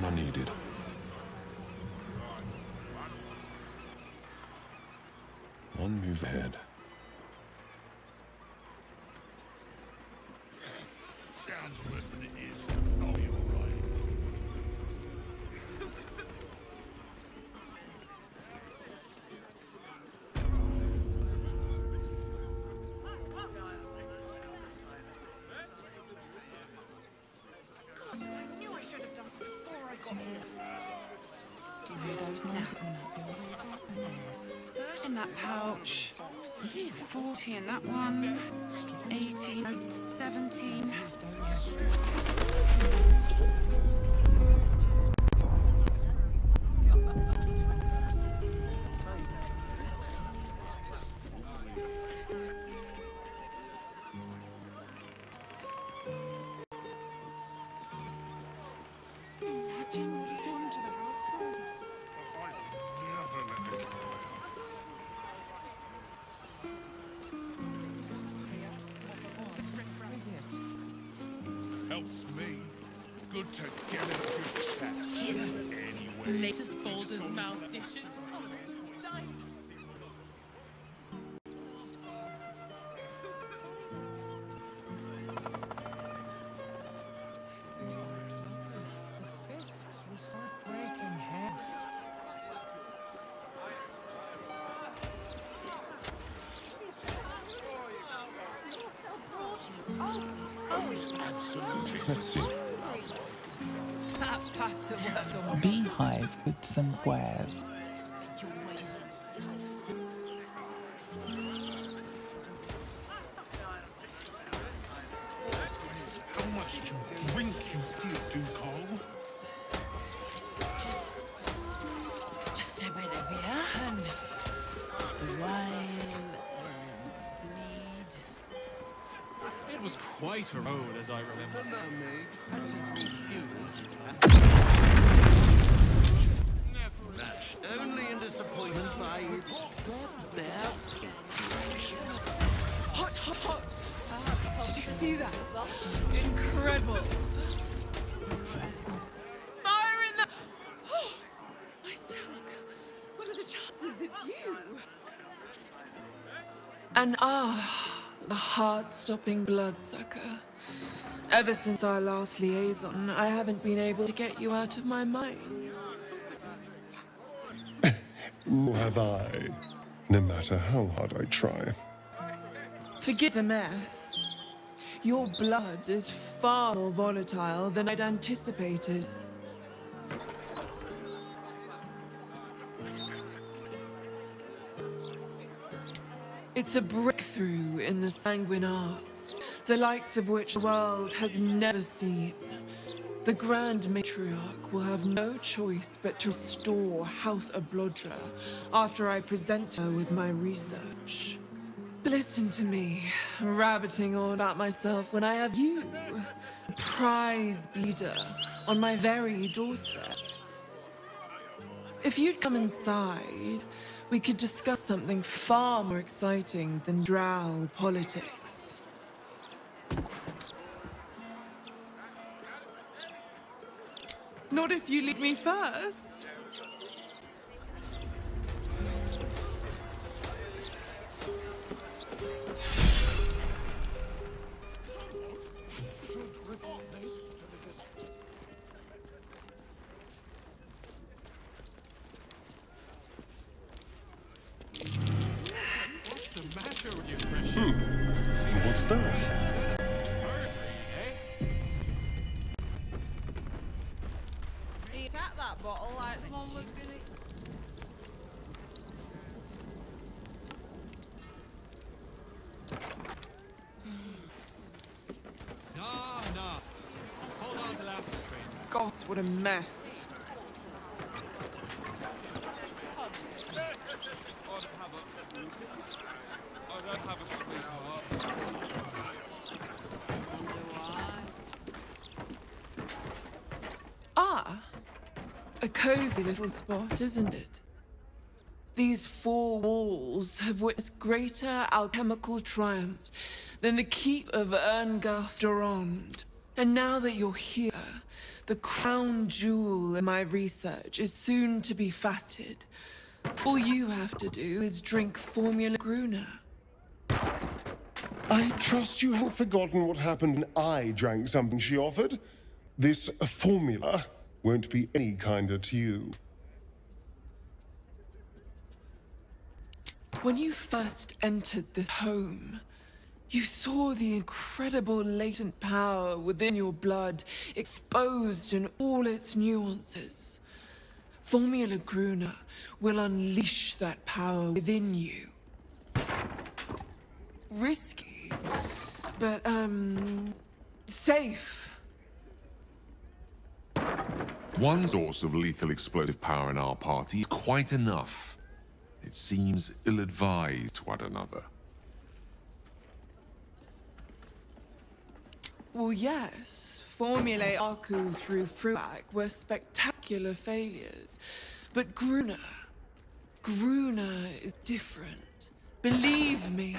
armor needed. One move ahead. Sounds worse than it is. Oh, you're right. God, I knew I should have done this before I got here. Do you hear those noises coming out the other In that pouch. 40 in that one. 18, no, 17. Imagine what you've done to the house, bro. Never let me go. Helps me. Good to get a good chat. Anyway. Latest Baldur's mouth dishes. The fists will start breaking heads. Let's see. That patter worked on Beehive with some wares. How much to drink, you dear Ducal? Just a bit of beer and wine and bleed. It was quite a road, as I remember. Match only in disappointment by its there. Hot, hot, hot. Did you see that? Incredible. Fire in the... Oh, my silk. What are the chances it's you? And the heart-stopping bloodsucker. Ever since our last liaison, I haven't been able to get you out of my mind. Nor have I, no matter how hard I try. Forgive the mess. Your blood is far more volatile than I'd anticipated. It's a breakthrough in the sanguine arts, the likes of which the world has never seen. The Grand Matriarch will have no choice but to restore House Ablodra after I present her with my research. Listen to me, rabbiting on about myself when I have you, a prize bleeder, on my very doorstep. If you'd come inside, we could discuss something far more exciting than drow politics. Not if you lead me first. Should report this to the Gazette. What's the matter with you, precious? What's that? He tapped that bottle like someone was gonna... Nah. Hold on till after the train. God, what a mess. A cozy little spot, isn't it? These four walls have witnessed greater alchemical triumphs than the keep of Erngarth Durand. And now that you're here, The crown jewel in my research is soon to be faceted. All you have to do is drink Formula Gruner. I trust you haven't forgotten what happened when I drank something she offered. This formula won't be any kinder to you. When you first entered this home, you saw the incredible latent power within your blood exposed in all its nuances. Formula Gruner will unleash that power within you. Risky, but, safe. One source of lethal explosive power in our party is quite enough. It seems ill-advised to add another. Well, yes. Formulae Aku through Fruak were spectacular failures. But Gruner is different. Believe me.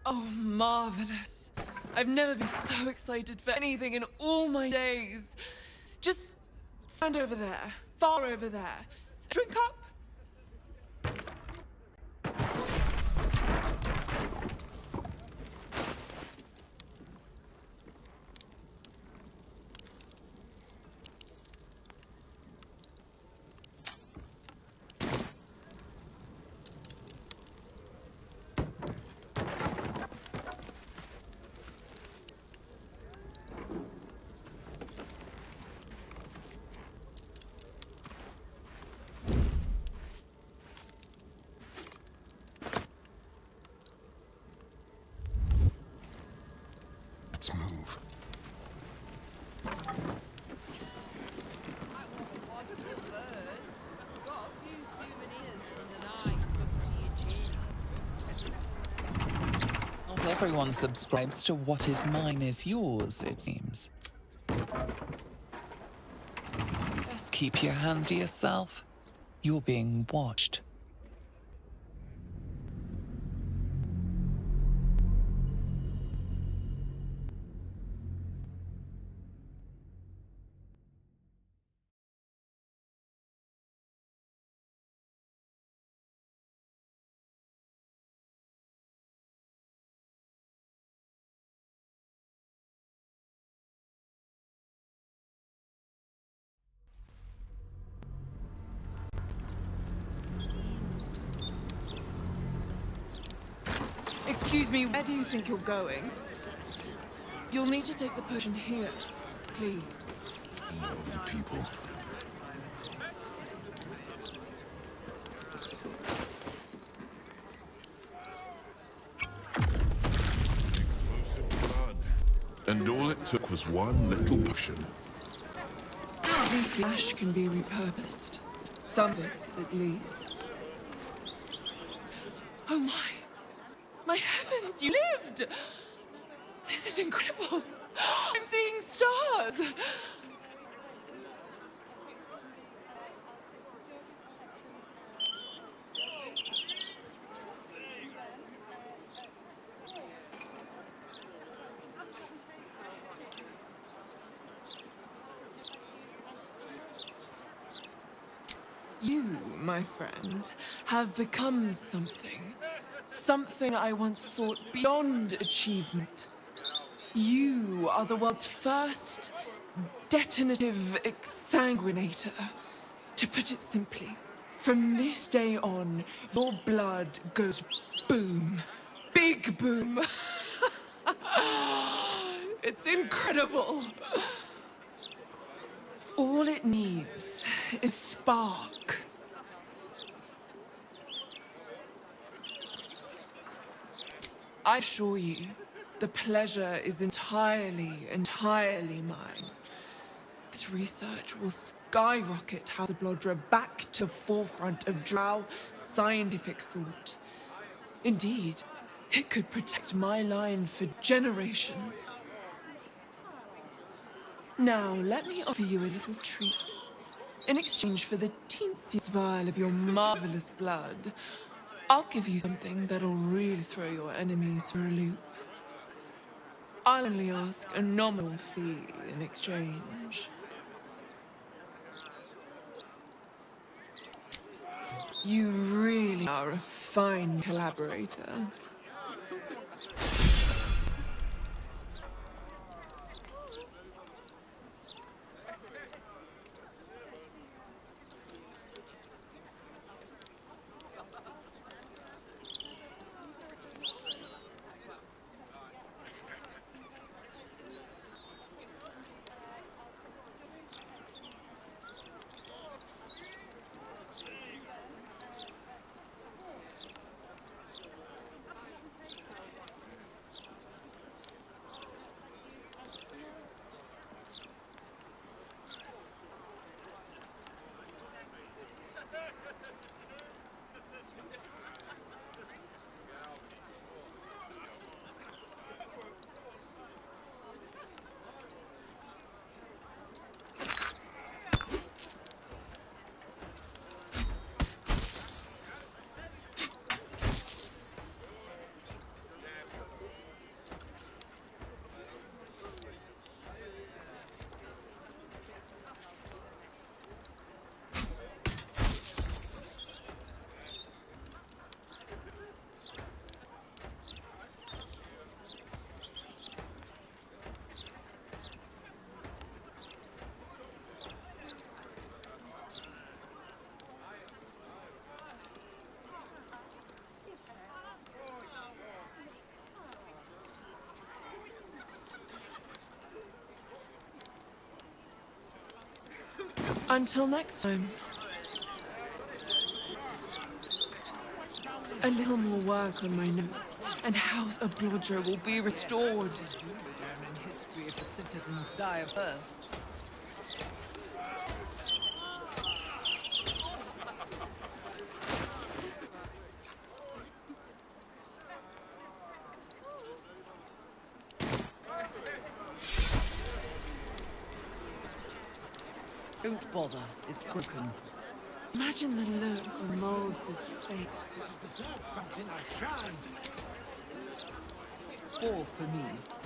Oh, marvelous. I've never been so excited for anything in all my days. Just stand over there, far over there. Drink up. Let's move. Not everyone subscribes to what is mine is yours, it seems. Just keep your hands to yourself. You're being watched. Excuse me, where do you think you're going? You'll need to take the potion here, please. Of the people. And all it took was one little potion. Every flash can be repurposed. Some of it, at least. Oh my! My heavens, you lived! This is incredible! I'm seeing stars! You, my friend, have become something. Something I once thought beyond achievement. You are the world's first detonative exsanguinator. To put it simply, from this day on, your blood goes boom. Big boom. It's incredible. All it needs is spark. I assure you, the pleasure is entirely mine. This research will skyrocket House of Baldur back to the forefront of Drow scientific thought. Indeed, it could protect my line for generations. Now, let me offer you a little treat. In exchange for the teensiest vial of your marvelous blood, I'll give you something that'll really throw your enemies for a loop. I'll only ask a nominal fee in exchange. You really are a fine collaborator. Until next time. A little more work on my notes, and House Oblodger will be restored. In history if the citizens die of thirst. Don't bother, it's broken. Imagine the look on Molds' face. Fourth for me.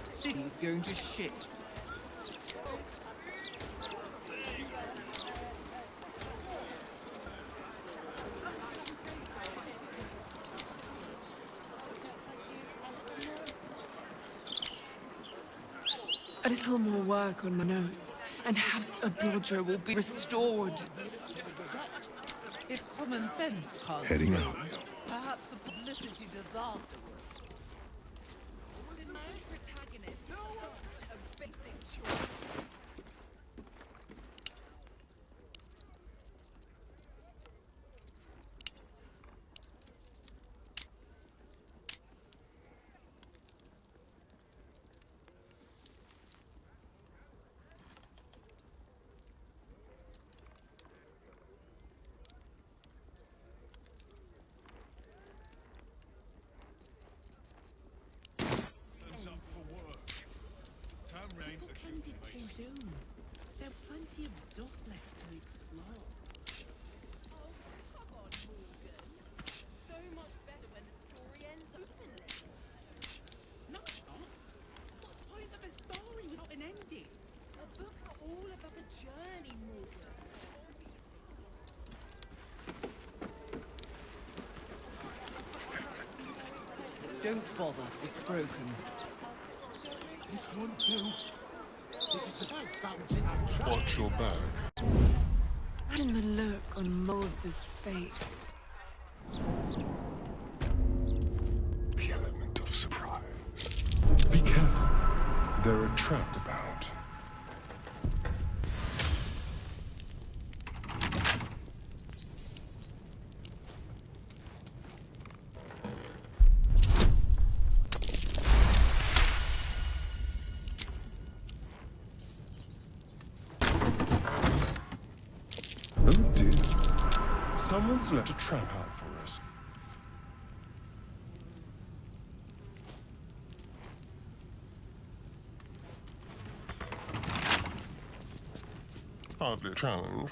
City's going to shit. A little more work on my notes, and House Oblodger will be restored. If common sense can't Heading swing, out. perhaps a publicity disaster would. The main protagonist, such a basic choice. People ended too soon. There's plenty of dust left to explore. Oh, come on, Morgan. So much better when the story ends openly. No, it's not. What's the point of a story without an ending? A book's all about the journey, Morgan. Don't bother, it's broken. This one too. This is the third fountain I've tried. Watch your back. Imagine the look on Molds' face. The element of surprise. Be careful. There are traps about. Oh dear. Someone's let a trap out for us. Hardly a challenge.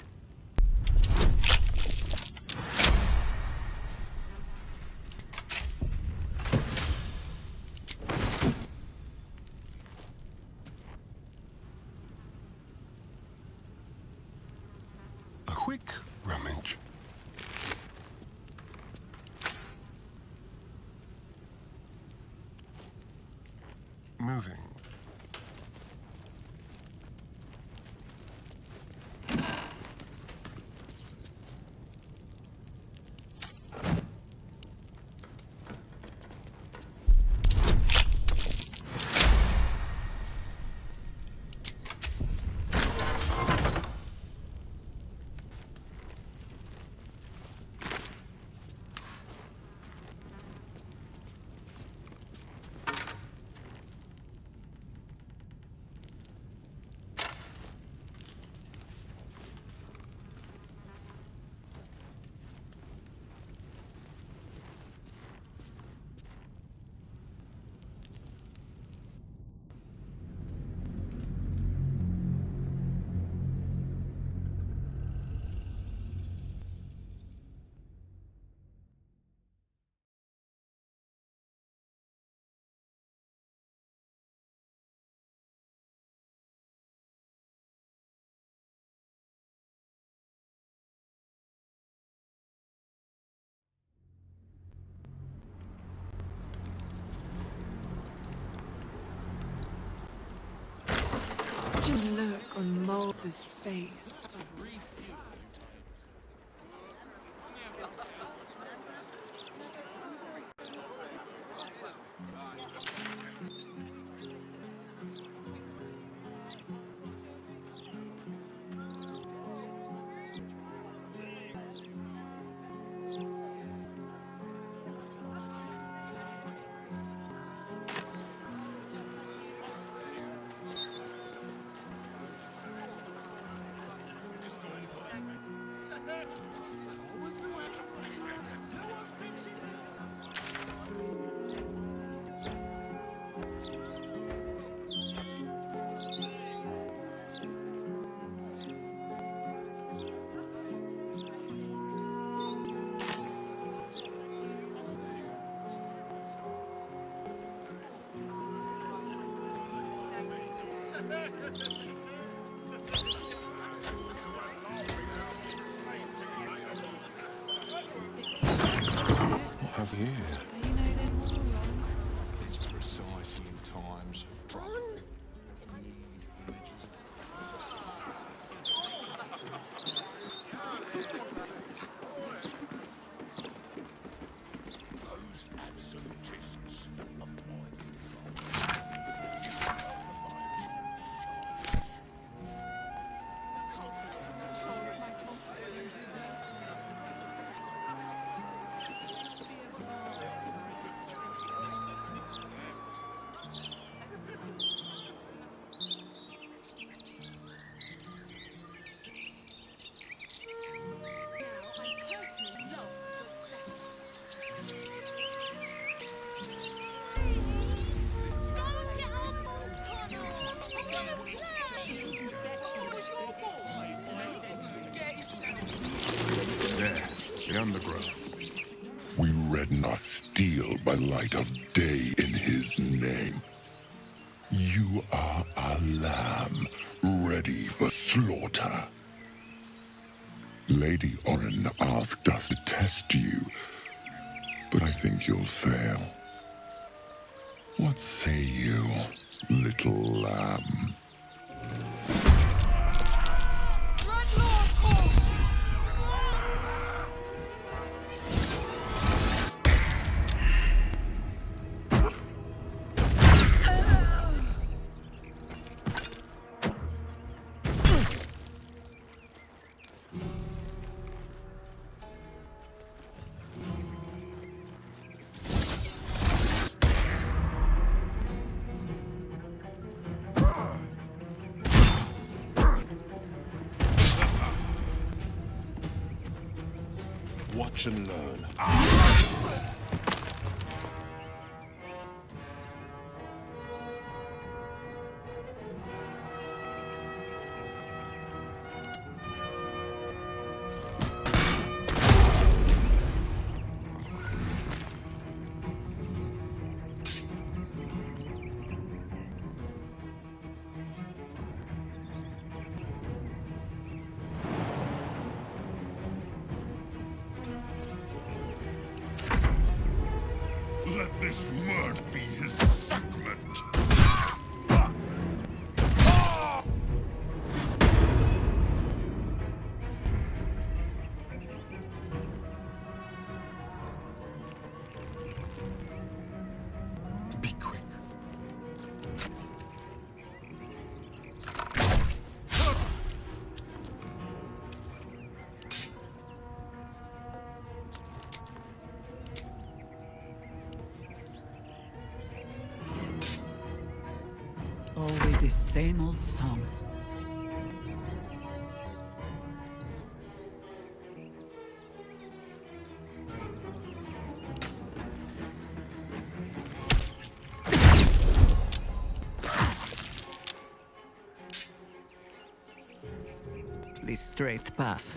moving. The look on Moses' face. What have you here? It's precisely in times of trouble. Those absolutists of mind There, the undergrowth. We redden our steel by light of day in his name. You are a lamb, ready for slaughter. Lady Oren asked us to test you, but I think you'll fail. What say you, little lamb? Watch and learn. Let this murder be his sacrament. always the same old song. The straight path.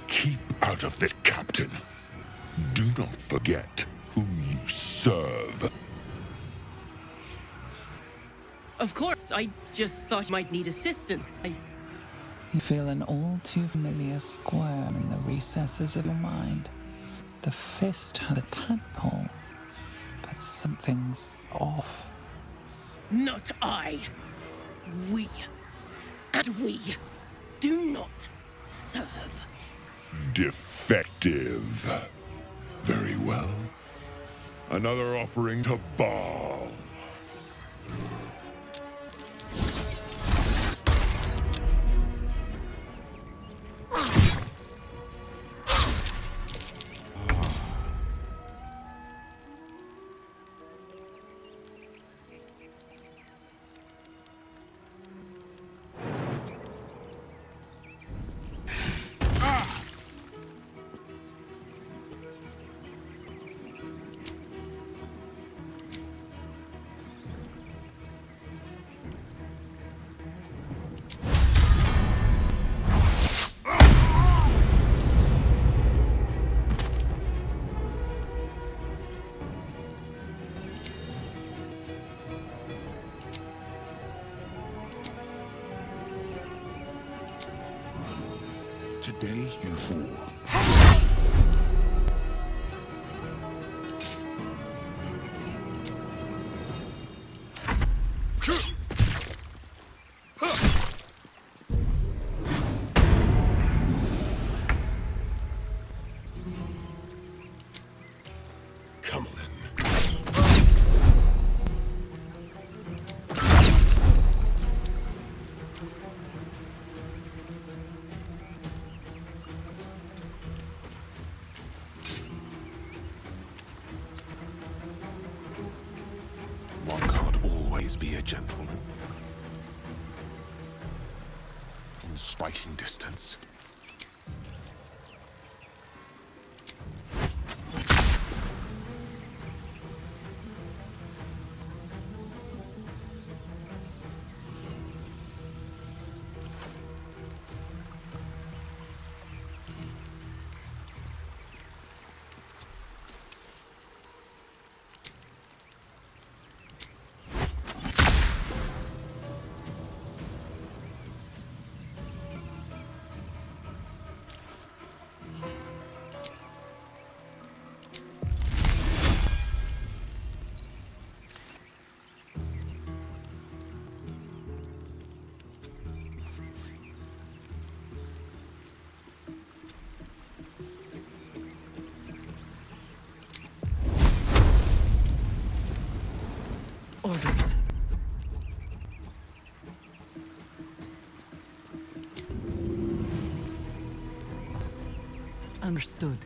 Keep out of this, Captain. Do not forget who you serve. Of course, I just thought you might need assistance. You feel an all too familiar squirm in the recesses of your mind. The fist had a tadpole, but something's off. Not I. We. And we do not serve. Defective. Very well. Another offering to Baal. Today you fall. Come on. One can't always be a gentleman. In striking distance. Orders. Understood.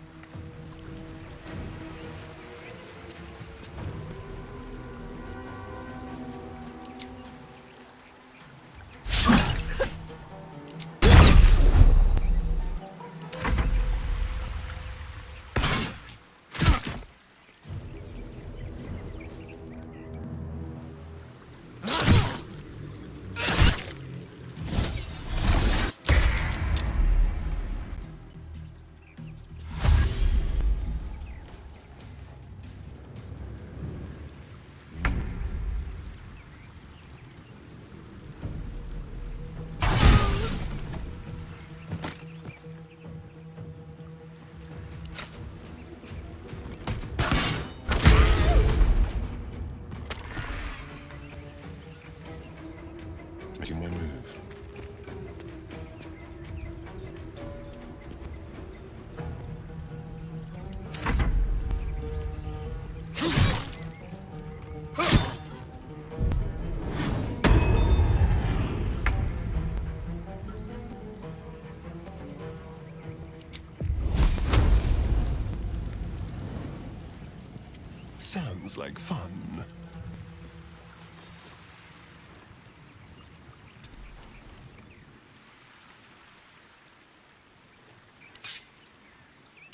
Sounds like fun.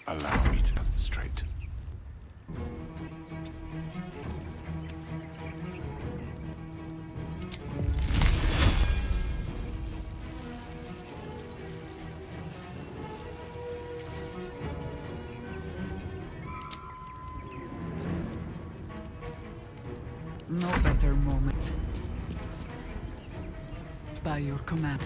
Allow me to demonstrate. No better moment. By your command.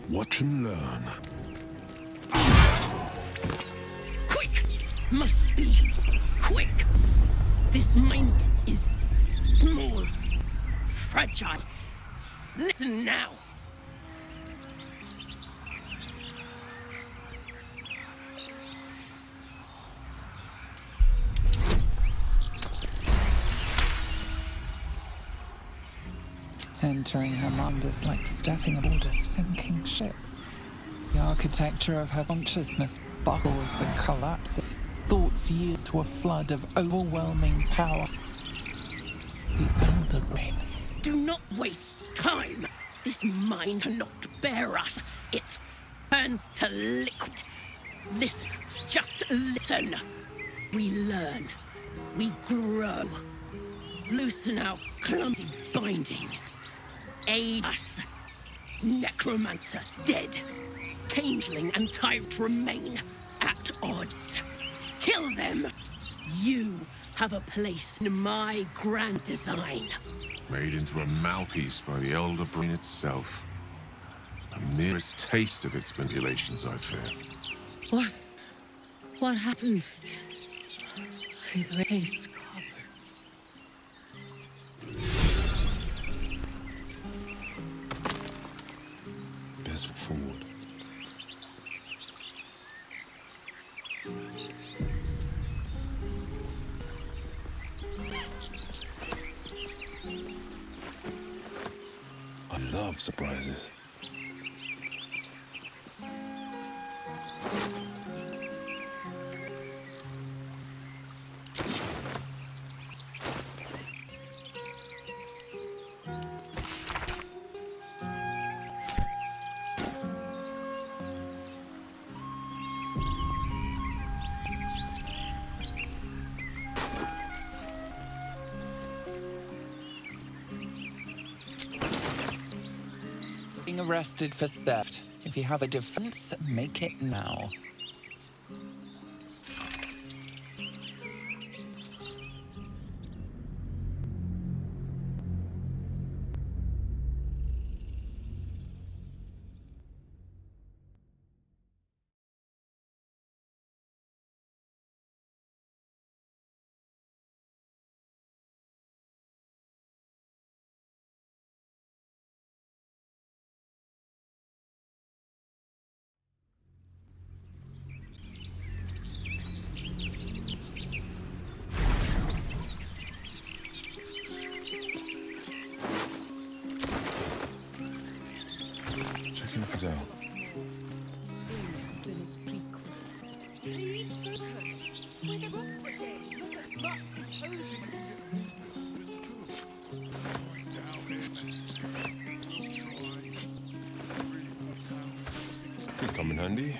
Watch and learn. Quick! Must be quick! This mind is small, fragile. Listen now! Entering her mind is like stepping aboard a sinking ship. The architecture of her consciousness buckles and collapses. Thoughts yield to a flood of overwhelming power. The elder brain. Do not waste time! This mind cannot bear us. It turns to liquid. Listen, just listen. We learn. We grow. Loosen our clumsy bindings. Aid us. Necromancer dead. Changeling and tyrant remain at odds. Kill them. You have a place in my grand design. Made into a mouthpiece by the Elder Brain itself. The merest taste of its manipulations, I fear. What happened? I don't taste copper. Best foot forward. I love surprises. Being arrested for theft. If you have a defense, make it now. Checking things out. And its prequels. Please focus. We're the rock brigade, not a smart symposium. Could come in handy.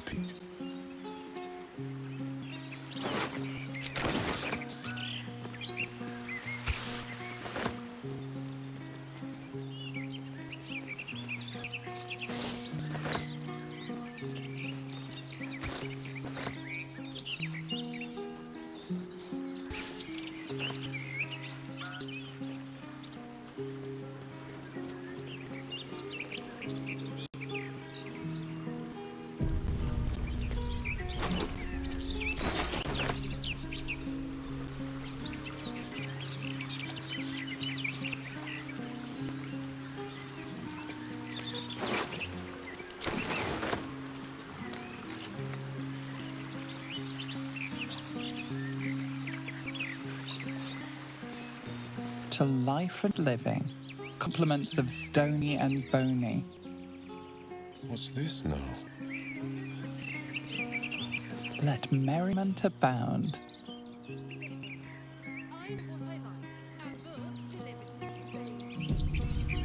peek. To life and living, compliments of Stony and Bony. What's this now? Let merriment abound.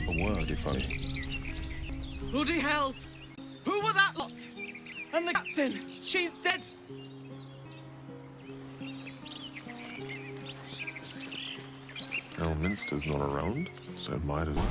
A word, if I may. Bloody hells! Who were that lot? And the captain, she's dead! Elminster's not around, so might as well.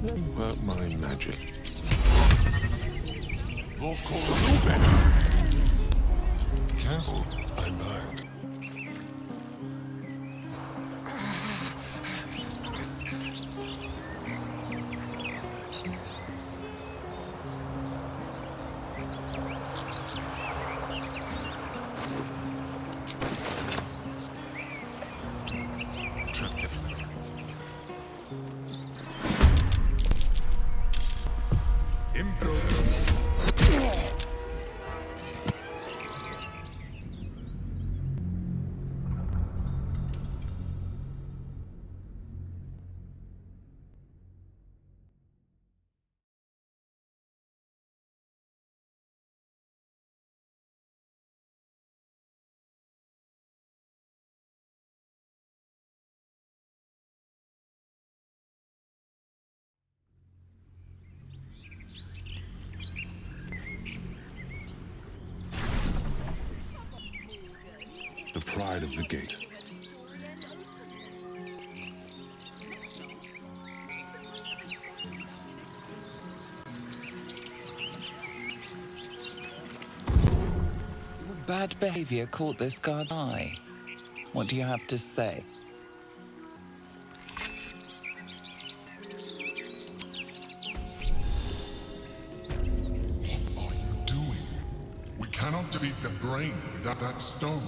Won't hurt my magic. Careful, I lied. Tread carefully. The pride of the gate. Your bad behavior caught this guard's eye. What do you have to say? What are you doing? We cannot defeat the brain without that stone.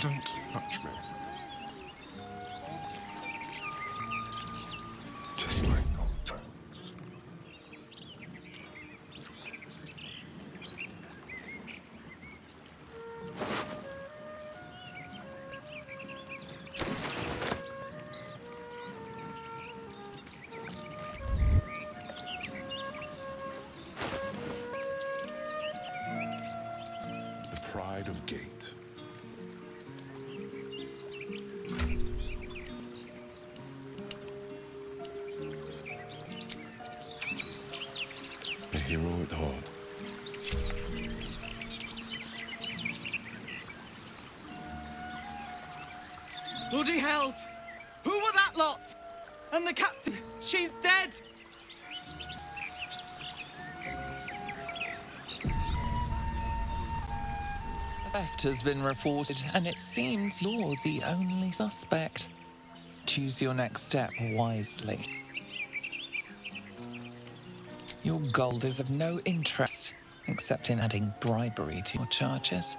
Don't touch me. Just like old times. The pride of gate. A hero at heart. Bloody hells! Who were that lot? And the captain, she's dead! Theft has been reported, and it seems you're the only suspect. Choose your next step wisely. Your gold is of no interest, except in adding bribery to your charges.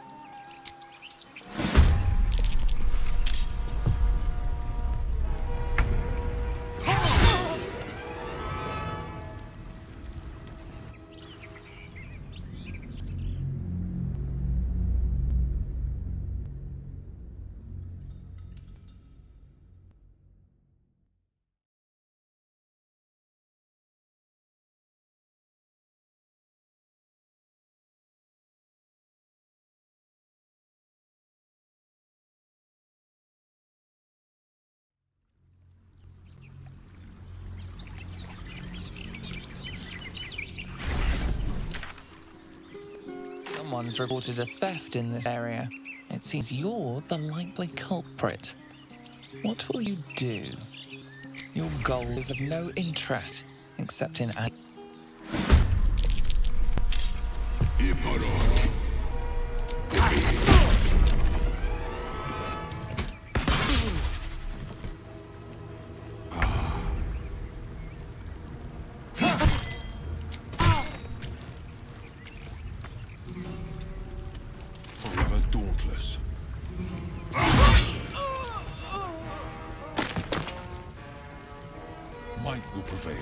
Someone's reported a theft in this area. It seems you're the likely culprit. What will you do? Your gold is of no interest, except in adding... Forever dauntless. Might will prevail.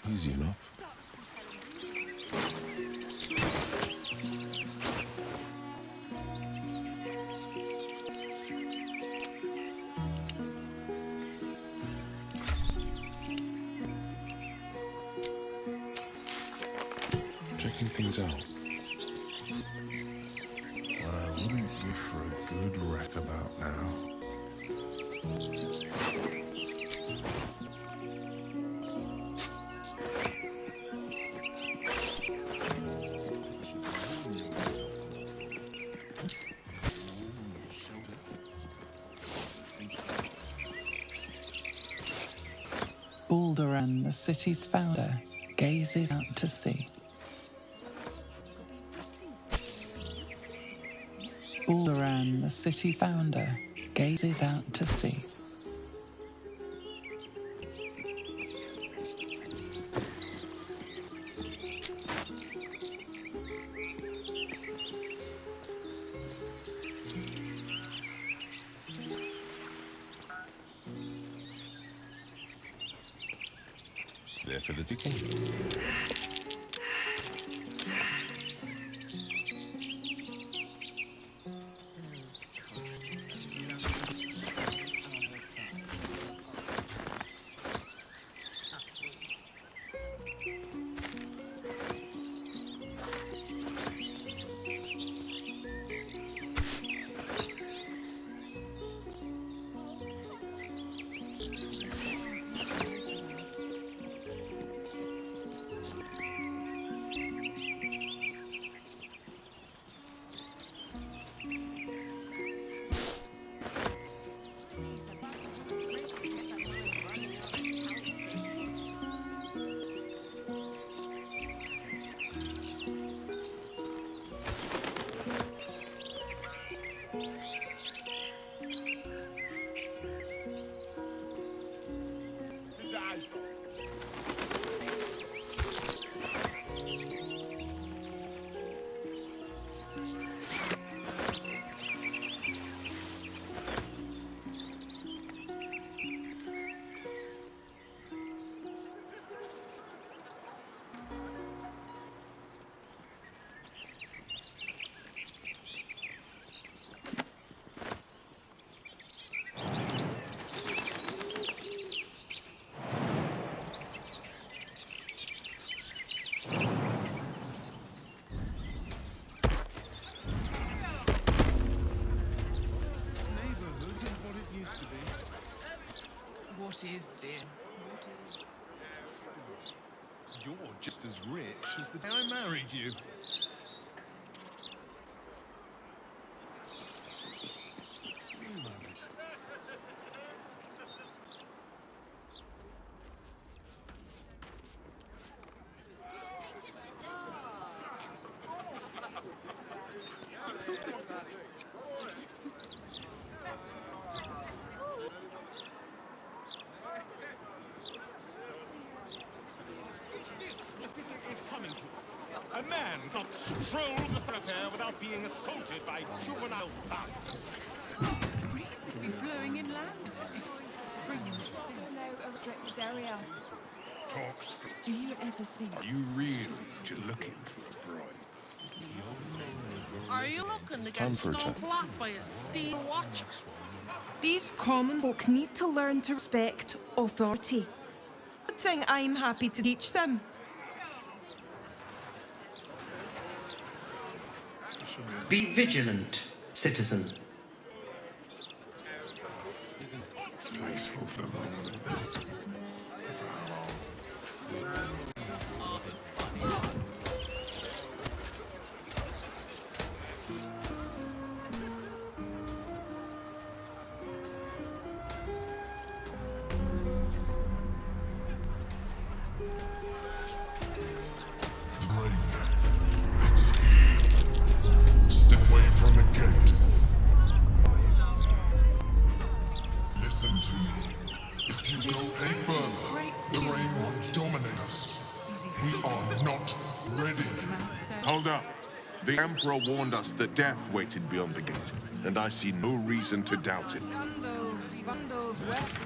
Easy enough. Checking things out. What I wouldn't give for a good wreck about now. Baldur, the city's founder, gazes out to sea. Baldur, the city's founder, gazes out to sea. There for the ticking. What is, dear? What is? You're just as rich as the day I married you. A man cannot stroll the thoroughfare without being assaulted by juvenile thugs. The breeze must be blowing inland. No, a restricted area. Talk straight. Do you ever think? Are you really just looking for a bribe? Are you looking to Time get for a stone chat. flat by a steel watch? These common folk need to learn to respect authority. Good thing I'm happy to teach them. Be vigilant, citizen. Peaceful for the moment. For how long? Stay away from the gate. Listen to me. If you go any further, the rain will dominate us. We are not ready. Hold up. The Emperor warned us that death waited beyond the gate, and I see no reason to doubt it. Vandals, west.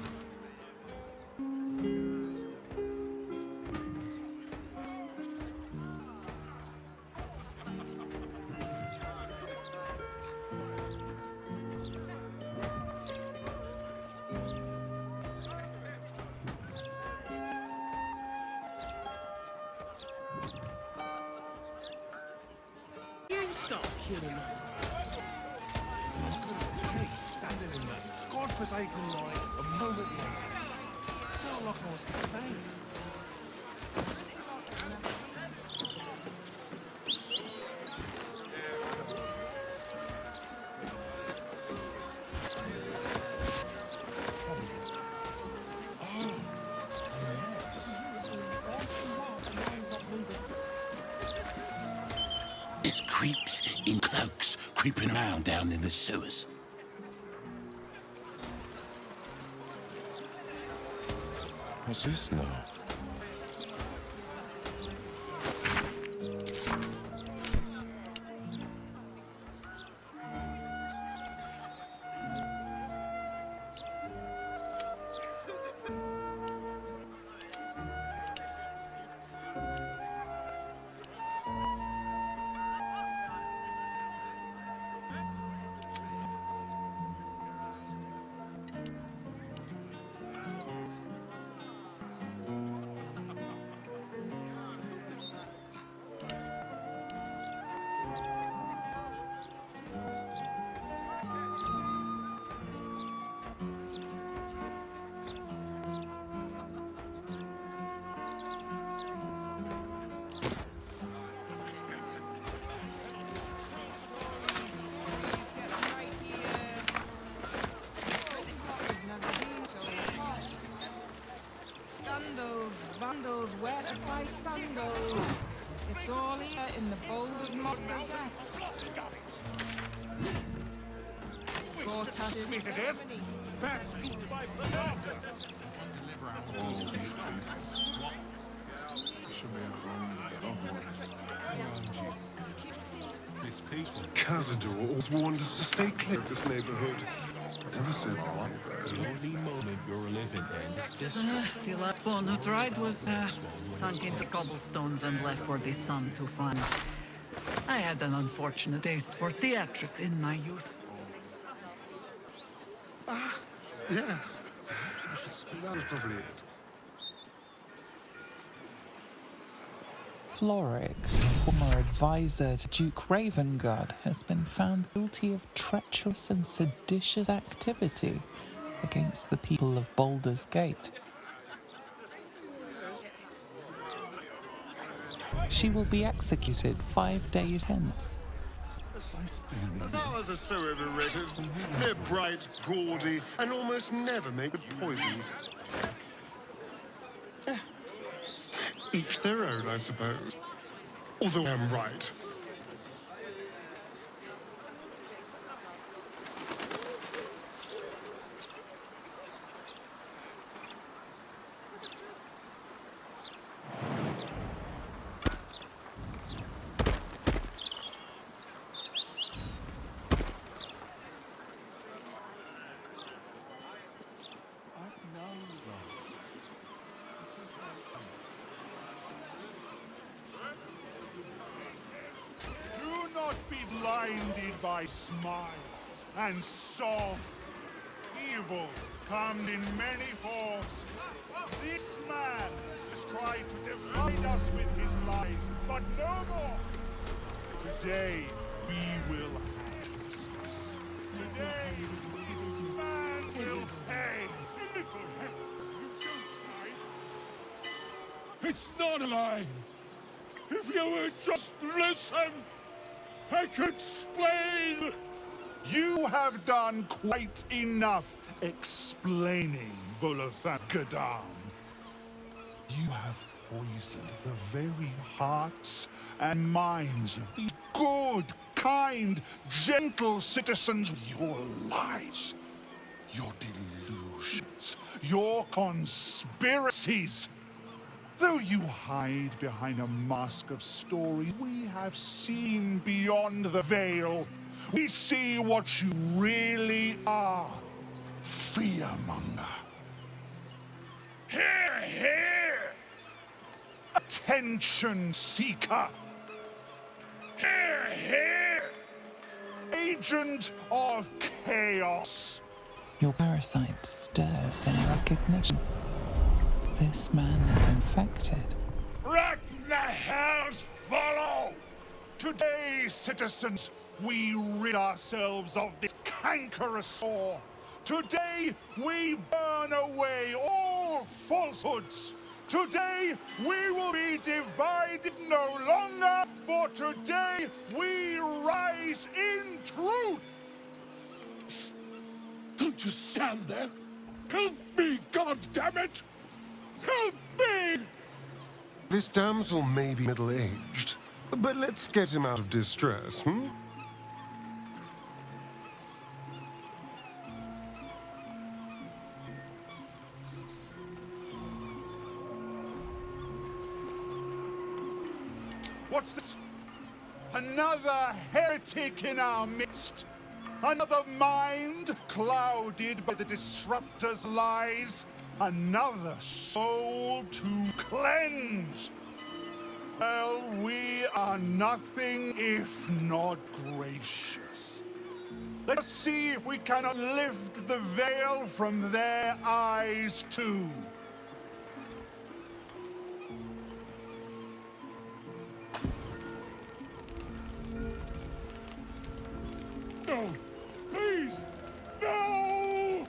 You stop killing them. I couldn't take standing in that godforsaken light a moment longer. Felt like I was going to faint. There's creeps in cloaks creeping around down in the sewers. What's this now? Vandals, where to buy sandals? It's all here in the Boulders Mob Gazette. Me to death? Perhaps by All these people. Should be at home with their loved ones. Around you. It's peaceful. Cazador always warned us to stay clear of this neighborhood. Never said why. The only moment you're living in is this. The last one who tried was sunk into cobblestones and left for the sun to find. I had an unfortunate taste for theatrics in my youth. Yes. That was probably it. Floric, former advisor to Duke Ravengard, has been found guilty of treacherous and seditious activity against the people of Baldur's Gate. She will be executed 5 days hence. Flowers are so overrated. They're bright, gaudy, and almost never make good poisons. Each their own, I suppose. Although I'm right. Do not be blinded by smiles and soft. Evil comes in many forms. This man has tried to divide us with his lies, but no more. Today we will have justice. Today this man will pay. It's not a lie. If you would just listen, I could explain. You have done quite enough explaining, Volothan Gadam. You have poisoned the very hearts and minds of these good, kind, gentle citizens with your lies, your delusions, your conspiracies. Though you hide behind a mask of stories, we have seen beyond the veil. We see what you really are. Fearmonger. Hear, hear! Attention seeker. Hear, hear! Agent of chaos. Your parasite stirs in recognition. This man is infected. Let the hells follow! Today, citizens, we rid ourselves of this cankerous sore. Today, we burn away all falsehoods. Today, we will be divided no longer, for today, we rise in truth. Psst. Don't just stand there. Help me, goddammit! Help me! This damsel may be middle-aged, but let's get him out of distress, hmm? What's this? Another heretic in our midst. Another mind clouded by the disruptor's lies. Another soul to cleanse. Well, we are nothing if not gracious. Let us see if we cannot lift the veil from their eyes too. No! Please! No!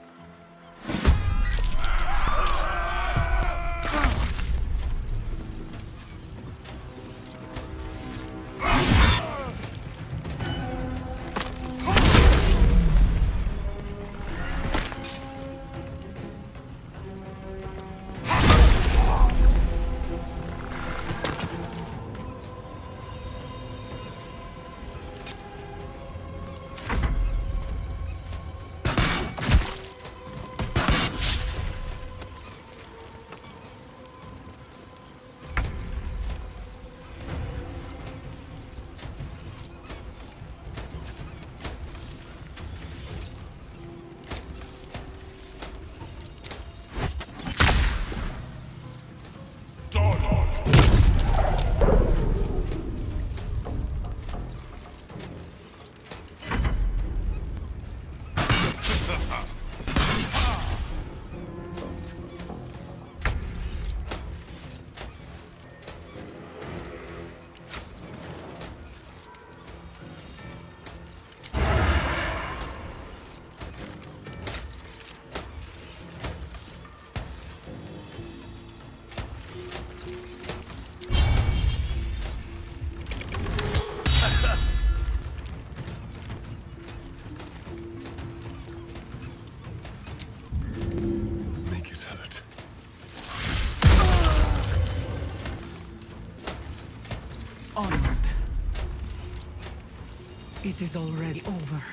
It is already over.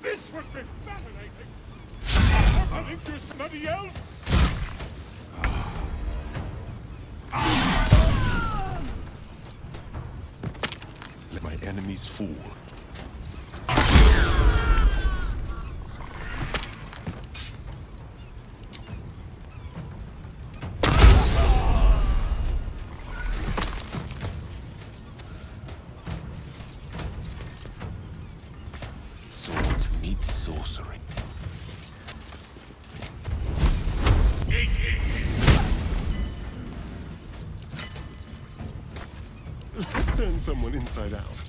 This would be fascinating. I'm running to somebody else. Let my enemies fall. Swords meet sorcery. Turn someone inside out.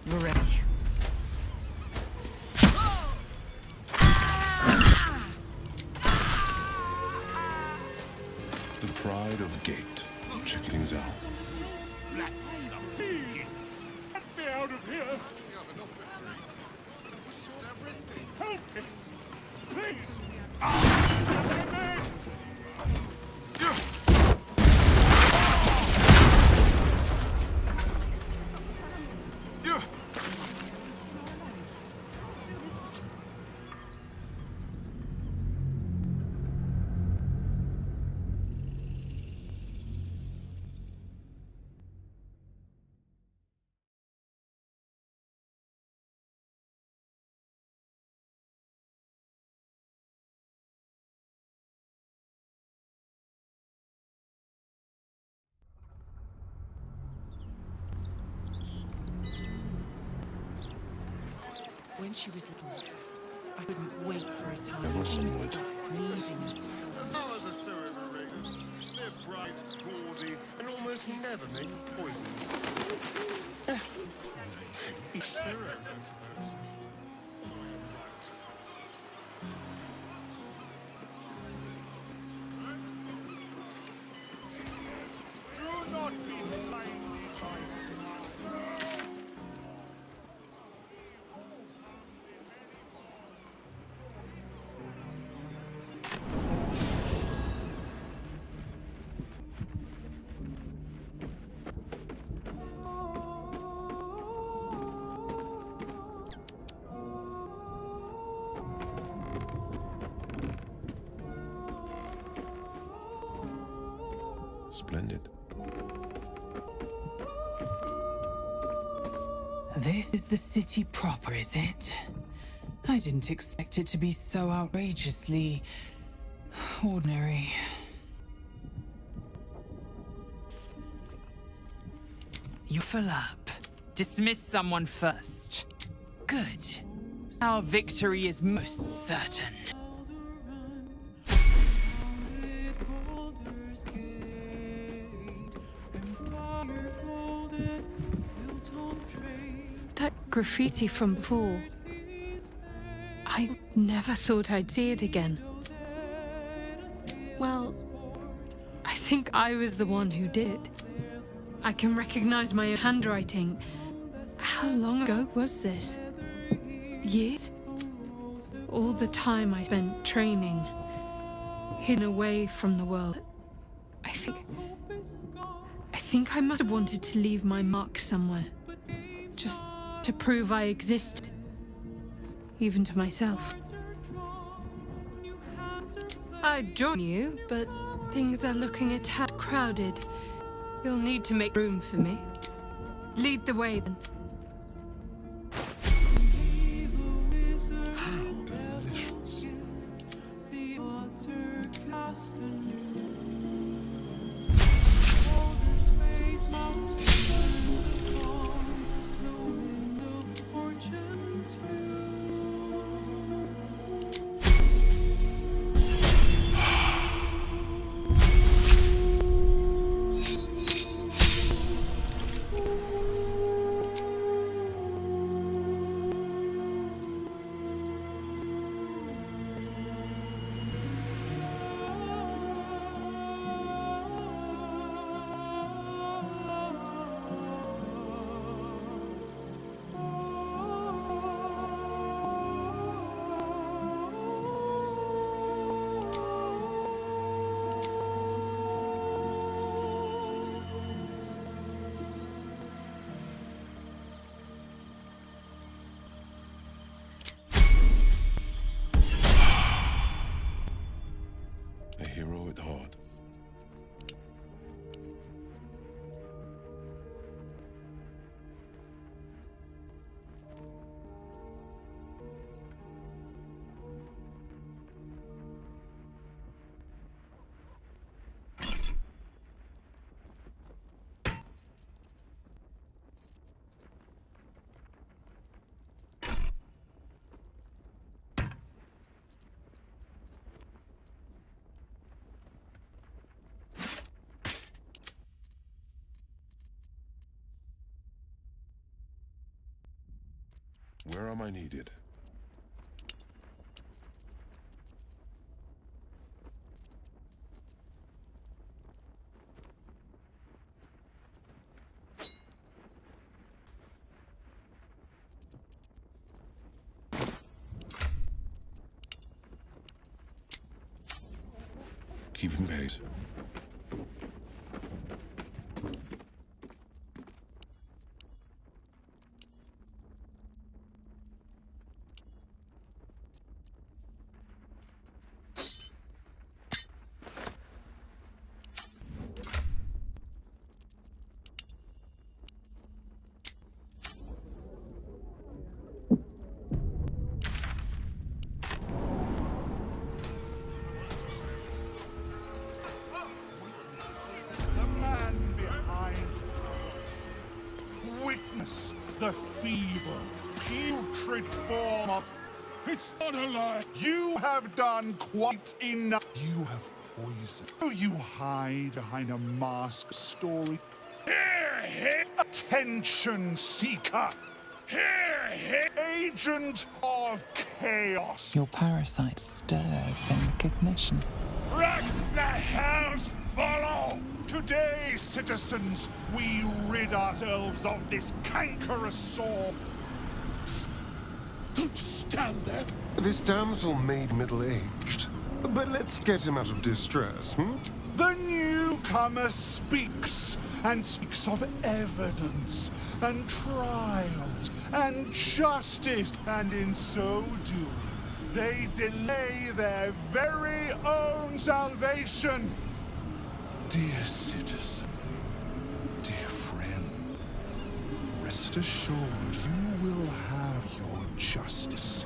We're ready. The pride of Gate. Check things out. Black stuff. Please, get me out of here. Help me. Please. When she was little, I couldn't wait for a time Never when she would onward. stop needing us. Flowers are so overrated. They're bright, gaudy, and almost never make poisons. Each their own, I suppose. Do not be blinded by smart. Splendid. This is the city proper, is it? I didn't expect it to be so outrageously ordinary. You fill up. Dismiss someone first. Good. Our victory is most certain. That graffiti from before. I never thought I'd see it again. Well, I think I was the one who did it. I can recognize my own handwriting. How long ago was this? Years? All the time I spent training, hidden away from the world. I think I must have wanted to leave my mark somewhere. Just to prove I existed. Even to myself. I'd join you, but things are looking a tad crowded. You'll need to make room for me. Lead the way, then. How delicious. Where am I needed? Keeping pace. The man behind. Witness the feeble, putrid form of... It's not a lie. You have done quite enough. You have poisoned. Do you hide behind a masked story? Here, here. Attention seeker. Here, here. Agent of chaos. Your parasite stirs in recognition. Let the hells follow! Today, citizens, we rid ourselves of this cankerous sore. Don't stand there. This damsel may be middle-aged, but let's get him out of distress, The newcomer speaks, and speaks of evidence, and trials, and justice, and in so doing, they delay their very own salvation. Dear citizen, dear friend, rest assured you will have your justice.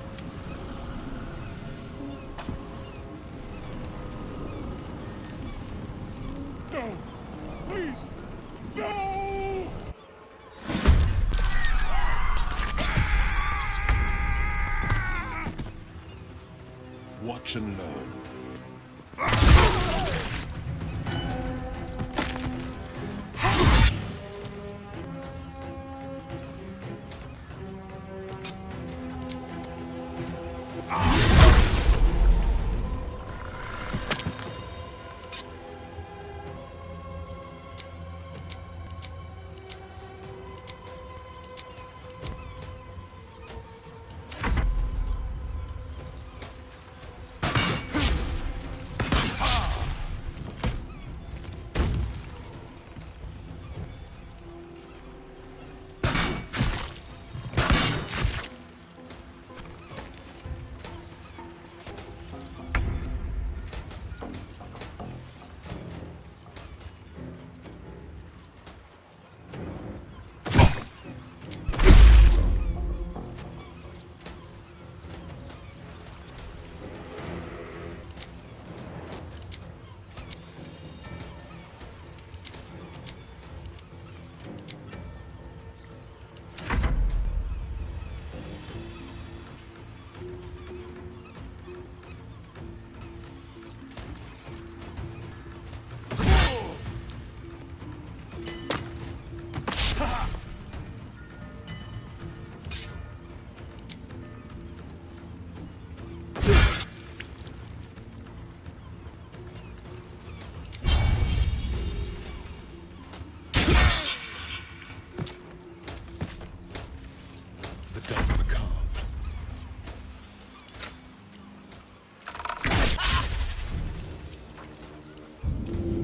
No! Please! No! Watch and learn.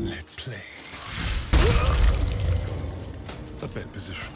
Let's play. A bed position.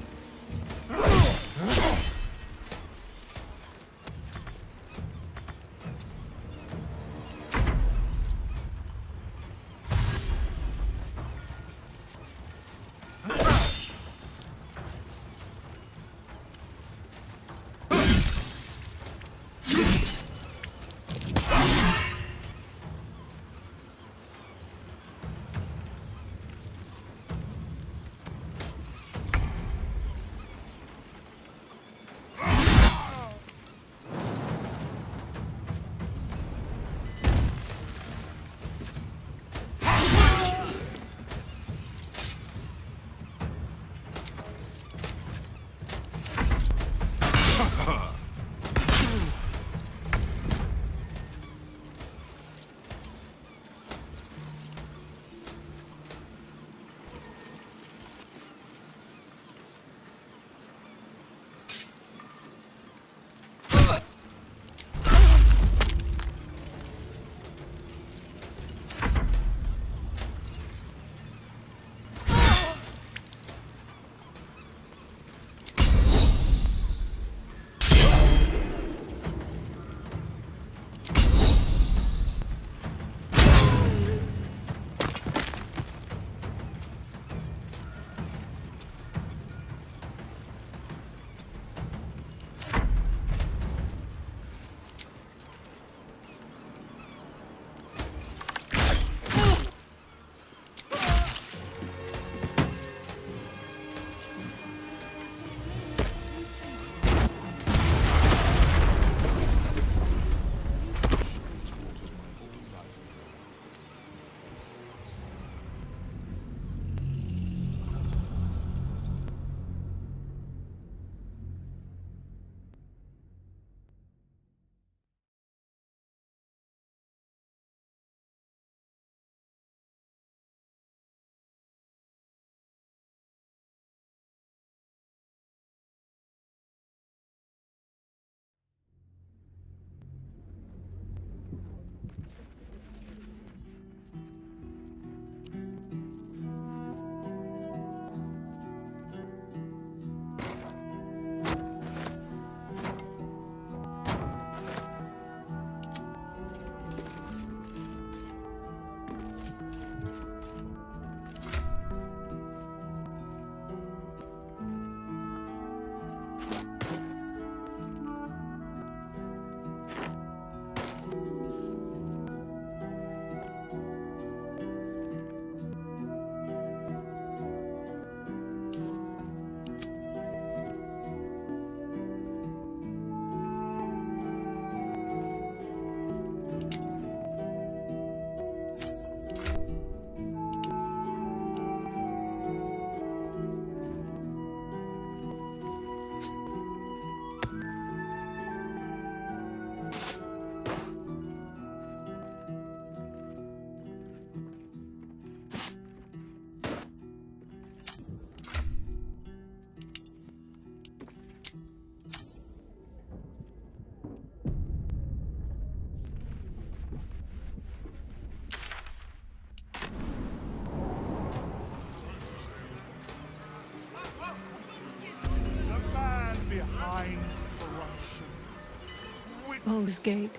Baldur's Gate.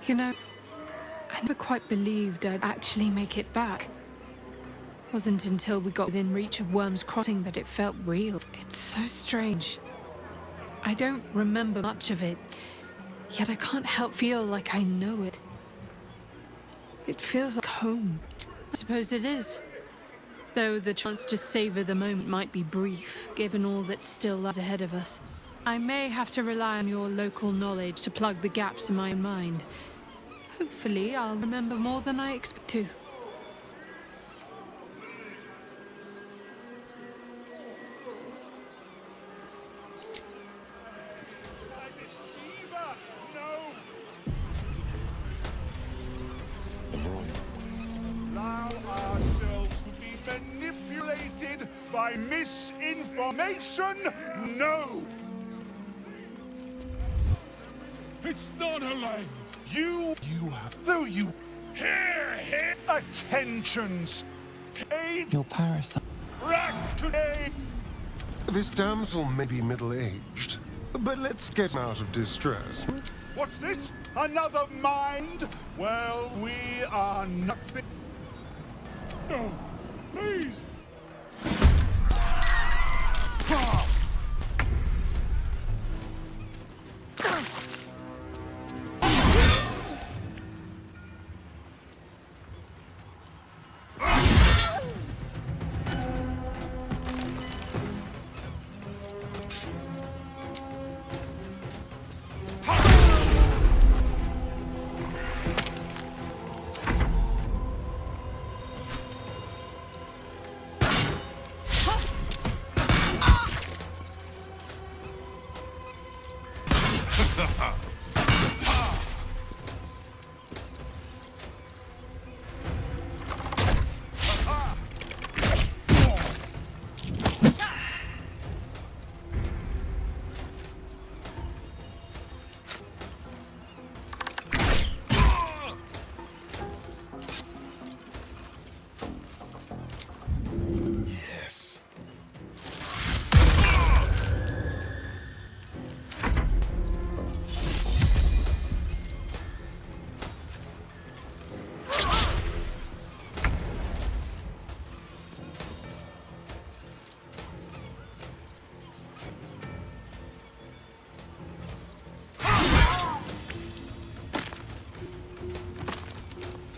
You know, I never quite believed I'd actually make it back. Wasn't until we got within reach of Worm's Crossing that it felt real. It's so strange. I don't remember much of it, yet I can't help feel like I know it. It feels like home. I suppose it is. Though the chance to savor the moment might be brief, given all that still lies ahead of us. I may have to rely on your local knowledge to plug the gaps in my own mind. Hopefully, I'll remember more than I expect to. Allow ourselves to be manipulated by misinformation? No! It's not a lie. You have, though you... Here! Attention! Your parasite. Rack today! This damsel may be middle-aged, but let's get out of distress. What's this? Another mind? Well, we are nothing. No, please!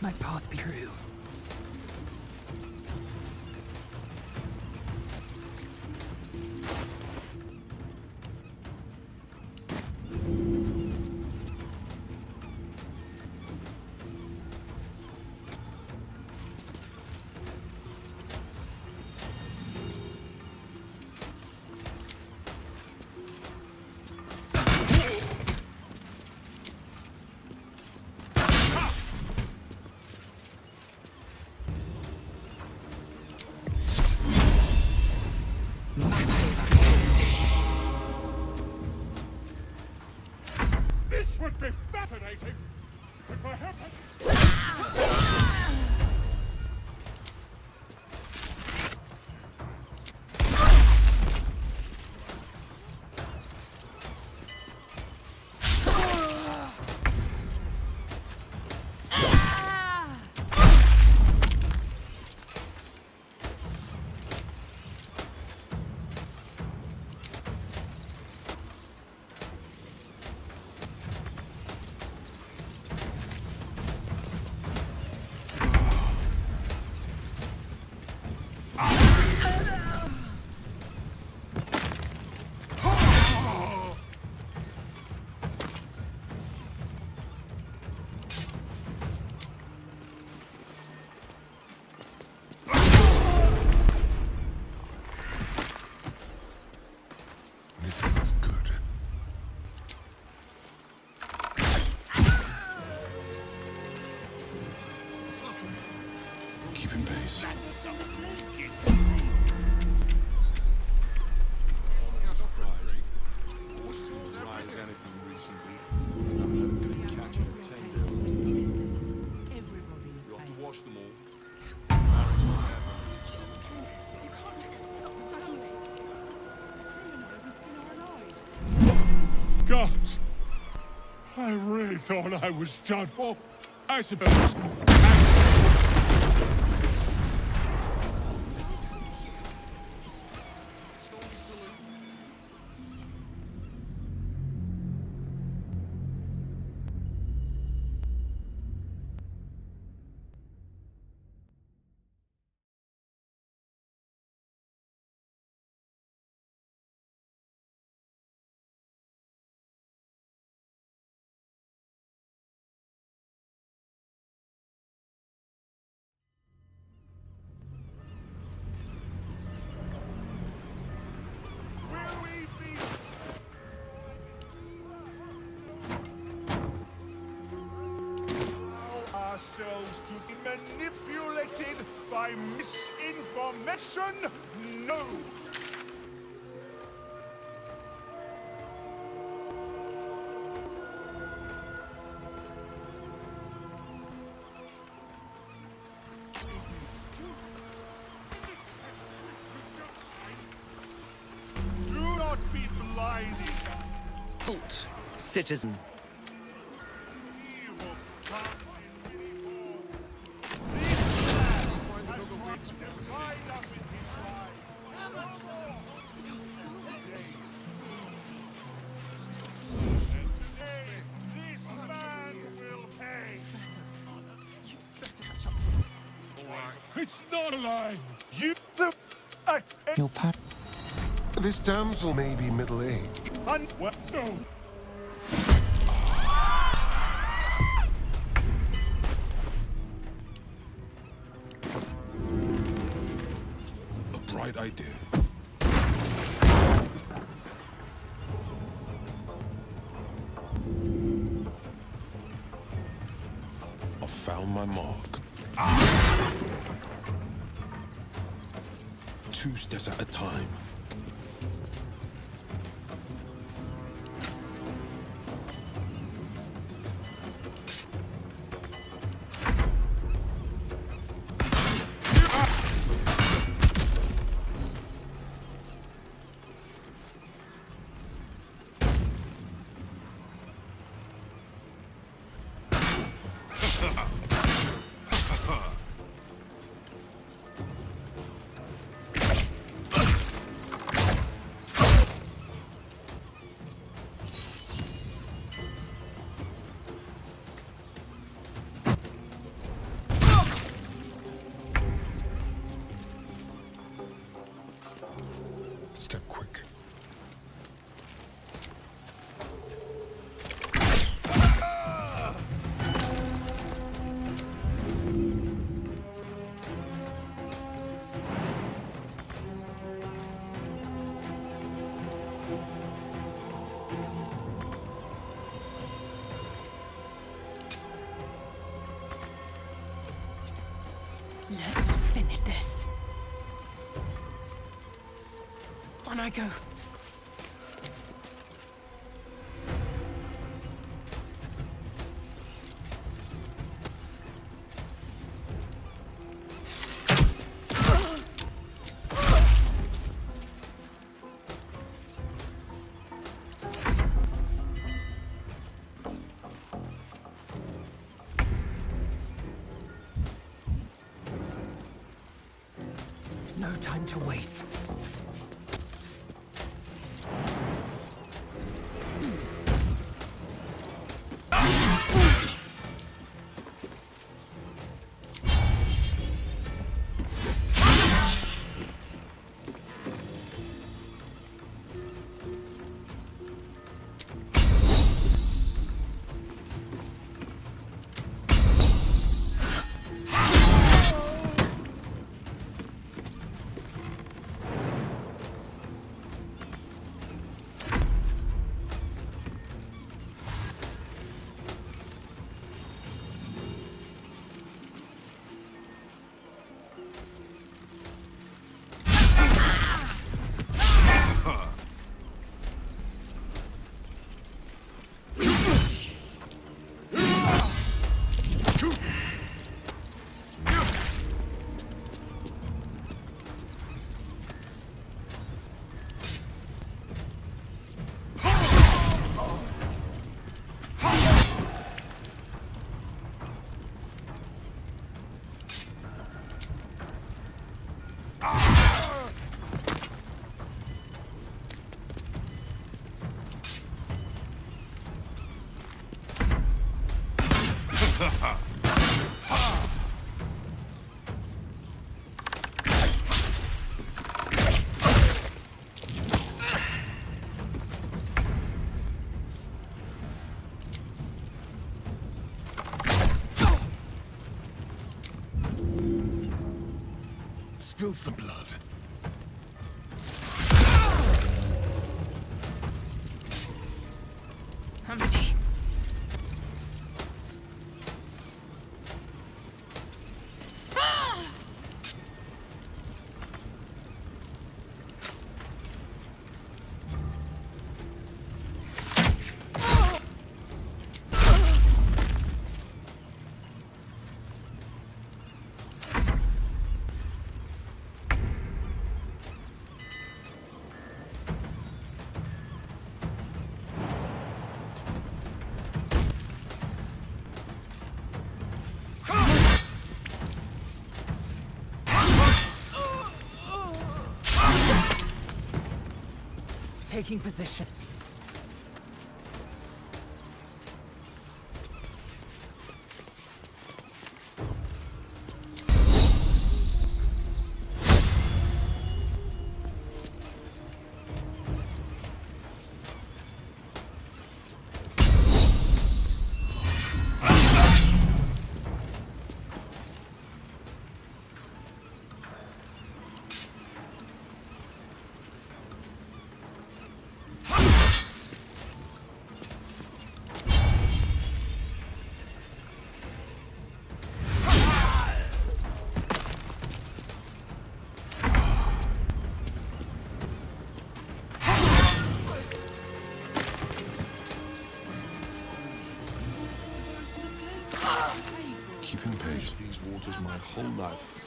My path be true. This would be fascinating! Could perhaps... This is good. Keeping pace. Gods! I really thought I was done for. I suppose. Ourselves to be manipulated by misinformation? No! Do not be blinded. Halt, citizen. It's not a lie. You Your part. This damsel may be middle-aged. Well, no. A bright idea. I found my mark. Two steps at a time. Step quick. Let's finish this. On I go. No time to waste. spill some blood. I'm ready. Taking position. Keeping pace these waters my whole life.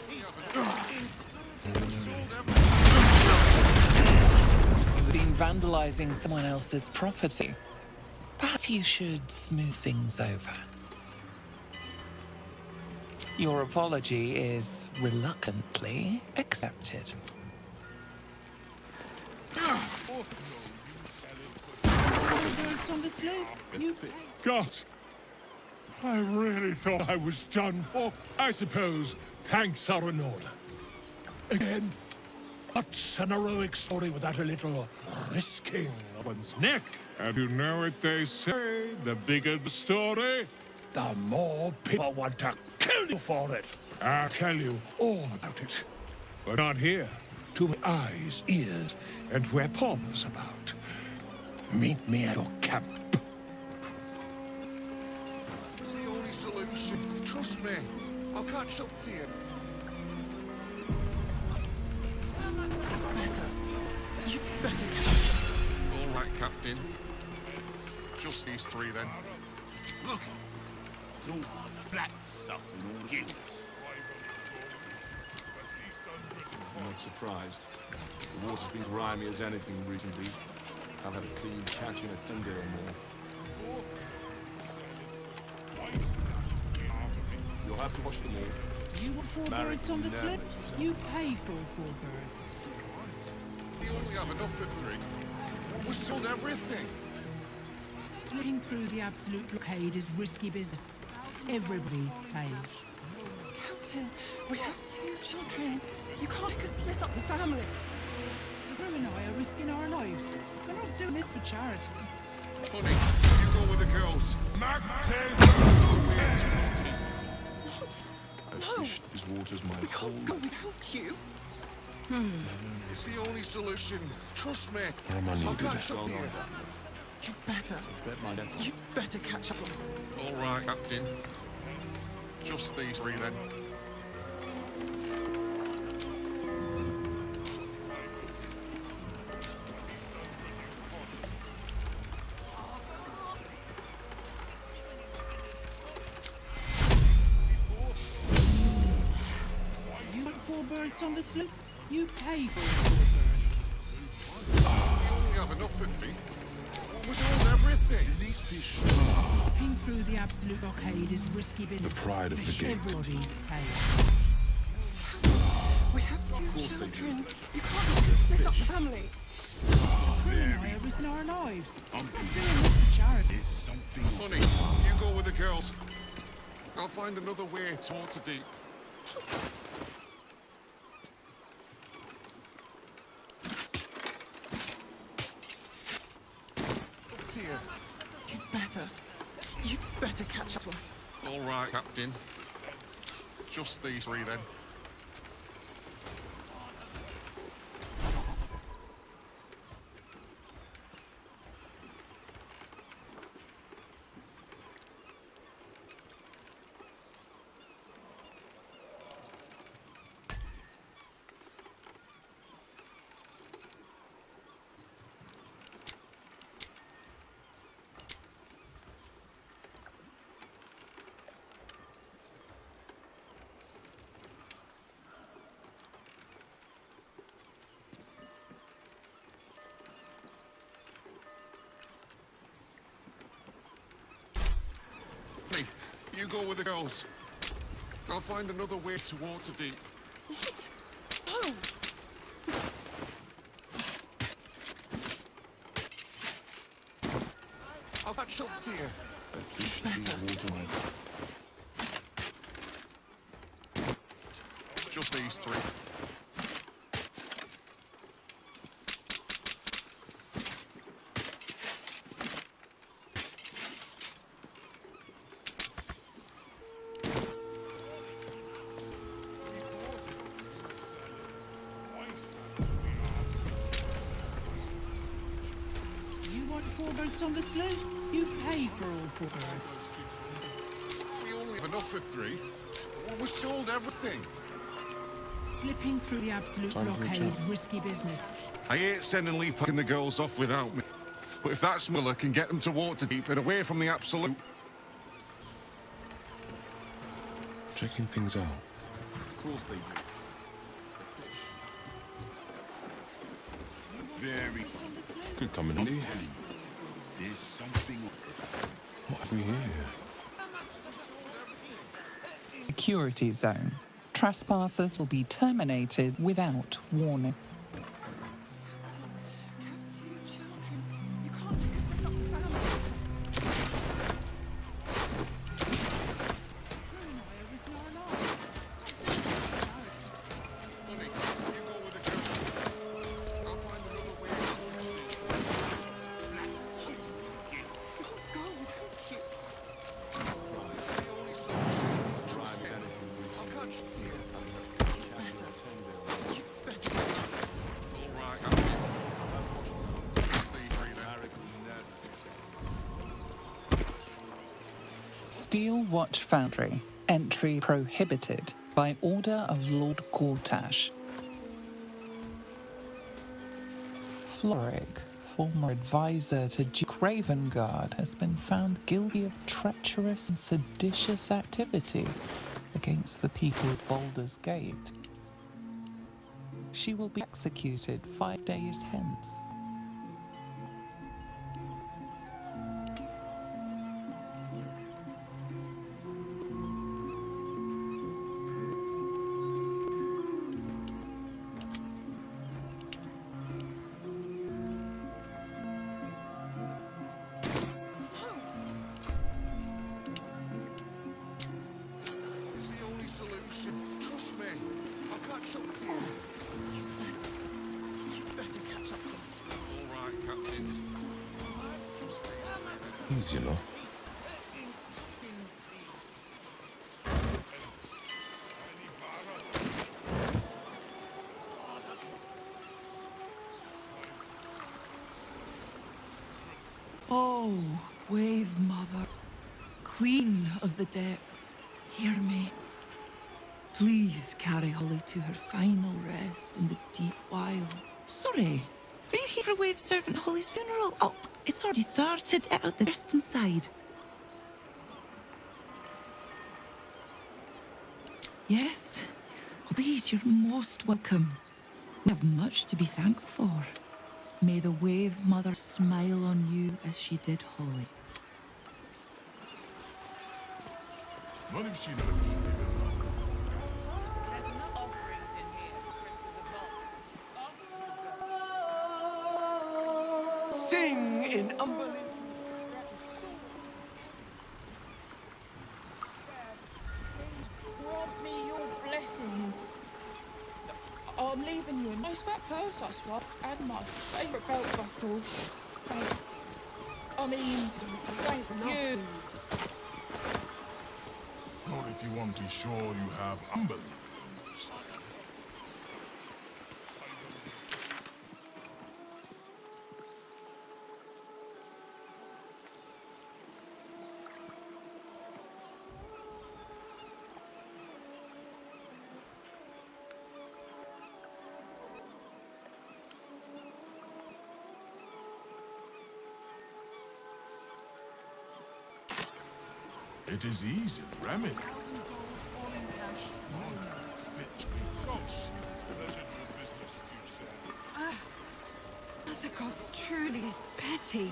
Seen vandalizing someone else's property. Perhaps you should smooth things over. Your apology is reluctantly accepted. God, I really thought I was done for. I suppose thanks are in order. Again, what's an heroic story without a little risking of one's neck? And you know what they say, the bigger the story, the more people want to kill you for it. I'll tell you all about it. But not here. Too many eyes, ears, and weapons about. Meet me at your camp. It's the only solution. Trust me. I'll catch up to you. You better catch us. All right, Captain. Just these three, then. Look, it's all black stuff in all hills. I'm not surprised. The water's been grimy as anything recently. I've had a clean catch in a 10-day or more. You'll have to wash them all. You want 4 Married birds on the to slip? yourself. You pay for 4 birds. We only have enough for 3. We sold everything. Slipping through the absolute blockade is risky business. Everybody pays. Captain, we have 2 children. You can't make us split up the family. The crew and I are risking our lives. We're not doing this for charity. Honey, you go with the girls. What? I've No. fished these waters my We whole can't go life. without you. It's the only solution. Trust me. Where am I I'll needed? catch up Well to you. done. You better. Bet my debts. You better catch up to us. All right, Captain. Just these three, then. You want 4 birds on the slip? You pay for 4 birds. We only have enough for 3. We sold everything. These fish. Slipping through the absolute blockade is risky business. The pride of the gate. Everybody pays. We have 2 children. You can't make us split up the family. The crew and I are risking our lives. We're doing this for charity. Honey, you go with the girls. I'll find another way to water deep. Up to you. You better. You better catch up to us. All right, Captain. Just these three, then. You go with the girls. I'll find another way to Waterdeep. What? Oh! I'll catch up to you. Just these three. You want 4 berths on the sloop? You pay for all 4 berths. We only have enough for 3. We sold everything. Slipping through the absolute blockade is risky business. I hate sending Lee packing the girls off without me. But if that smuggler can get them to Waterdeep and away from the absolute... Checking things out. Of course they do. Very Good coming in here. There's something. What have we here? Security zone. Trespassers will be terminated without warning. You have 2 children. You can't make us set up the family. Go without you. I'll catch up to you. Steel Watch Foundry. Entry prohibited by order of Lord Gortash. Floric, former advisor to Duke Ravengard, has been found guilty of treacherous and seditious activity against the people of Baldur's Gate. She will be executed 5 days hence. It's the only solution. Trust me. I'll catch up to you. You better catch up to us. All right, Captain. Easy enough. Oh, Wave Mother, Queen of the Depths, hear me. Please carry Holly to her final rest in the deep wild. Sorry, are you here for Wave Servant Holly's funeral? Oh, it's already started. Out the rest inside. Yes, please, you're most welcome. We have much to be thankful for. May the Wave Mother smile on you as she did Holly. What if she knows? There's enough offerings in here for sent to the vault. Sing in unbelief. Grant me your blessing. I'm leaving you a nice fat purse I swapped and my favourite belt buckle. Thanks. I mean, thank you. Not if you want to show you have unbelief. It is easy, remedy. The gods truly is petty.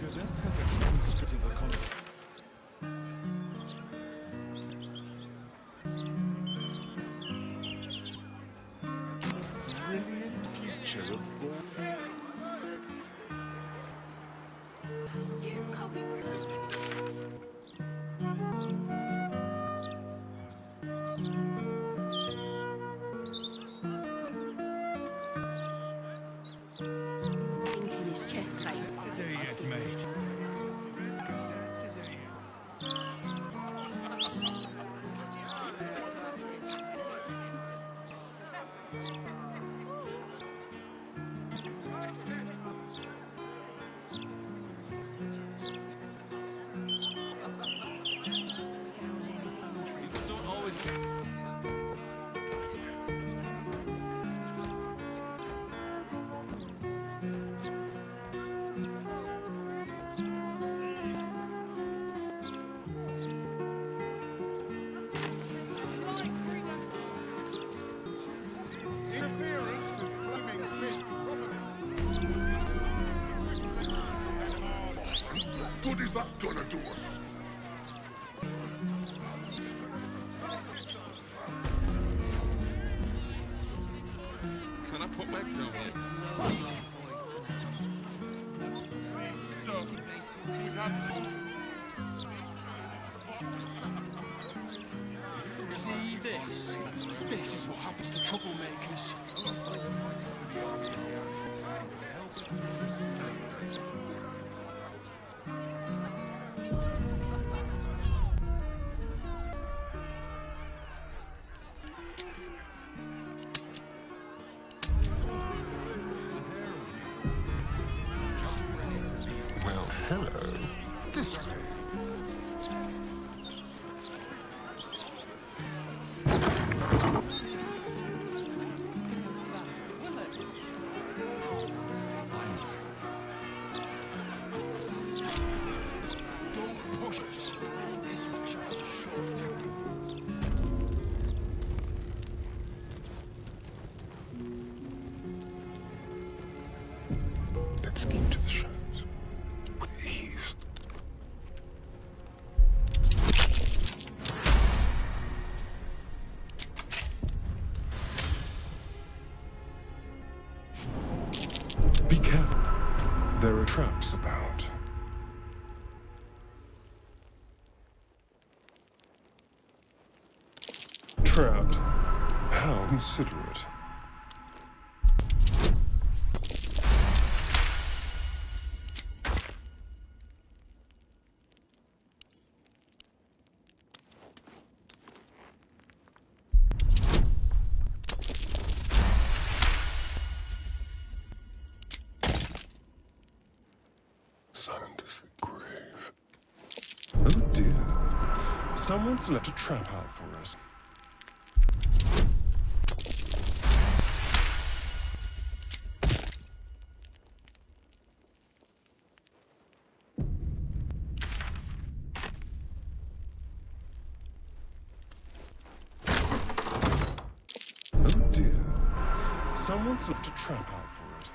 Gazette has a transcript of the conversation. Brilliant future of Baldur. In his chest plate. Today yet, mate. Interference with flaming fist property. What good is that gonna do us? Can I put my down? See this? This is what happens to troublemakers. Well, hello. This way. Don't push us. This is just a short time. Let's get to the shadows with ease. Be careful. There are traps about. Trapped? How considerate. Silent as the grave. Oh dear. Someone's left a trap out for us. Oh dear. Someone's left a trap out for us.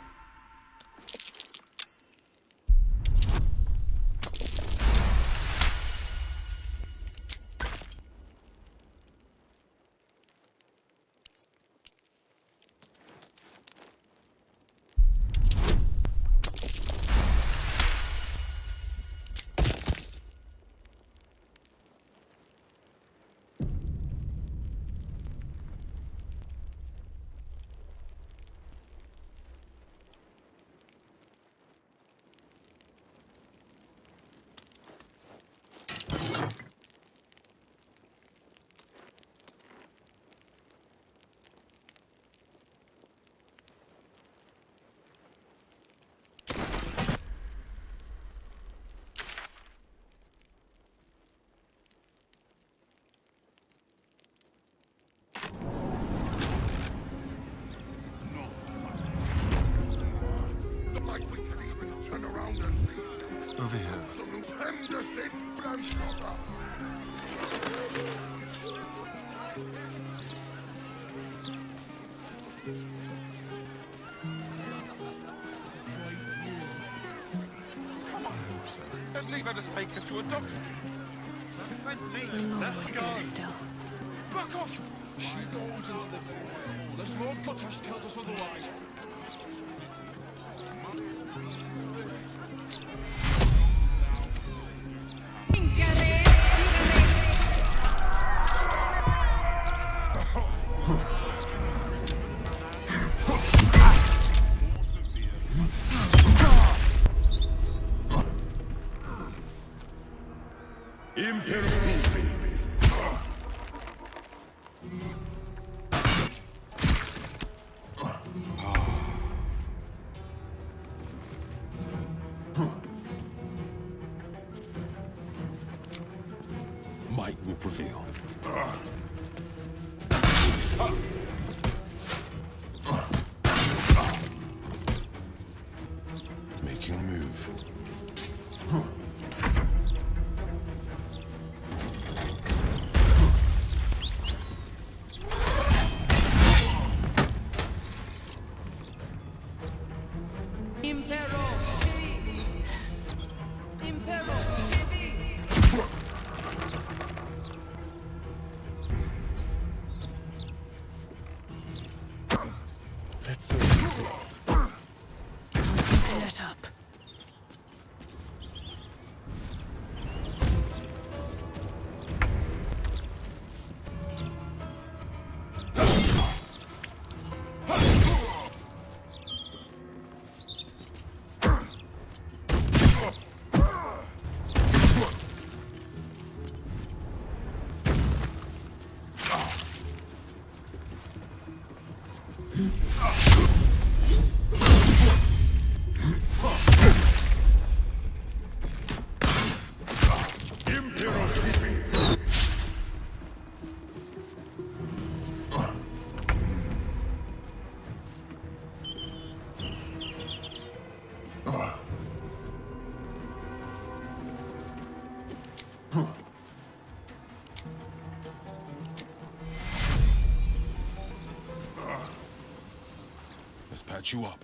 Like we can even turn around and leave. Over here. Absolute Henderson grandfather. At least let us take her to a doctor. That offends me. Long Let way her to go. go still. Back off! She goes into the door, unless Lord Potash tells us otherwise. Might will prevail. Making a move. Let's see. Let up. Let's patch you up.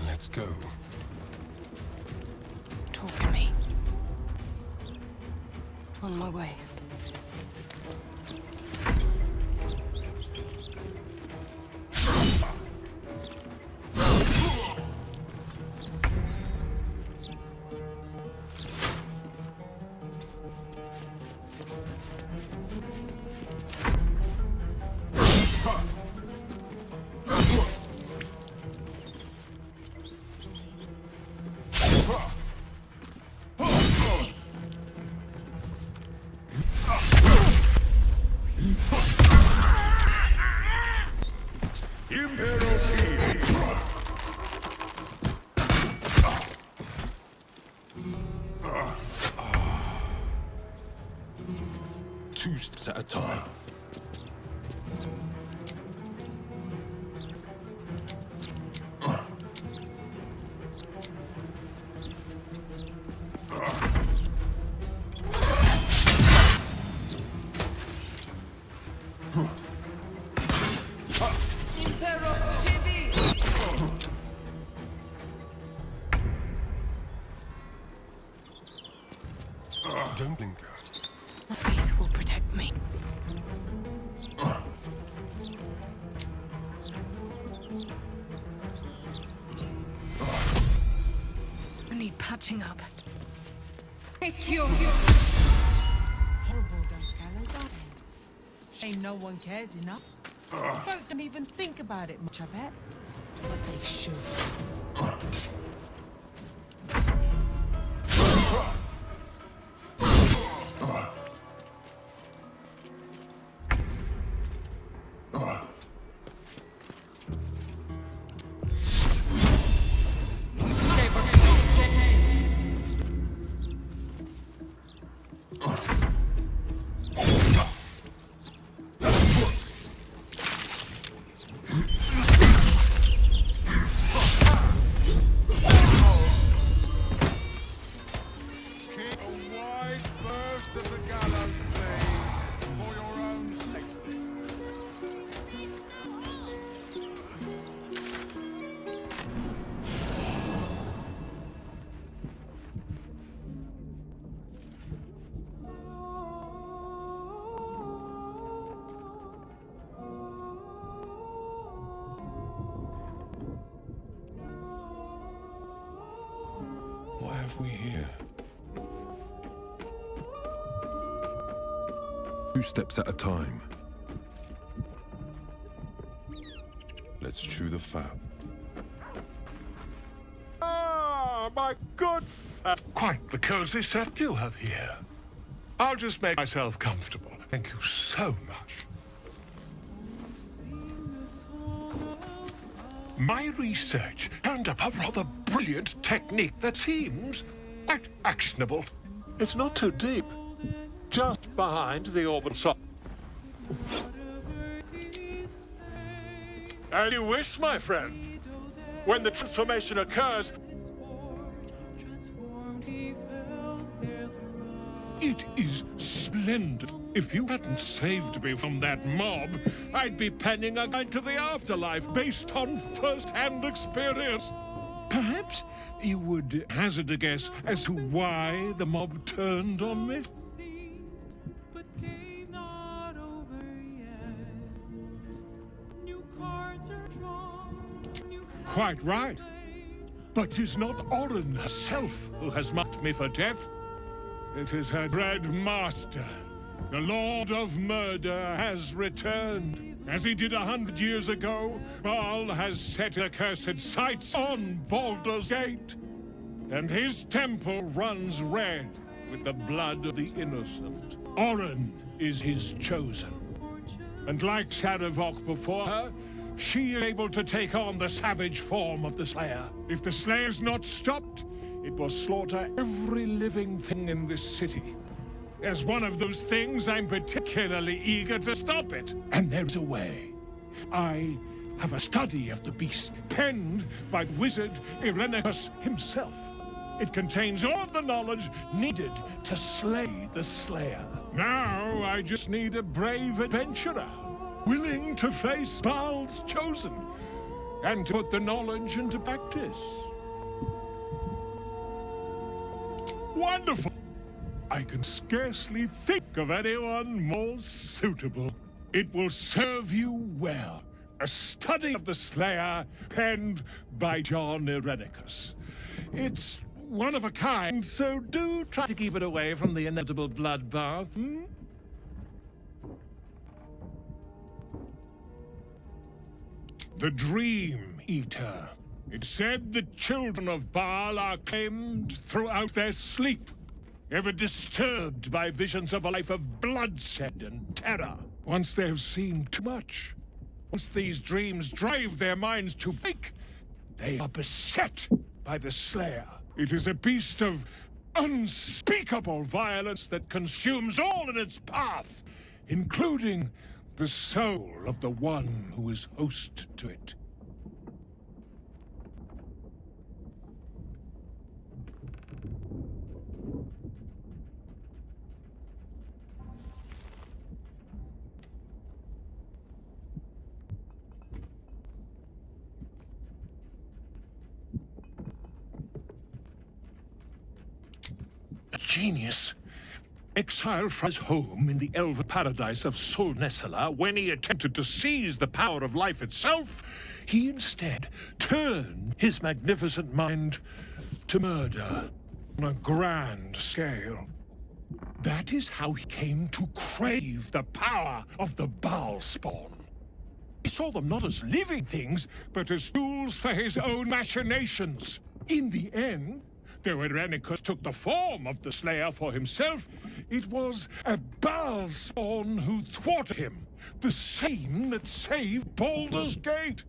Let's go. Talk to me. On my way. Two steps at a time. Don't linger. My faith will protect me. I need patching up. Take you! Horrible, those gallows, aren't they? Shame no one cares enough. Folk don't even think about it much, I bet. But they should. first of the gallows, please, for your own safety. What have we here? 2 steps at a time. Let's chew the fat. Ah, my good quite the cozy set you have here. I'll just make myself comfortable. Thank you so much. My research turned up a rather brilliant technique that seems quite actionable. It's not too deep. Just behind the orbital socket. As you wish, my friend. When the transformation occurs, it is splendid. If you hadn't saved me from that mob, I'd be penning a guide to the afterlife based on first-hand experience. Perhaps you would hazard a guess as to why the mob turned on me? Quite right. But it is not Orin herself who has marked me for death. It is her dread master. The Lord of Murder has returned. As he did 100 years ago, Baal has set accursed sights on Baldur's Gate. And his temple runs red with the blood of the innocent. Orin is his chosen. And like Sarevok before her, she is able to take on the savage form of the Slayer. If the Slayer's not stopped, it will slaughter every living thing in this city. As one of those things, I'm particularly eager to stop it. And there's a way. I have a study of the beast, penned by wizard Irenicus himself. It contains all the knowledge needed to slay the Slayer. Now I just need a brave adventurer, willing to face Baal's chosen, and to put the knowledge into practice. Wonderful! I can scarcely think of anyone more suitable. It will serve you well. A study of the Slayer, penned by John Irenicus. It's one of a kind, so do try to keep it away from the inevitable bloodbath, The Dream Eater. It said the children of Baal are claimed throughout their sleep, ever disturbed by visions of a life of bloodshed and terror. Once they have seen too much, once these dreams drive their minds to break, they are beset by the Slayer. It is a beast of unspeakable violence that consumes all in its path, including the soul of the one who is host to it. A genius, exiled from his home in the elven paradise of Solnessala, when he attempted to seize the power of life itself, he instead turned his magnificent mind to murder on a grand scale. That is how he came to crave the power of the Baal spawn. He saw them not as living things, but as tools for his own machinations. In the end, though Irenicus took the form of the Slayer for himself, it was a Baal spawn who thwarted him, the same that saved Baldur's Gate.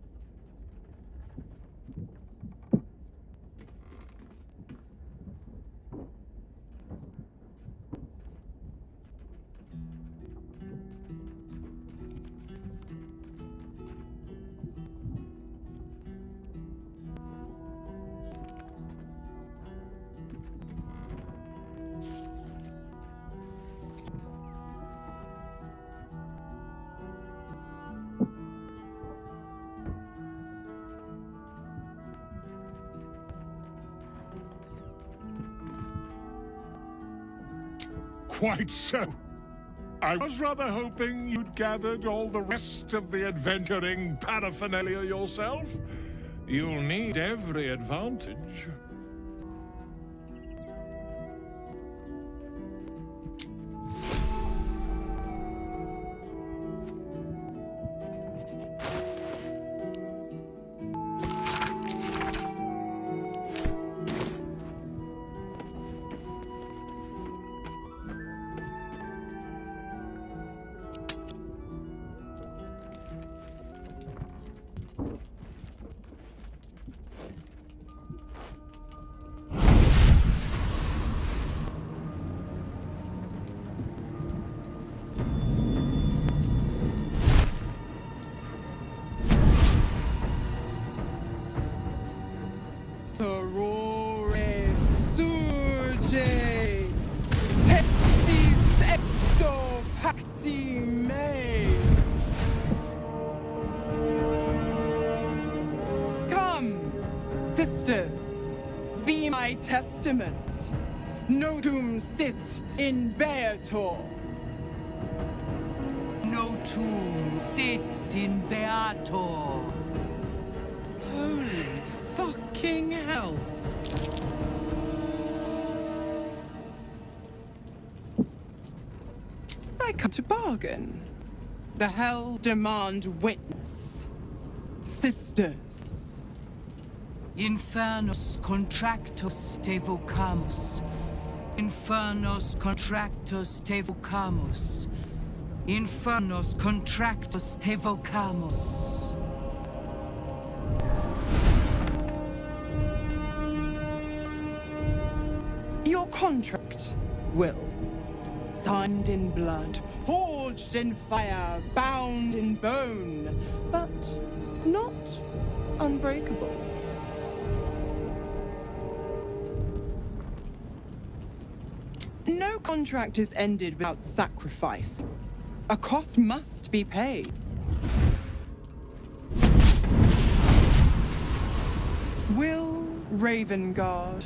Quite so. I was rather hoping you'd gathered all the rest of the adventuring paraphernalia yourself. You'll need every advantage. Sorore surge, testis ecto pacti me. Come, sisters, be my testament. Notum sit in Beator. Notum sit in Beator. Holy fucking hells. I come to bargain. The hells demand witness. Sisters. Infernos contractus te vocamus. Infernos contractus te vocamus. Infernos contractus te vocamus. Your contract, Will. Signed in blood, forged in fire, bound in bone, but not unbreakable. No contract is ended without sacrifice. A cost must be paid. Will Ravengard,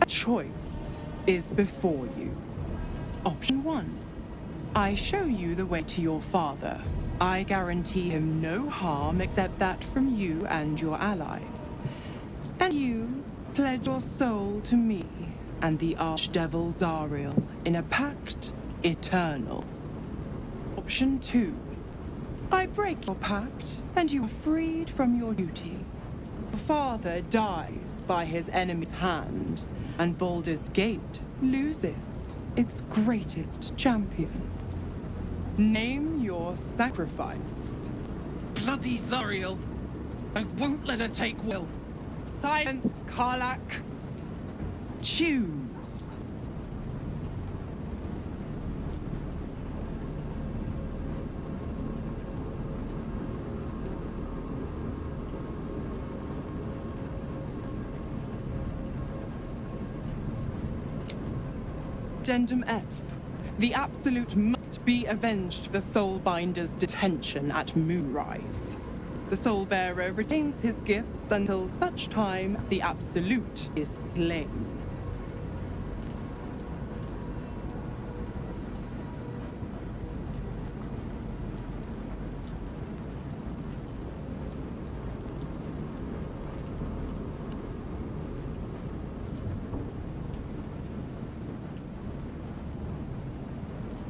a choice is before you. Option 1. I show you the way to your father. I guarantee him no harm except that from you and your allies. And you pledge your soul to me and the Archdevil Zariel in a pact eternal. Option 2. I break your pact and you are freed from your duty. Your father dies by his enemy's hand, and Baldur's Gate loses its greatest champion. Name your sacrifice. Bloody Zariel! I won't let her take Will. Silence, Karlak. Choose. Addendum F. The Absolute must be avenged the Soulbinder's detention at Moonrise. The Soulbearer retains his gifts until such time as the Absolute is slain.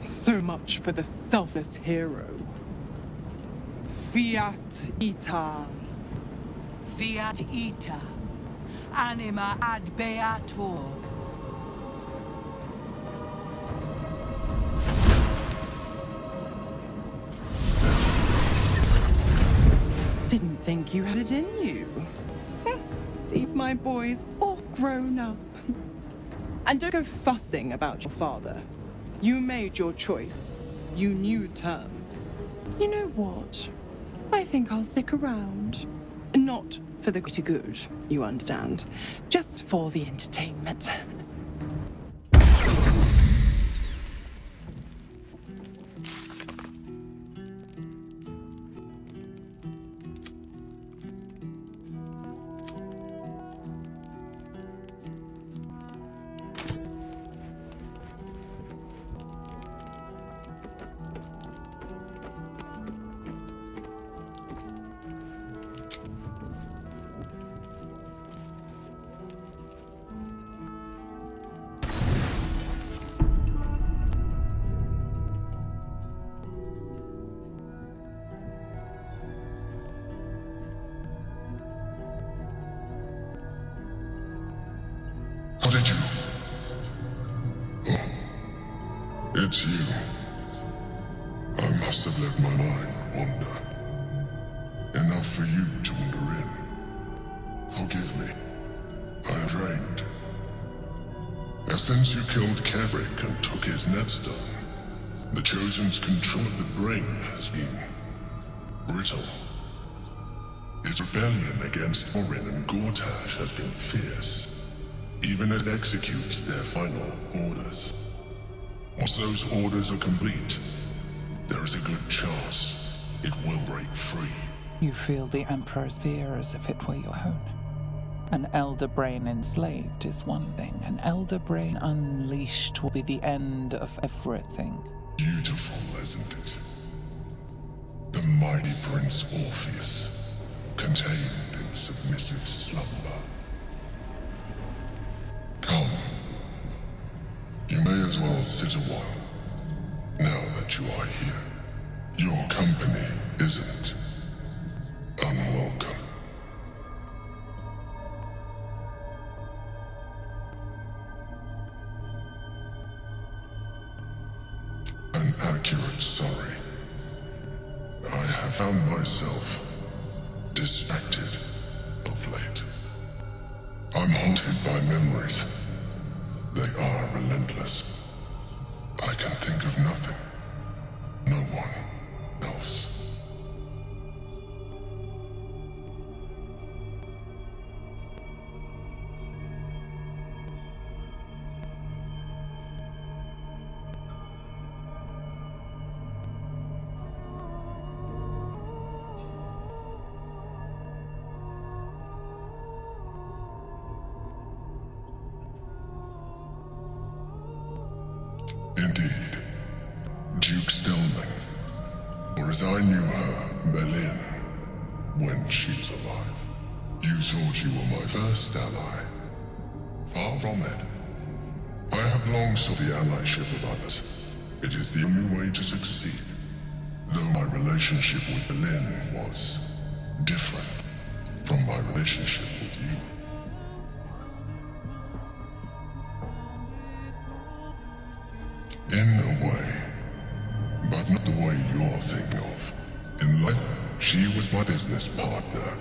So much for the selfless hero. Fiat ita. Fiat ita. Anima ad beator. Didn't think you had it in you. Sees my boys all grown up. And don't go fussing about your father. You made your choice. You knew terms. You know what? I think I'll stick around. Not for the greater good, you understand. Just for the entertainment. It's you. I must have let my mind wander. Enough for you to wander in. Forgive me. I am drained. Ever since you killed Kevrick and took his Netstone, the Chosen's control of the brain has been brittle. Its rebellion against Orin and Gortash has been fierce, even as it executes their final orders. Once those orders are complete, there is a good chance it will break free. You feel the Emperor's fear as if it were your own. An elder brain enslaved is one thing. An elder brain unleashed will be the end of everything. Beautiful, isn't it? The mighty Prince Orpheus, contained in submissive slumber. Come. You may as well sit a while, now that you are here. Your company isn't unwelcome. An accurate sorry. I have found myself distracted of late. I'm haunted by memories. They are relentless. I can think of nothing. No one else. Indeed, Duke Stillman, or as I knew her, Berlin, when she was alive. You thought you were my first ally. Far from it. I have long sought the allyship of others. It is the only way to succeed. Though my relationship with Berlin was different from my relationship with you. In a way, but not the way you're thinking of. In life, she was my business partner,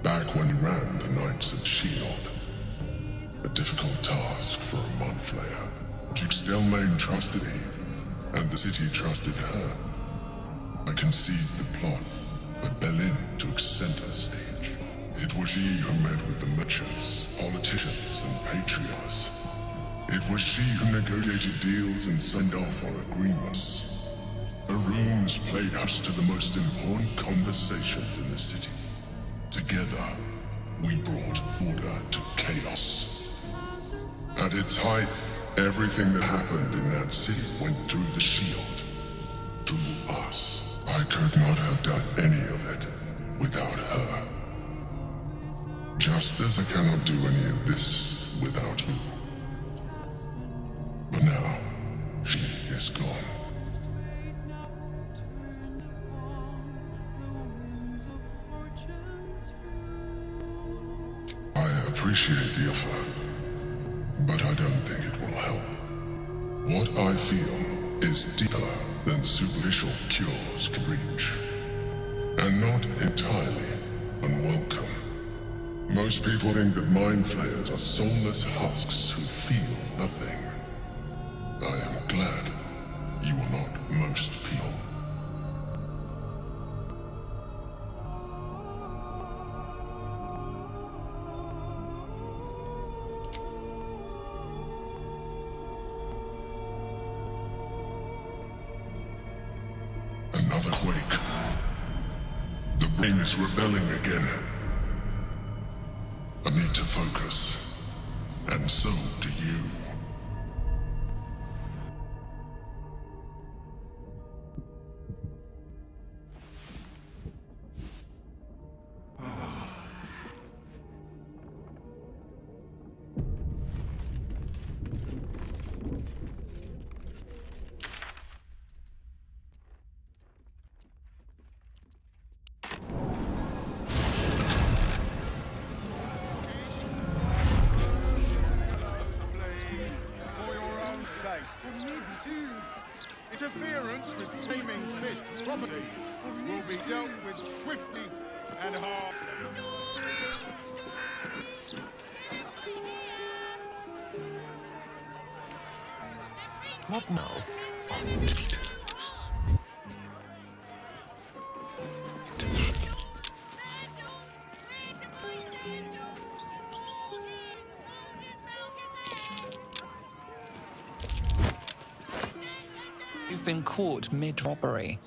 back when we ran the Knights of S.H.I.E.L.D. A difficult task for a Montflayer. Duke Stelmane trusted me, and the city trusted her. I conceived the plot, but Berlin took center stage. It was she who met with the merchants, politicians, and patriarchs. It was she who negotiated deals and signed off on agreements. Her rooms played host to the most important conversations in the city. Together, we brought order to chaos. At its height, everything that happened in that city went through the shield. Through us. I could not have done any of it without her. Just as I cannot do any of this without you. But now, she is gone. I appreciate the offer, but I don't think it will help. What I feel is deeper than superficial cures can reach, and not entirely unwelcome. Most people think that mind flayers are soulless husks who feel nothing. I am glad you are not most people. Another quake. The brain is rebelling again. I need to focus, and so do you. Interference with flaming fist property will be dealt with swiftly and hard. What now? You've been caught mid-robbery.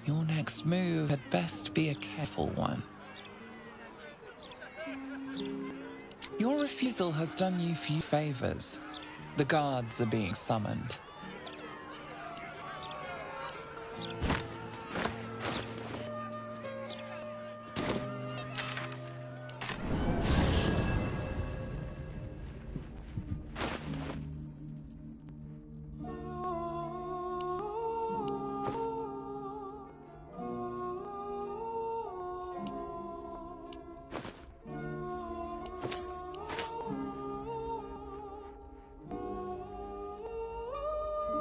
Your next move had best be a careful one. Your refusal has done you few favors. The guards are being summoned.